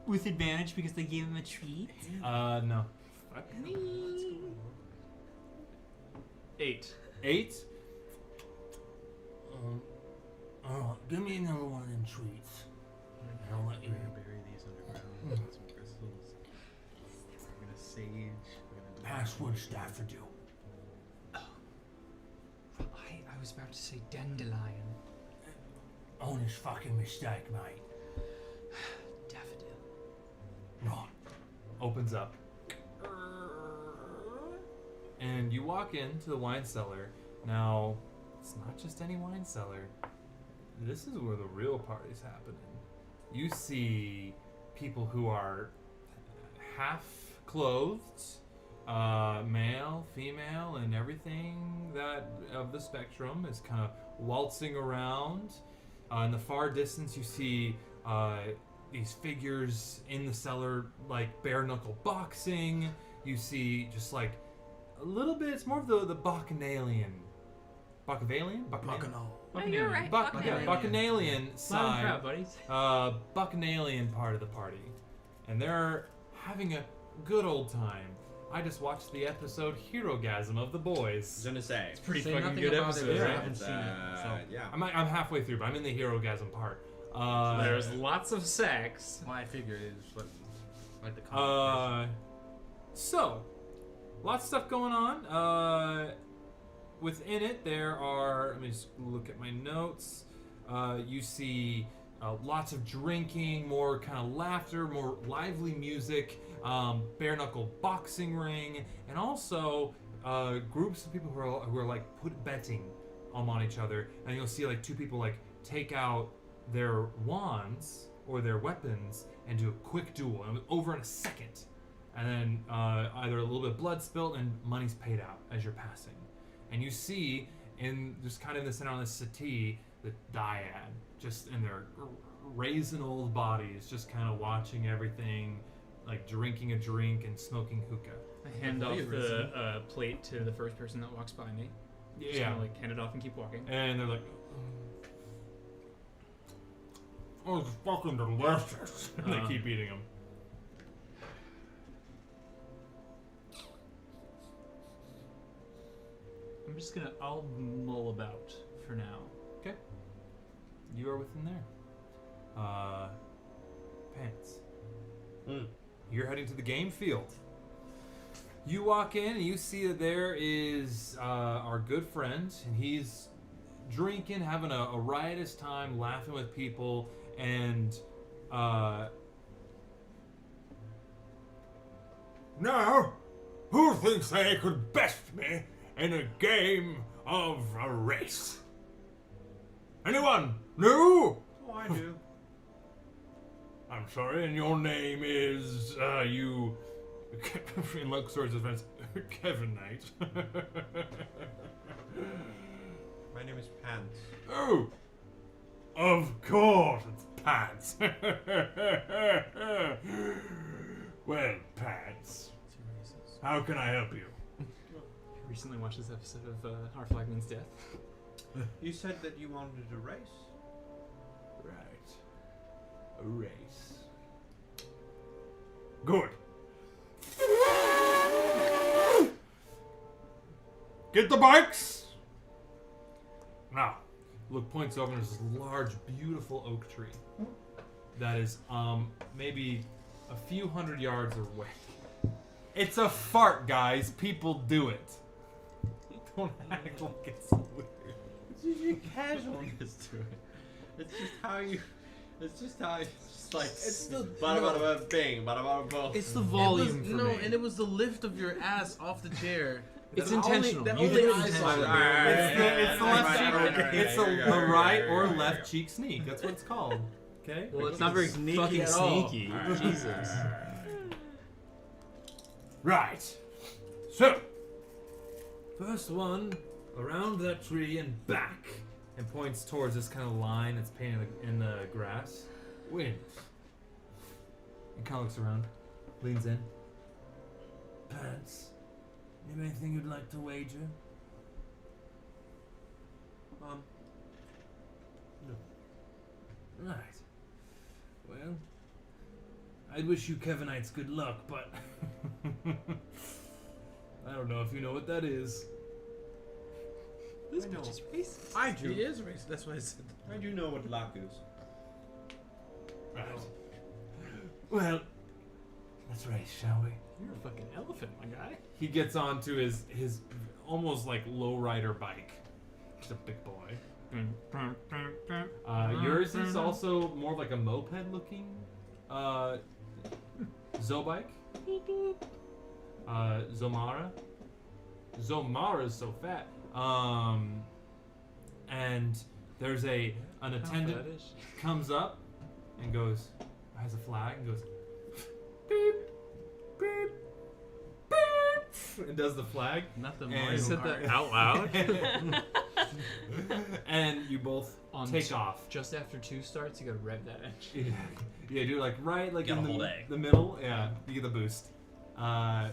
With advantage because they gave him a treat. No. 8. 8. Give me another one of them treats. And I'll let you. We're gonna bury these underground. Got some crystals. We're gonna sage. We're gonna do Password daffodil. I was about to say dandelion. Honest fucking mistake, mate. Daffodil. Right. Opens up. And you walk into the wine cellar. Now, it's not just any wine cellar. This is where the real party's happening. You see people who are half clothed, male, female, and everything that of the spectrum is kind of waltzing around. In the far distance, you see these figures in the cellar, like bare knuckle boxing. You see just like a little bit. It's more of the Bacchanalian. Bacchanalian? Bacchanal. Oh, you're right. Bacchanalian side. Proud, buddies. Bacchanalian part of the party. And they're having a good old time. I just watched the episode Herogasm of the I was Boys. gonna say. It's pretty Say fucking nothing good about episode, it, right? I haven't seen it. So. Yeah. I'm halfway through, but I'm in the Herogasm part. There's lots of sex. Well, I figured it was like the comic. So, lots of stuff going on. Within it, there are. Let me just look at my notes. You see lots of drinking, more kind of laughter, more lively music, bare knuckle boxing ring, and also groups of people who are like betting on each other. And you'll see like two people like take out their wands or their weapons and do a quick duel, and over in a second. And then either a little bit of blood spilled and money's paid out as you're passing. And you see, in just kind of in the center on this settee, the dyad, just in their raisin old bodies, just kind of watching everything, like drinking a drink and smoking hookah. I hand off the plate to the first person that walks by me. Just Yeah. kinda, like hand it off and keep walking. And they're like, oh, it's fucking delicious. And they keep eating them. I'm just gonna. I'll mull about for now. Okay. You are within there. Pants. You're heading to the game field. You walk in and you see that there is our good friend, and he's drinking, having a riotous time, laughing with people, and now, who thinks they could best me in a game of a race? Anyone? No? Oh, I do. I'm sorry, and your name is, you... and looks towards his friends, Kevin Knight. My name is Pants. Oh! Of course, it's Pants. Well, Pants, how can I help you? I recently watched this episode of Our Flag Means Death. You said that you wanted a race. Right. A race. Good. Get the bikes! Now, Luke points over and there's this large, beautiful oak tree that is maybe a few hundred yards away. It's a fart, guys. People do it. Don't act like it's weird. It's just your casualness to it. It's just how you. It's just how it's just like. It's the bada bada bada bing, bada bada boom. It's the volume for me. And it was the lift of your ass off the chair. It's intentional. That You only did it I saw intentionally. It's the left cheek. It's the right or left cheek sneak. That's what it's called. Okay. Well, it's not very sneaky fucking at all. sneaky. Alright. Jesus. Right. So, first one around that tree and back, and points towards this kind of line that's painted in the grass. Wins. And kind of looks around, leans in. Pants, you have anything you'd like to wager? No. Right. Well, I'd wish you Kevinites good luck, but I don't know if you know what that is. This I know. bitch is racist. I do. He is racist. That's why I said that. I do know what luck is. Right. Well, let's race, shall we? You're a fucking elephant, my guy. He gets onto his almost like lowrider bike. He's a big boy. Yours is also more like a moped looking Zobike. Zomara. Zomara's so fat. And there's an attendant comes up and goes, has a flag and goes beep beep beep and does the flag. Not the And- Mario You said Kart. that out loud. And you both take off. Just after 2 starts, you gotta rev that engine. Yeah, do like right like Get in a whole day. the middle. Yeah, you get the boost.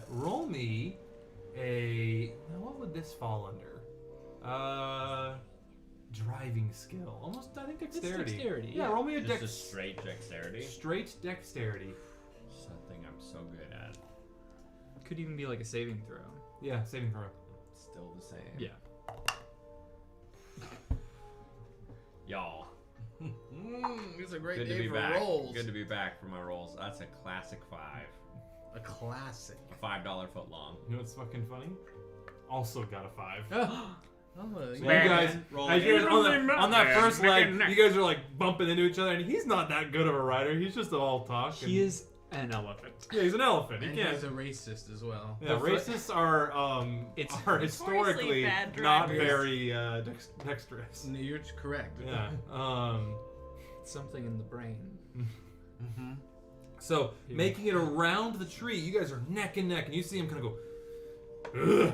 Roll me a. Now what would this fall under? Driving skill. Almost, I think dexterity. dexterity, Yeah, yeah. roll me a Just a dex. straight dexterity. Straight dexterity. Something I'm so good at. Could even be like a saving throw. Yeah, saving throw. Still the same. Yeah. Y'all. It's a great Good to day be for back. rolls. Good to be back for my rolls. That's a classic 5. A classic. A $5 foot long. You know what's fucking funny? Also got a 5. Oh, So you guys, as you're on that first leg, you guys are like bumping into each other, and he's not that good of a rider. He's just all talk. He is an elephant. Yeah, he's an elephant. He And can't. he's a racist as well. Yeah, racists are are historically bad not drivers. very dexterous. No, you're correct. Yeah. Something in the brain. Mm-hmm. So making it around the tree, you guys are neck and neck, and you see him kind of go, ugh,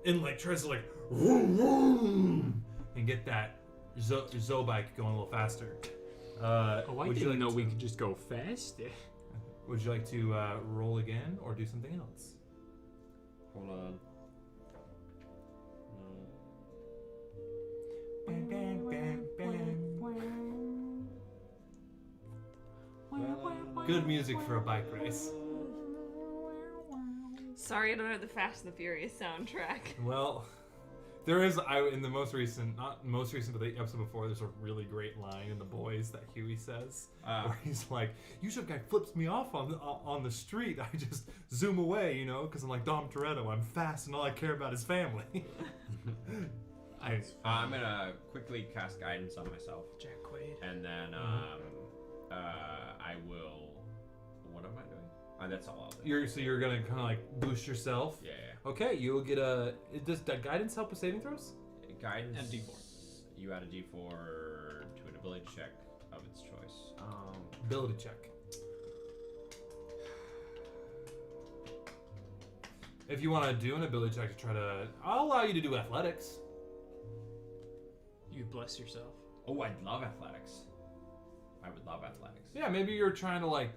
and like tries to like, vroom, vroom, and get that Zobike going a little faster. I would you didn't like know to- we could just go faster. Would you like to roll again or do something else? Hold on. Good music for a bike race. Sorry, I don't have the Fast and the Furious soundtrack. Well, there is in the most recent, not most recent, but the episode before, there's a really great line in The Boys that Huey says, where he's like, "Usually, if a guy flips me off on the street, I just zoom away, you know, because I'm like Dom Toretto. I'm fast, and all I care about is family." I'm gonna quickly cast guidance on myself. Jack Quaid. And then I will. What am I doing? That's all I'll do. You're gonna kind of like boost yourself. Yeah. Okay, you'll get a. Does that guidance help with saving throws? Guidance. And D4. You add a D4 to an ability check of its choice. Ability check. If you want to do an ability check to try to, I'll allow you to do athletics. You bless yourself. Oh, I love athletics. I would love athletics. Yeah, maybe you're trying to like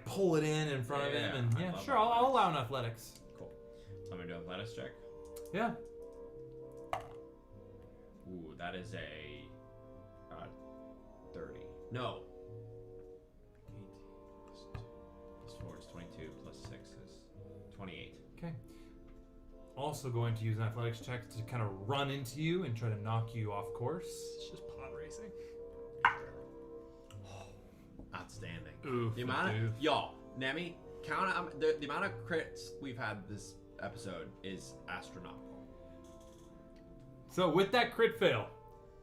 pull it in front of him, and I love sure, I'll allow an athletics. Cool. So I'm gonna do an athletics check. Yeah. Ooh, that is a 30. No. 8 plus 4 is 22 plus 6 is 28. Okay. Also going to use an athletics check to kind of run into you and try to knock you off course. It's just pod racing. Outstanding. Oof, the amount oof. of y'all, Nemi, count the amount of crits we've had this episode is astronomical. So with that crit fail,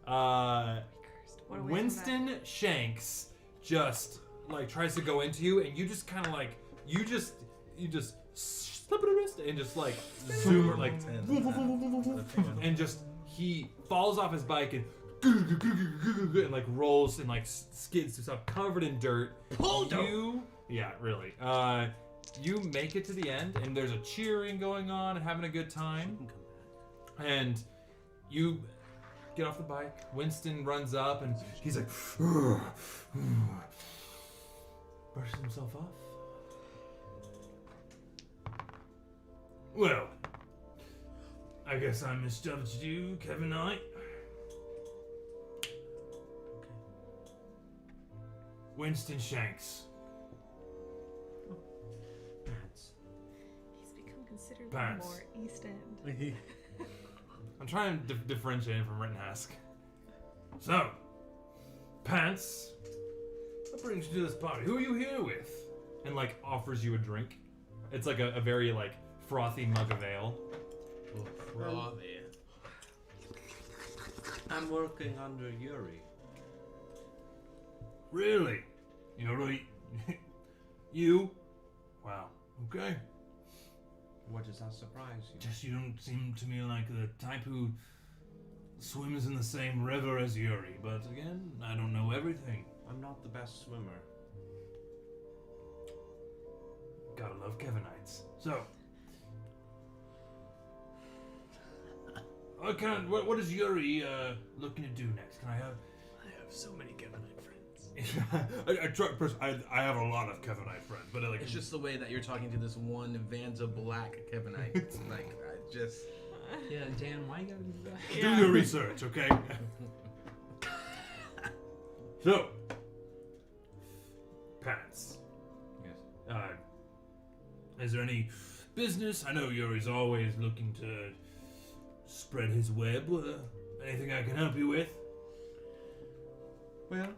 What a waste Winston Shanks just like tries to go into you, and you just kind of like you just slip a wrist and just like zoom or like and just he falls off his bike and like rolls and like skids to stuff covered in dirt. Yeah, really. You make it to the end, and there's a cheering going on and having a good time. And you get off the bike. Winston runs up, and he's like, brushes himself off. Well, I guess I misjudged you, Kevin Knight. Winston Shanks. He's become considerably Pants. more East End. I'm trying to differentiate him from Rittenhask. So, Pants, what brings you to this party? Who are you here with? And like offers you a drink. It's like a very like frothy mug of ale. Frothy. I'm working under Yuri. Really? You're you? Wow. Okay. What does that surprise you? Just you don't seem to me like the type who swims in the same river as Yuri. But again, I don't know everything. I'm not the best swimmer. Gotta love Kevinites. So, what is Yuri looking to do next? Can I have? I have so many Kevinite friends. I have a lot of Kevinite friends, but like It's just the way that you're talking to this one Vanza Black Kevinite. Like, I just. Yeah, Dan, why you gotta do that? do your research, okay? So, Pants. Yes. Is there any business? I know Yuri's always looking to spread his web. Anything I can help you with? Well,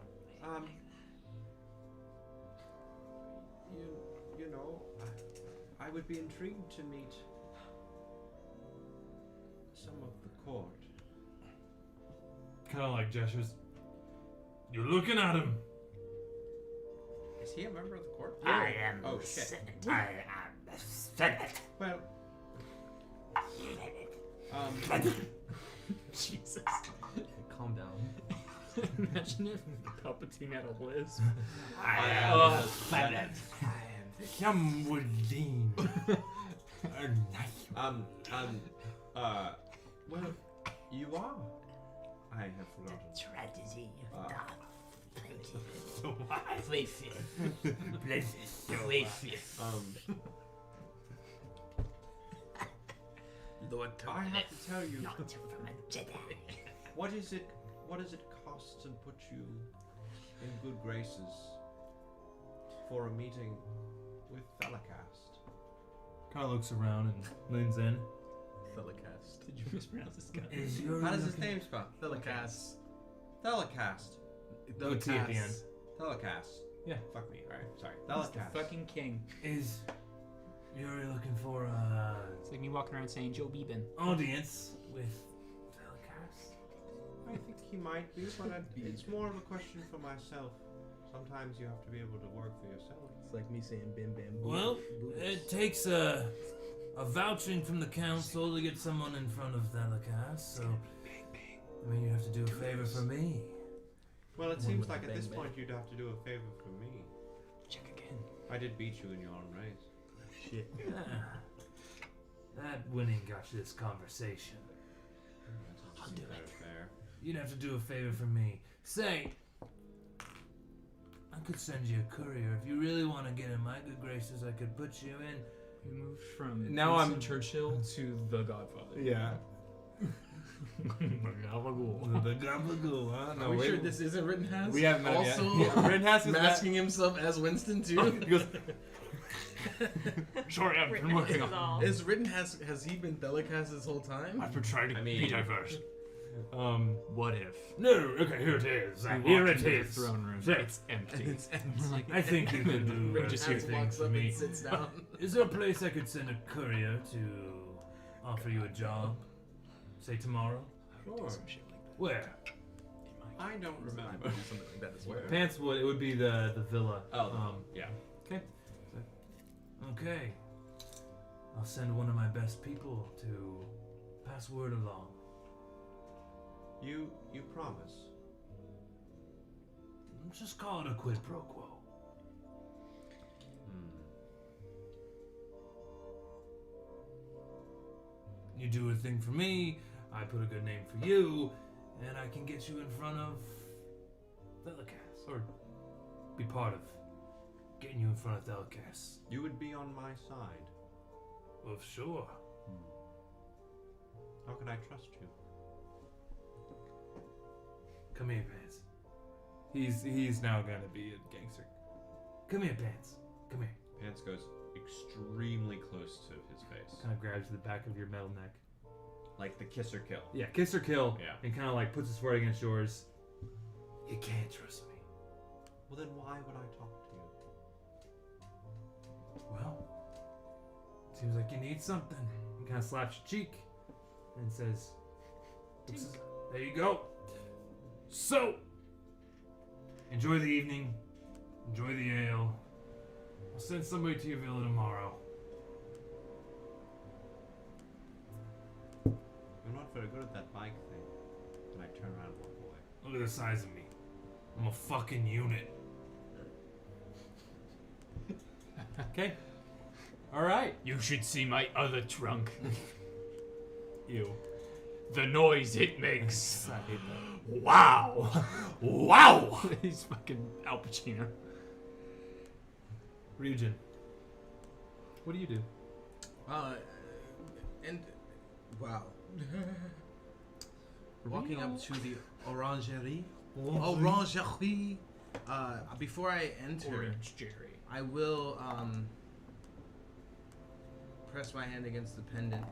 you know, I would be intrigued to meet some of the court. Kind of like gestures. You're looking at him. Is he a member of the court? I am Oh the shit. Senate. I am the Senate. Well, Jesus. Calm down. Imagine if Palpatine had a lisp. I am the Senate. Yamwoodine. Well, you are. I have forgotten. Tragedy of Darth Lord, I have to tell you. Not from a Jedi. What does it cost to put you in good graces for a meeting with Thelacast? Kind of looks around and leans in. Thelicast. Did you mispronounce this guy? How does his name spell? Thelicast. Thelacast. No T at the end. Telecast. Yeah. Fuck me. Alright, sorry. He's the Telecast. fucking king. Is Yuri looking for It's like me walking around saying Joe Beeben. audience with Telecast? I think he might be, but it's more of a question for myself. Sometimes you have to be able to work for yourself. It's like me saying bim bam boom. Well, it takes a vouching from the council to get someone in front of Telecast, so I mean you have to do a favor for me. Well, it One seems with like the at this bang point you'd have to do a favor for me. Check again. I did beat you in your own race. Shit. That winning got you this conversation. I'll do it. Fair. You'd have to do a favor for me. Say, I could send you a courier. If you really want to get in my good graces, I could put you in. We moved from Now Winston Churchill to The Godfather. Yeah. The gabagool, huh? Are we sure this isn't Rittenhouse? We haven't met him yet. Also Yeah, Rittenhouse is masking himself as Winston too. He goes, Sorry, I've been working on Is Rittenhouse, has he been Thelicast this whole time? I've been trying to be diverse. What if? No, okay, here it is. We Here walk it into is. the throne room. There. It's empty. It's empty. We're like, I think you could do Just two here. things walks for up me. and sits down. Is there a place I could send a courier to offer you a job? Say tomorrow? Sure. Where? I don't remember. Something like that as well. Pants would. It would be the villa. Oh, yeah. Okay. Okay. I'll send one of my best people to pass word along. You promise? Just call it a quid pro quo. You do a thing for me, I put a good name for you, and I can get you in front of Thelicast, or be part of getting you in front of Thelicast. You would be on my side. Well, sure. How can I trust you? Come here, Pants. He's now gonna be a gangster. Come here, Pants. Come here. Pants goes extremely close to his face. Kind of grabs the back of your metal neck. Like the kiss or kill. Yeah, kiss or kill. Yeah. And kind of like puts his forehead against yours. You can't trust me. Well, then why would I talk to you? Well, Seems like you need something. He kind of slaps your cheek and says, there you go. So, enjoy the evening. Enjoy the ale. I'll send somebody to your villa tomorrow. You're not very good at that bike thing. And I turn around and walk away. Look at the size of me. I'm a fucking unit. okay. All right. You should see my other trunk. Ew. The noise it makes. I hate that. Wow. Wow. He's fucking Al Pacino. Ryujin, what do you do? And wow. Walking up to the orangerie. Orangerie. Before I enter, Orange Jerry. I will press my hand against the pendant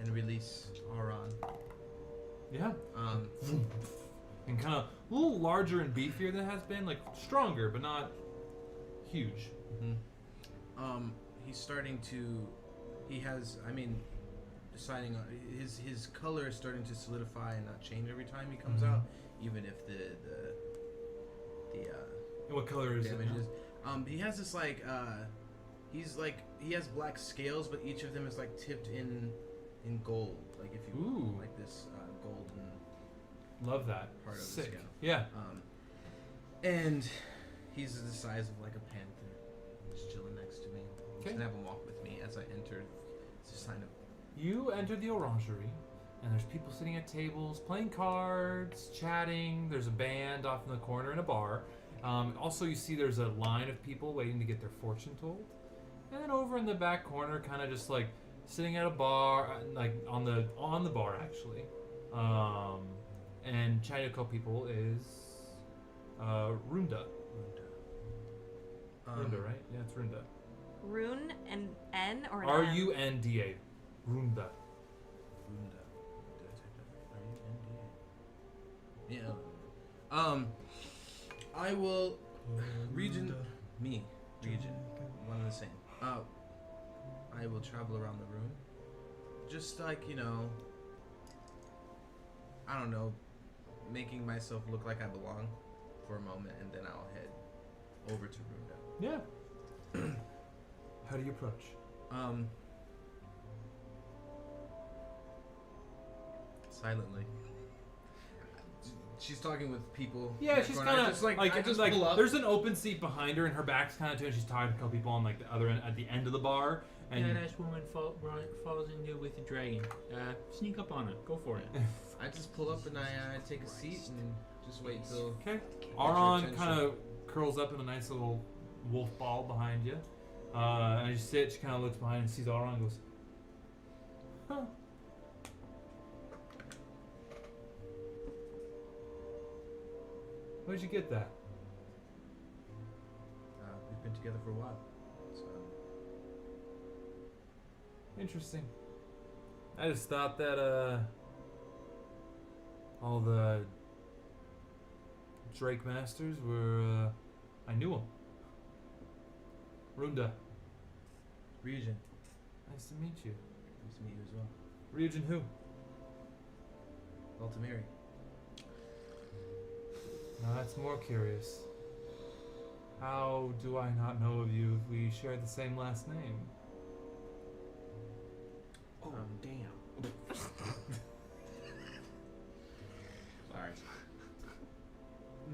and release Auron. Yeah. And kind of a little larger and beefier than it has been, like stronger, but not huge. He's starting to. He has. I mean, deciding on his color is starting to solidify and not change every time he comes out, even if the And what color is damage it? is. He has this like he's like he has black scales, but each of them is like tipped in gold, like if you like this golden. Love that. Part of Sick. the scale. Yeah. And he's the size of like a panther, just chilling next to me. Okay. Just have him walk with me as I entered. It's just kind of. You enter the orangery, and there's people sitting at tables, playing cards, chatting. There's a band off in the corner in a bar. Also, you see there's a line of people waiting to get their fortune told. And then over in the back corner, kind of just like sitting at a bar, like on the bar actually, and chatting to a couple people is Runda. Runda, right? Yeah, it's Runda. Rune and N or an R-U-N-D-A. Runda. Yeah. I will. Region. One and the same. I will travel around the room. Just like, I don't know, making myself look like I belong for a moment, and then I'll head over to Runda. Yeah. How do you approach? Silently. She's talking with people. Yeah, she's kind of I just pull up. There's an open seat behind her, and her back's kind of to it. She's talking to a couple people on like the other end, at the end of the bar. And Badass woman falls into with a dragon. Sneak up on it. Go for it. I just pull up and I take a seat and just wait till. Okay. Auron kind of curls up in a nice little wolf ball behind you. And as you sit, she kind of looks behind and sees all around and goes, huh. Where'd you get that? We've been together for a while. So. Interesting. I just thought that all the Drake Masters were I knew them. Runda. Ryujin. Nice to meet you. Nice to meet you as well. Ryujin who? Altamiri. Now that's more curious. How do I not know of you if we share the same last name? Oh, damn. Sorry.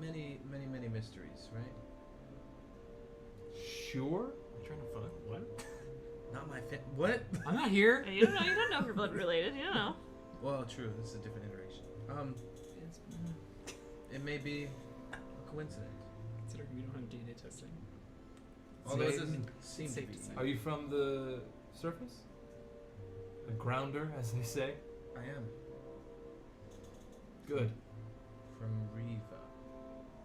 Many mysteries, right? Sure. I'm trying to fuck. What? Not my What? I'm not here. You don't know. You don't know if you're blood related. You don't know. Well, true. This is a different iteration. It may be a coincidence. Considering we don't have DNA testing. Although it Safe- doesn't seem to safe be. to say. Are you from the surface? A grounder, as they say? I am. Good. From Riva.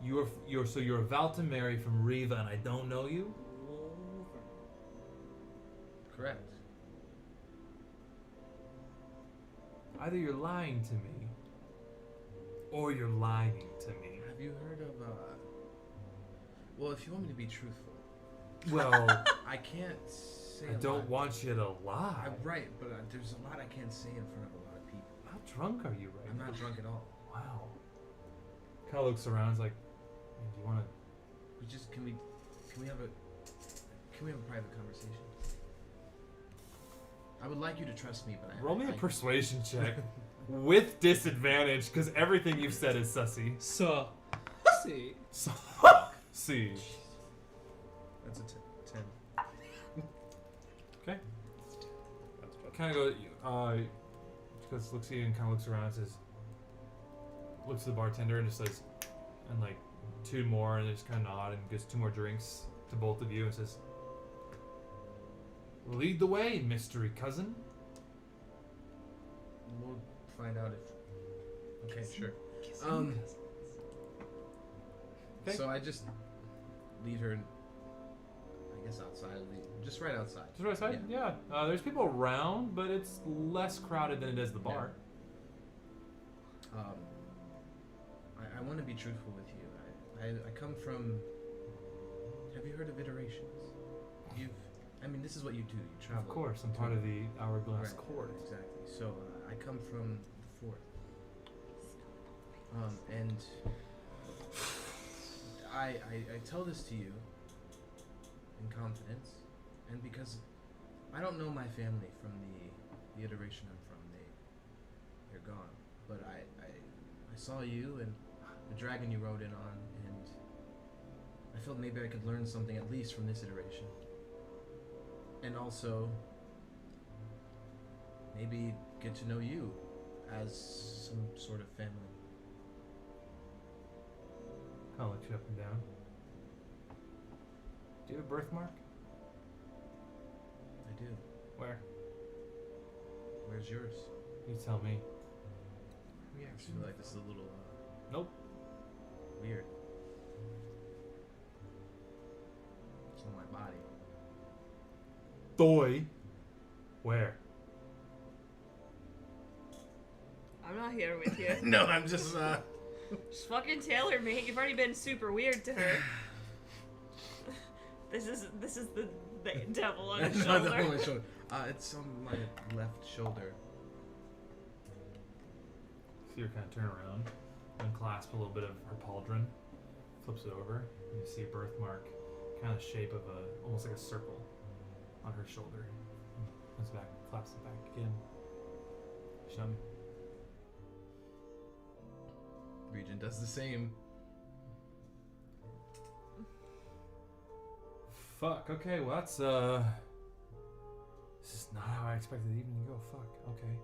You're Valtameri from Riva, and I don't know you? Correct. Either you're lying to me, or you're lying to me. Have you heard of well, if you want me to be truthful. Well, I can't say I a don't lot. want you to lie. I'm right, but there's a lot I can't say in front of a lot of people. How drunk are you right I'm now? not drunk at all. Wow. Kind of looks around. Is like, "Hey, do you want to? We just can we have a private conversation? I would like you to trust me, but Roll me a persuasion check with disadvantage, because everything you've said is sussy. So, see. See. That's a 10. Okay. Kind of go. Just looks at you and kind of looks around and says, looks at the bartender and just says, and like 2 more, and they just kind of nod and gives 2 more drinks to both of you and says, lead the way, mystery cousin. We'll find out if. Okay, sure. Okay. So I just lead her, I guess, outside of just right outside. Just right outside? Yeah. There's people around, but it's less crowded than it is the bar. I want to be truthful with you. I come from. Have you heard of iterations? I mean, this is what you do. You travel. Of course, I'm part of the Hourglass Right, Court. Exactly. So I come from the 4th. And I tell this to you in confidence, and because I don't know my family from the iteration I'm from. They're gone. But I saw you and the dragon you rode in on, and I felt maybe I could learn something at least from this iteration. And also, maybe get to know you as some sort of family. Kind of looks you up and down. Do you have a birthmark? I do. Where? Where's yours? You tell me. Yeah, I feel like this is a little. Nope. Weird. It's on my body. Boy. Where? I'm not here with you. No, I'm just. Just fucking tell her, mate. You've already been super weird to her. This is the devil on his shoulder. Not on my shoulder. It's on my left shoulder. So you kind of turn around, unclasp a little bit of her pauldron, flips it over, and you see a birthmark, kind of shape of almost like a circle on her shoulder. Comes back, claps it back again. Show me. Regent does the same. Fuck, okay, well that's, this is not how I expected the evening to go, fuck, okay.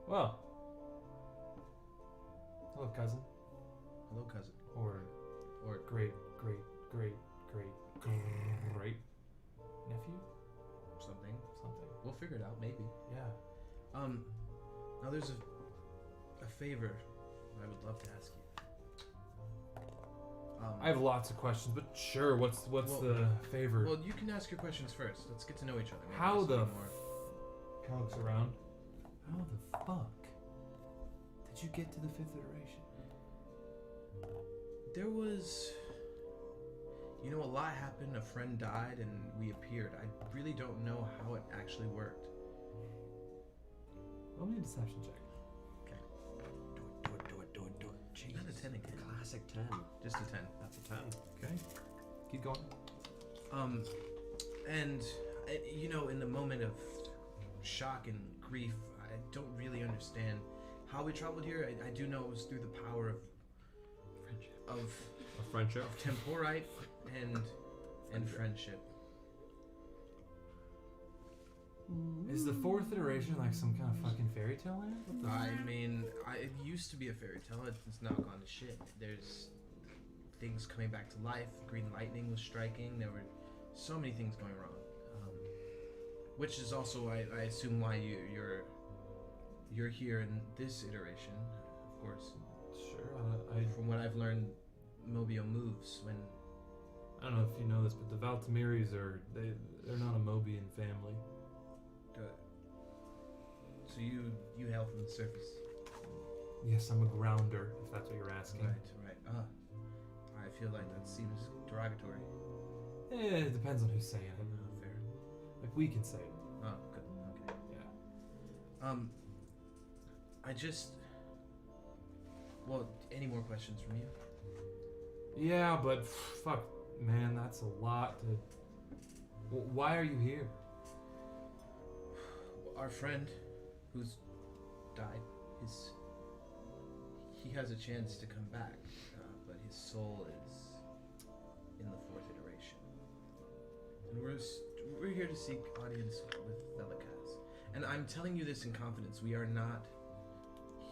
Well. Hello, cousin. Hello, cousin. Or or great nephew. something. Something. We'll figure it out, maybe. Yeah. Now there's a favor I would love to ask you. I have lots of questions, but sure. What's the favor? Well, you can ask your questions first. Let's get to know each other. Maybe How there's the something more. Kind of looks around. How the fuck did you get to the 5th iteration? There was, a lot happened. A friend died, and we appeared. I really don't know how it actually worked. Roll me a deception check. Okay. Do it. Jeez. Not a 10 again. Classic 10. Just a 10. That's a 10. Okay. Keep going. And in the moment of shock and grief, I don't really understand how we traveled here. I do know it was through the power of friendship, of temporite and friendship. Is the 4th iteration like some kind of fucking fairy tale land? What the It used to be a fairy tale. It's now gone to shit. There's things coming back to life. Green lightning was striking. There were so many things going wrong. Which is also, I assume, why you're here in this iteration, of course. Sure. From what I've learned, Mobio moves when. I don't know if you know this, but the Valtamiris they're not a Mobian family. So you hail from the surface. Yes, I'm a grounder, if that's what you're asking. Right. I feel like that seems derogatory. It depends on who's saying it. Fair. Like, we can say it. Oh, good. Okay. Yeah. Any more questions from you? Yeah, but fuck, man, that's a lot to. Why are you here? Our friend, who's died, he has a chance to come back, but his soul is in the 4th iteration, and we're here to seek audience with Velicaz. And I'm telling you this in confidence. We are not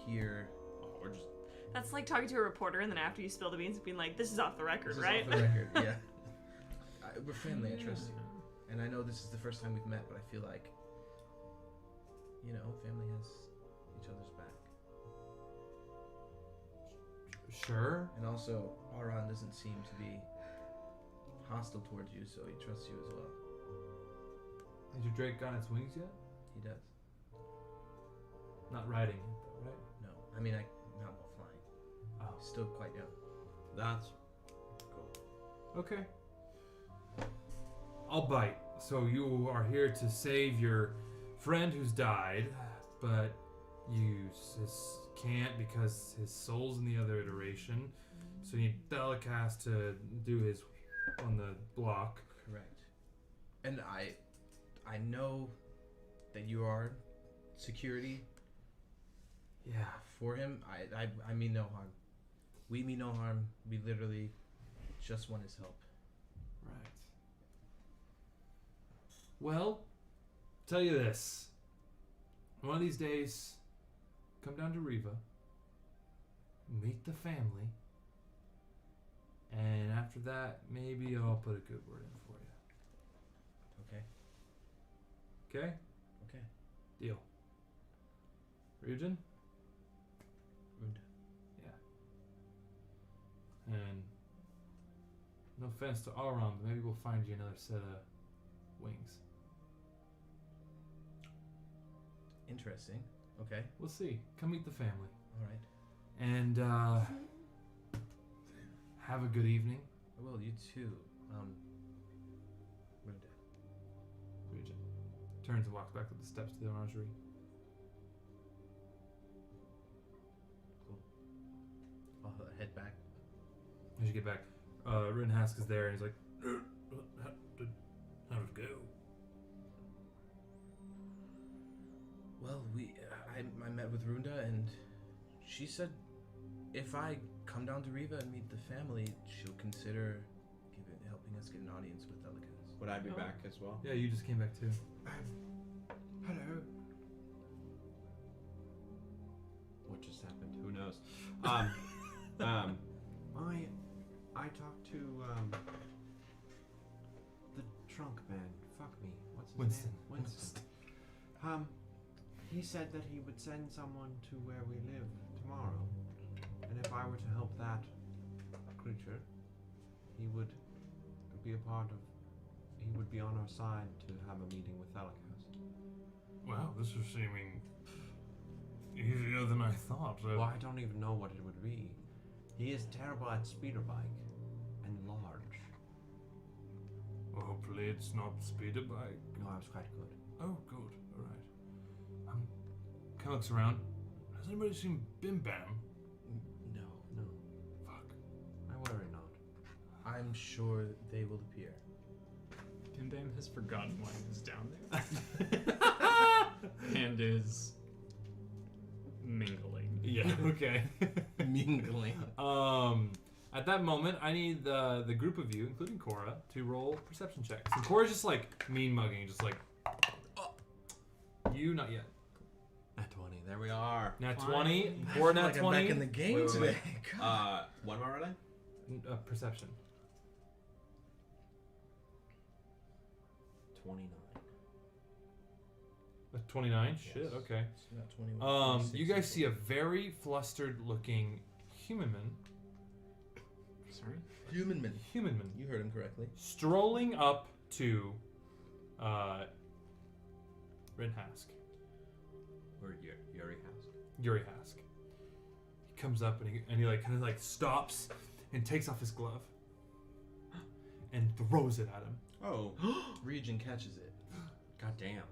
here. We're just. That's like talking to a reporter, and then after you spill the beans, being like, "This is off the record, This right?" is off the record, yeah. We're family. I trust you, and I know this is the first time we've met, but I feel like, family has each other's back. Sure. And also, Aron doesn't seem to be hostile towards you, so he trusts you as well. Has your Drake gotten its wings yet? He does. Not riding it, though, right? No, not while flying. Oh. Still quite young. That's cool. Okay. I'll bite. So you are here to save your friend who's died, but you can't because his soul's in the other iteration. So you need Velicaz to do his on the block. Correct. And I know that you are security. Yeah. For him, I mean no harm. We mean no harm. We literally just want his help. Right. Well, tell you this. One of these days, come down to Riva, meet the family, and after that, maybe I'll put a good word in for you. Okay. Okay? Okay. Deal. Ryujin? Runda. Yeah. And no offense to Aron, but maybe we'll find you another set of wings. Interesting. Okay. We'll see. Come meet the family. All right. And have a good evening. I will. You too. Runda. Ryujin turns and walks back up the steps to the orangery. Cool. I'll head back. As you get back, Rittenhask is there, and he's like, how did it go? Well, I met with Runda, and she said if I come down to Riva and meet the family, she'll consider helping us get an audience with Velicaz. Would I be back as well? Yeah, you just came back too. Hello. What just happened? Who knows? I I talked to the trunk man. Fuck me. What's his Winston. name? Winston. He said that he would send someone to where we live tomorrow, and if I were to help that creature, he would be a part of. He would be on our side to have a meeting with Thalakas. Wow, this is seeming easier than I thought. Well, I don't even know what it would be. He is terrible at speeder bike and large. Well, hopefully it's not speeder bike. No, I was quite good. Oh, good. All right. Kind of looks around. Has anybody seen Bim Bam? No. No. Fuck. I worry not. I'm sure they will appear. Bim Bam has forgotten why he was down there. And is mingling. Yeah, okay. Mingling. At that moment, I need the group of you, including Cora, to roll perception checks. And Cora's just like mean mugging, just like, you, not yet. Nat 20. There we are. Nat Fine. 20. Cora, nat Like I'm 20. back in the game Wait, today. What am I rolling? Perception. 29. 29? Yes. Shit, okay. So not 21. You guys see a very flustered looking human man. Sorry? Human man. You heard him correctly. Strolling up to Rinhask. Or Yuri House. Yuri Hask. He comes up and he like kind of like stops and takes off his glove and throws it at him. Oh. Region catches it. God damn.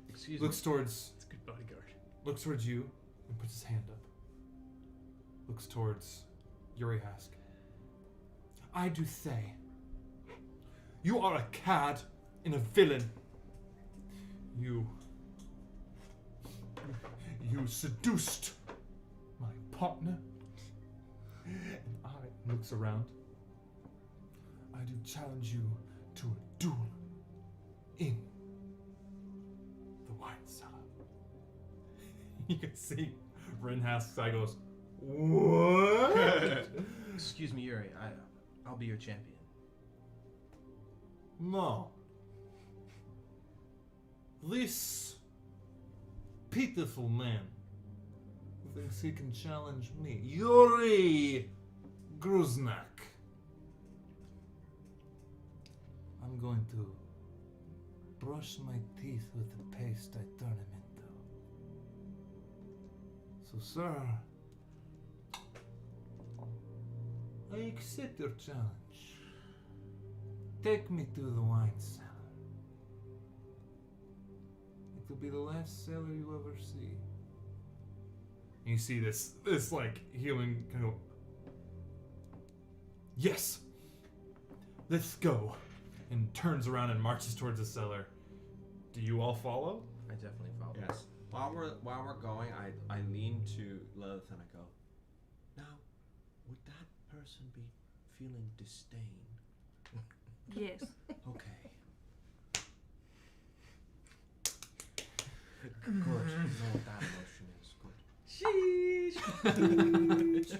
Excuse Looks me. towards It's a good bodyguard. looks towards you and puts his hand up. Looks towards Yuri Hask. I do say, you are a cad and a villain. You seduced my partner. And I looks around. I do challenge you to a duel in the wine cellar. You can see Rinhask's eye goes, what? Excuse me, Yuri. I'll be your champion. No. This pitiful man thinks he can challenge me. Yuri Gruznak. I'm going to brush my teeth with the paste I turn him into. So, sir, I accept your challenge. Take me to the wine cellar. It will be the last cellar you ever see. And you see this like human kind of go, yes, let's go, and turns around and marches towards the cellar. Do you all follow? I definitely follow. Yes. While we're going, I lean to Lilith and I go, now, would that person be feeling disdain? Yes. Okay. Good. You know what that emotion is. Good. Sheesh.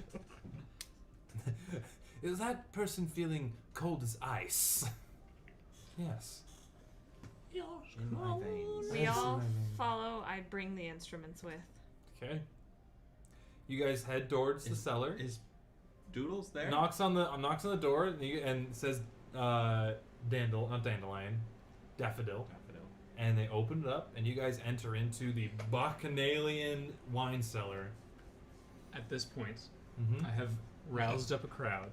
Is that person feeling cold as ice? Yes. In my veins. We all follow. I bring the instruments with. Okay. You guys head towards the cellar. Is Doodles there? Knocks on the door and says, not dandelion, daffodil. And they open it up, and you guys enter into the Bacchanalian wine cellar. At this point, Mhm. I have roused up a crowd,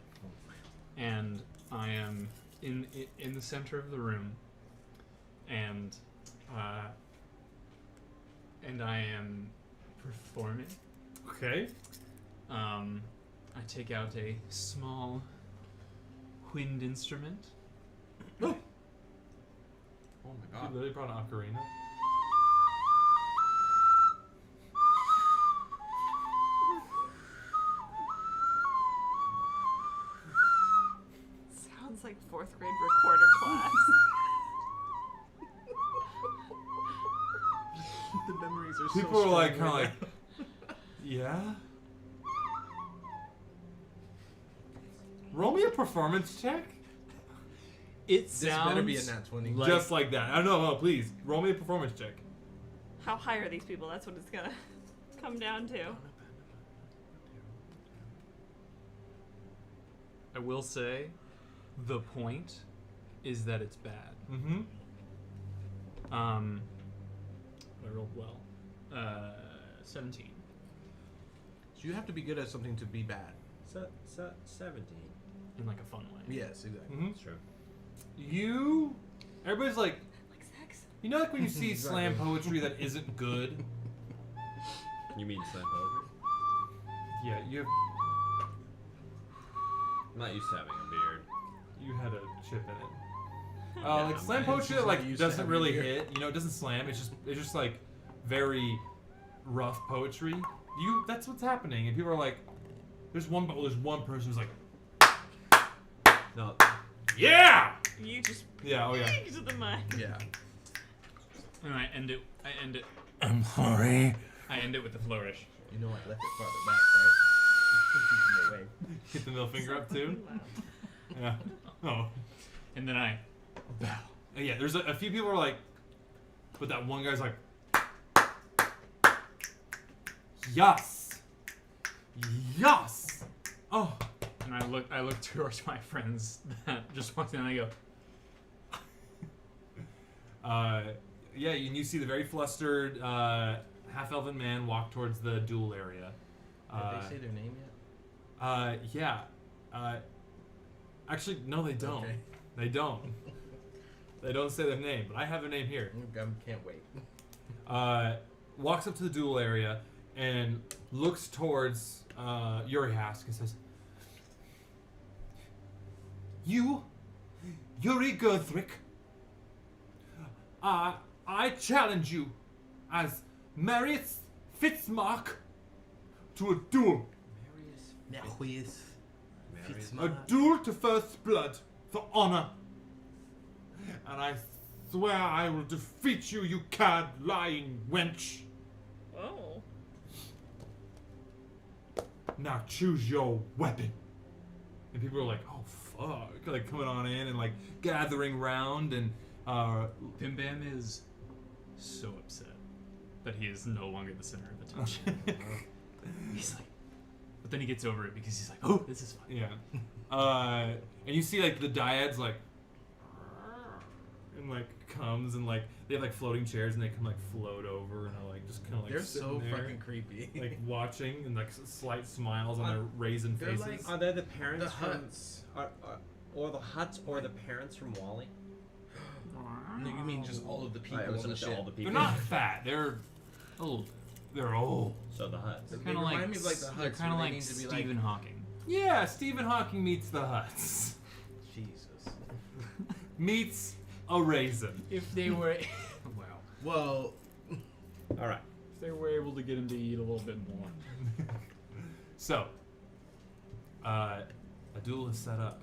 and I am in the center of the room, and I am performing. Okay. I take out a small wind instrument. Oh my god. You literally brought an ocarina. Sounds like 4th grade recorder class. The memories are People so are like, strong kind of right like, yeah. Roll me a performance check. It This sounds better be a nat 20. Just like that. I don't know. Please roll me a performance check. How high are these people? That's what it's gonna come down to. I will say, the point is that it's bad. Mm-hmm. I rolled well. 17. So you have to be good at something to be bad. 17. In like a fun way. Yes, exactly. Mm-hmm. That's true. Everybody's like sex. You know, like when you see slam poetry that isn't good. You mean slam poetry? Yeah, you have. I'm not used to having a beard. You had a chip in it. Yeah, Like slam I'm poetry not that like used to doesn't having really a beard. hit. You know, it doesn't slam. It's just like very rough poetry. That's what's happening, and people are like, there's one person who's like, no, yeah. You just Yeah. Oh yeah. to the mic. Yeah. And I end it. I'm sorry. I end it with a flourish. You know I left it farther back, right? Hit the middle finger up too. Yeah. Oh. And then I bow. Yeah. There's a few people who are like, but that one guy's like, yes, yes. Oh. And I look towards my friends that just walked in and I go, yeah, and you see the very flustered half-elven man walk towards the duel area. Did they say their name yet? Yeah. Actually, no, they don't. Okay. They don't. They don't say their name, but I have their name here. I can't wait. Walks up to the duel area and looks towards Yuri Hask and says, "You, Yuri Gurthrick, I challenge you as Marius Fitzmark to a duel. A duel to first blood for honor. And I swear I will defeat you, you cad lying wench. Oh. Now choose your weapon." And people are like, "Oh fuck!" Like coming on in and like gathering round, and Bim Bam is so upset that he is no longer the center of attention. He's like, but then he gets over it because he's like, "Oh, this is fun." Yeah. And you see like the dyads like, and like comes and like they have like floating chairs and they can like float over and are like just kind of like They're sitting so there, fucking creepy. like watching and like slight smiles on their raisin they're faces. like- Are they the parents The from, Huts. or the Huts, or the parents from Wally? No, you mean just all of the people I was on the gonna say ship? all the people. They're not fat. They're old. They're old. So the Huts. They Kind of like, remind me of like the they're Huts. kind of where they like need to be Stephen Hawking. Yeah, Stephen Hawking meets the Huts. Jesus. Meets a raisin. If they were, wow. Well, All right. If they were able to get him to eat a little bit more. So, a duel is set up.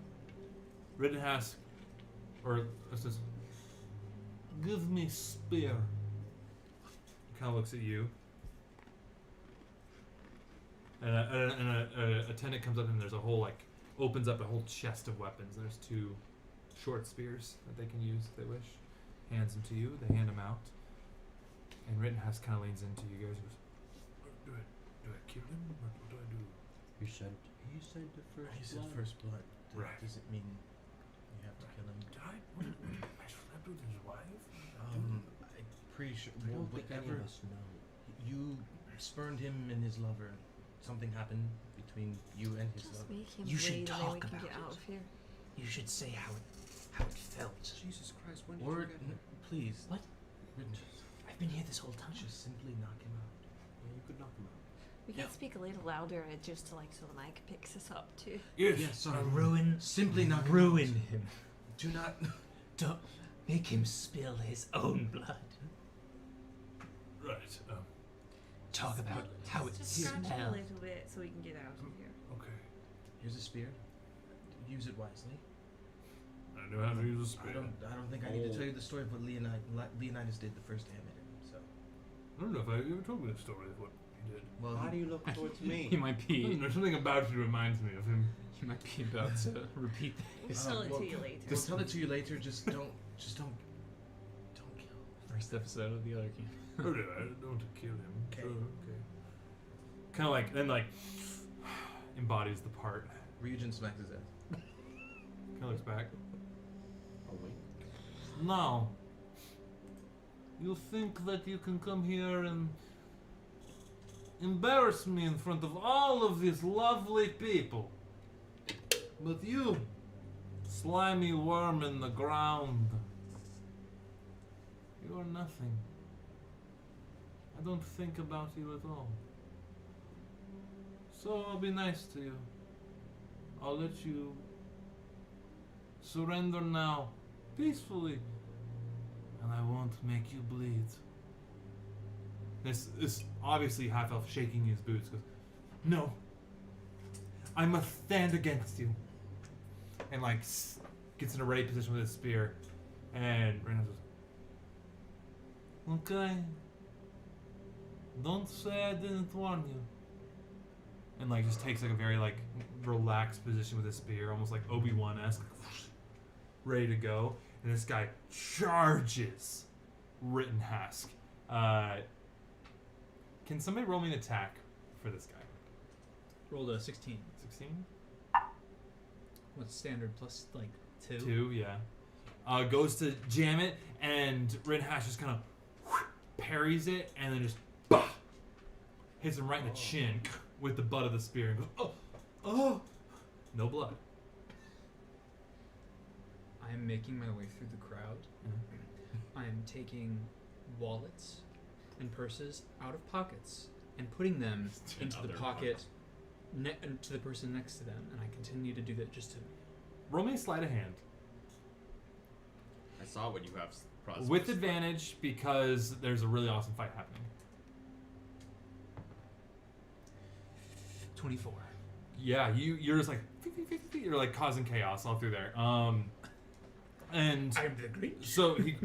Rittenhouse, or says, "Give me spear." Kind of looks at you. And a attendant comes up and there's a whole opens up a whole chest of weapons. There's 2 short spears that they can use if they wish. Hands them to you. They hand them out. And Rittenhouse kind of leans into you guys and goes, Do I kill him or what do I do? You said the first. he said first blood. Right. Does it mean you have to kill him? What slept with his wife? I'm pretty sure. I Well, don't think any whatever. of us know. You spurned him and his lover. Something happened between you and his Just lover. make him You should bleed and then we talk can about get out it. of here. You should say how it felt. Jesus Christ, when did Or you get here? please. What? Written- I've been here this whole time. Just simply knock him out. Yeah, you could knock him out. We can speak a little louder just to so the mic picks us up too. Yes. Yes, sorry. Ruin. Simply knock Ruin him. him. Out. Do not. Don't make him spill his own blood. Right. Talk about how it Just scratch it a smells. little bit so we can get out of here. Okay. Here's a spear. Use it wisely. I know how to use a I spear. don't think I need to tell you the story of what Leonidas did the first time I met him. So I don't know if I ever told me the story of what he did. Well, Why do you look towards me? He might be. There's something about you reminds me of him. He might be about to repeat this. Tell it to you later. We'll tell it to you later. Just don't kill. First episode of the other game. Oh, no, I don't want to kill him. Okay. Sure, okay. Kind of like, then like, embodies the part. Ryujin smacks his head. Kind of looks back. Oh wait. Now, you think that you can come here and embarrass me in front of all of these lovely people. But you, slimy worm in the ground, you are nothing. I don't think about you at all. So I'll be nice to you. I'll let you surrender now, peacefully, and I won't make you bleed. This obviously half-elf shaking his boots goes, no, I must stand against you. And like gets in a ready position with his spear, and Reynolds goes, okay, don't say I didn't warn you. And like just takes like a very like relaxed position with his spear, almost like Obi-Wan-esque, ready to go. And this guy charges Rittenhask. Can somebody roll me an attack for this guy? Rolled a 16. 16? What's standard plus like 2? 2, yeah. Goes to jam it, and Rittenhask just kind of parries it, and then just hits him right in the chin with the butt of the spear, and goes, oh, no blood. I am making my way through the crowd. I am taking wallets and purses out of pockets and putting them into the pocket to the person next to them, and I continue to do that just to... Roll me a sleight of hand. I saw what you have. With advantage, because there's a really awesome fight happening. 24. Yeah, you're just like, you're like causing chaos all through there. And I'm the Grinch. So he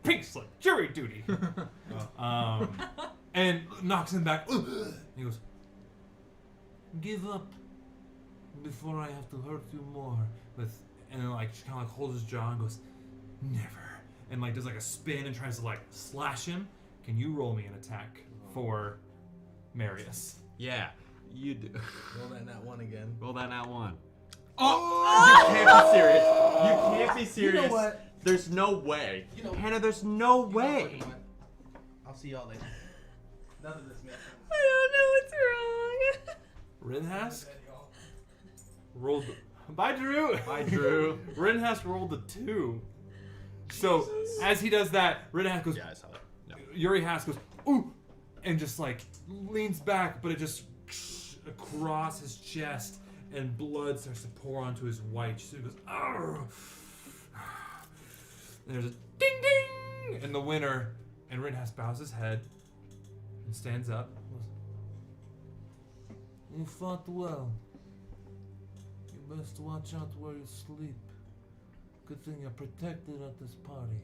pink slip, jury duty. And knocks him back. He goes, give up before I have to hurt you more. And then like she kind of like holds his jaw and goes, never. And like does like a spin and tries to like slash him. Can you roll me an attack for Marius? Yeah, you do. Roll that nat 1 again. Roll that nat 1. Oh! You can't be serious. You can't be serious. You know what? There's no way. Hannah, there's no way. I'll see y'all later. None of this matters. I don't know what's wrong. Rittenhask rolled. Bye, Drew. Bye, Drew. Rittenhask rolled a 2. So as he does that, Rittenhask goes. Yeah, I saw that. No. Yuri Hask goes, ooh, and just like leans back, but it just across his chest, and blood starts to pour onto his white. So he goes, argh. And there's a ding ding, and the winner, and Rittenhask bows his head and stands up. You fought well. You best watch out where you sleep. Good thing you're protected at this party.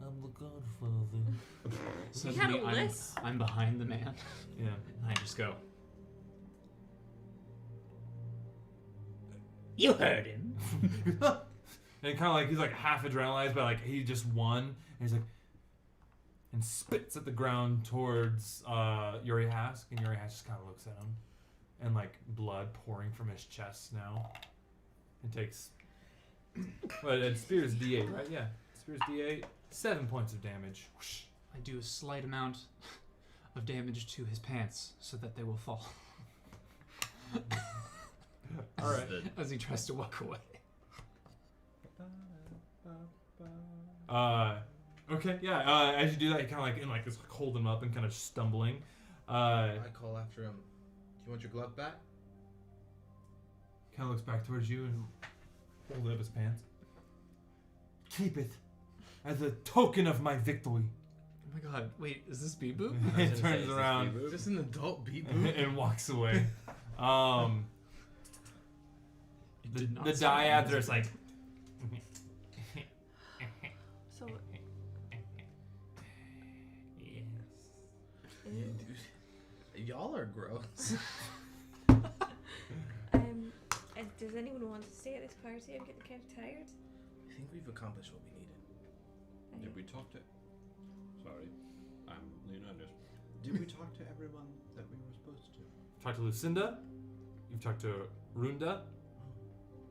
I'm the Godfather. Suddenly, had a list. I'm behind the man. Yeah. And I just go, You heard him. And kind of like he's like half adrenalized, but like he just won. And he's like, and spits at the ground towards Yuri Hask, and Yuri Hask just kind of looks at him, and like blood pouring from his chest now. It takes, well, it spears D8, right? Yeah, spears D8, 7 points of damage. Whoosh. I do a slight amount of damage to his pants so that they will fall. All right. As he tries to walk away. Okay, yeah. As you do that, you kind of like, and like just hold him up and kind of stumbling. I call after him. Do you want your glove back? Kind of looks back towards you and holds up his pants. Keep it as a token of my victory. Oh my god, wait, is this Bee Boop? He turns around. Is this an adult Bee Boop? And walks away. The diads is like. So Y'all are gross. Does anyone want to stay at this party? I'm getting kind of tired. I think we've accomplished what we needed. Did we talk to... Sorry, I'm Leonidas. Did we talk to everyone that we were supposed to? Talked to Lucinda. You've talked to Runda.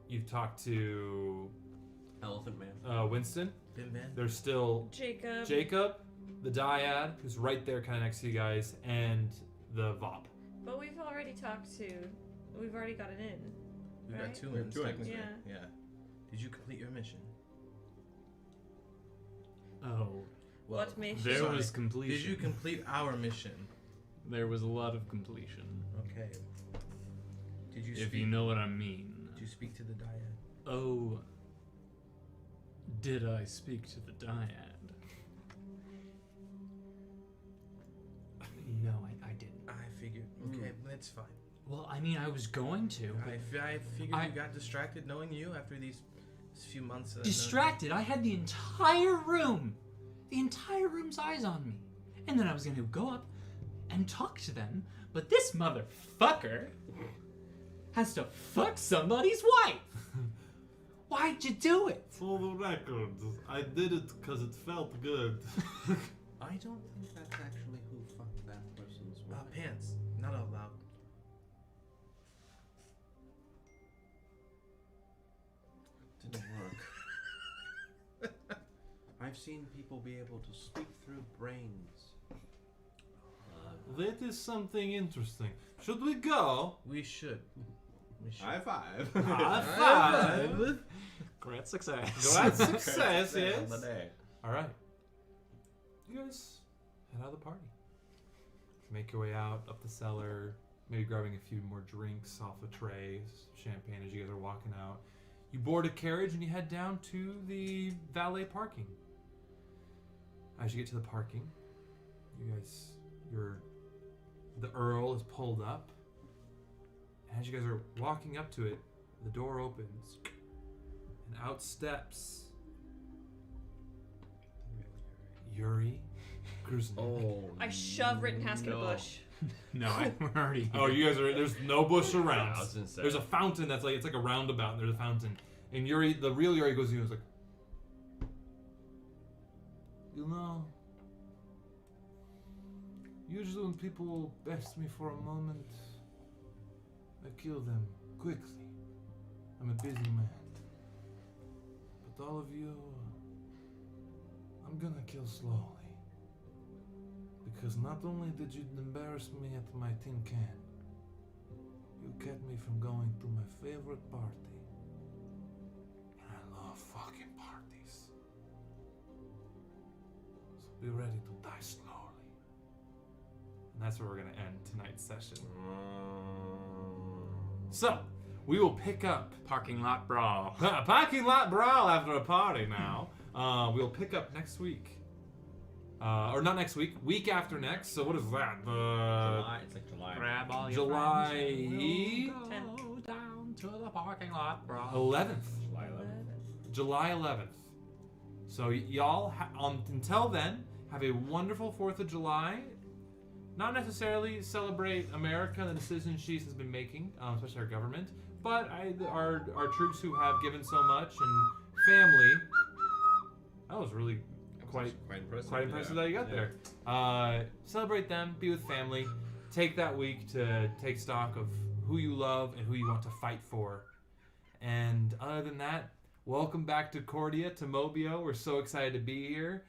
You've talked to... Elephant Man. Winston. Bin Man. There's still... Jacob. The Dyad, who's right there kind of next to you guys, and the Vop. But we've already talked to... We've already got it in. We've right? got two ins, technically. Yeah. Did you complete your mission? Oh. Well, What mission? There was completion. Did you complete our mission? There was a lot of completion. Okay. Did you? If you know what I mean. Did you speak to the Dyad? Oh. Did I speak to the Dyad? No, I didn't. I figured. Okay, that's fine. Well, I mean, I was going to. I figured you got distracted knowing you after these few months. Distracted? I had the entire room's eyes on me. And then I was going to go up and talk to them, but this motherfucker has to fuck somebody's wife. Why'd you do it? For the record, I did it because it felt good. I don't think that's actually who fucked that person's wife. Pants. Not out loud. Didn't work. I've seen people be able to speak through brains. That is something interesting. Should we go? We should. High five. High five. Great success. Great success, Great yes. on the day. All right. You guys head out of the party. Make your way out up the cellar, maybe grabbing a few more drinks off the trays, champagne as you guys are walking out. You board a carriage and you head down to the valet parking. As you get to the parking, the Earl is pulled up. And as you guys are walking up to it, the door opens and out steps Yuri Gruznik. Oh, I shove Rittenhask in a bush. No, I'm already. Oh, you guys are. There's no bush around. I was gonna say. There's a fountain that's like it's like a roundabout. And there's a fountain, and Yuri, the real Yuri, goes to you and is like, You know, usually when people best me for a moment, I kill them quickly. I'm a busy man. But all of you, I'm gonna kill slowly. Because not only did you embarrass me at my tin can, you kept me from going to my favorite party. And I love fucking parties. So be ready to die slowly. and that's where we're gonna end tonight's session. So we will pick up Parking lot brawl. parking lot brawl after a party now. We'll pick up next week. Or not next week, week after next. So what is that? July. It's like July. Grab all your July friends and we'll go down to the parking lot brawl. 11th. July 11th. July 11th. So y'all, until then, have a wonderful 4th of July. Not necessarily celebrate America and the decisions she has been making, especially our government, but our troops who have given so much and family. That was really quite impressive that you got there. Celebrate them, be with family, take that week to take stock of who you love and who you want to fight for. And other than that, welcome back to Cordia, to Mobio. We're so excited to be here.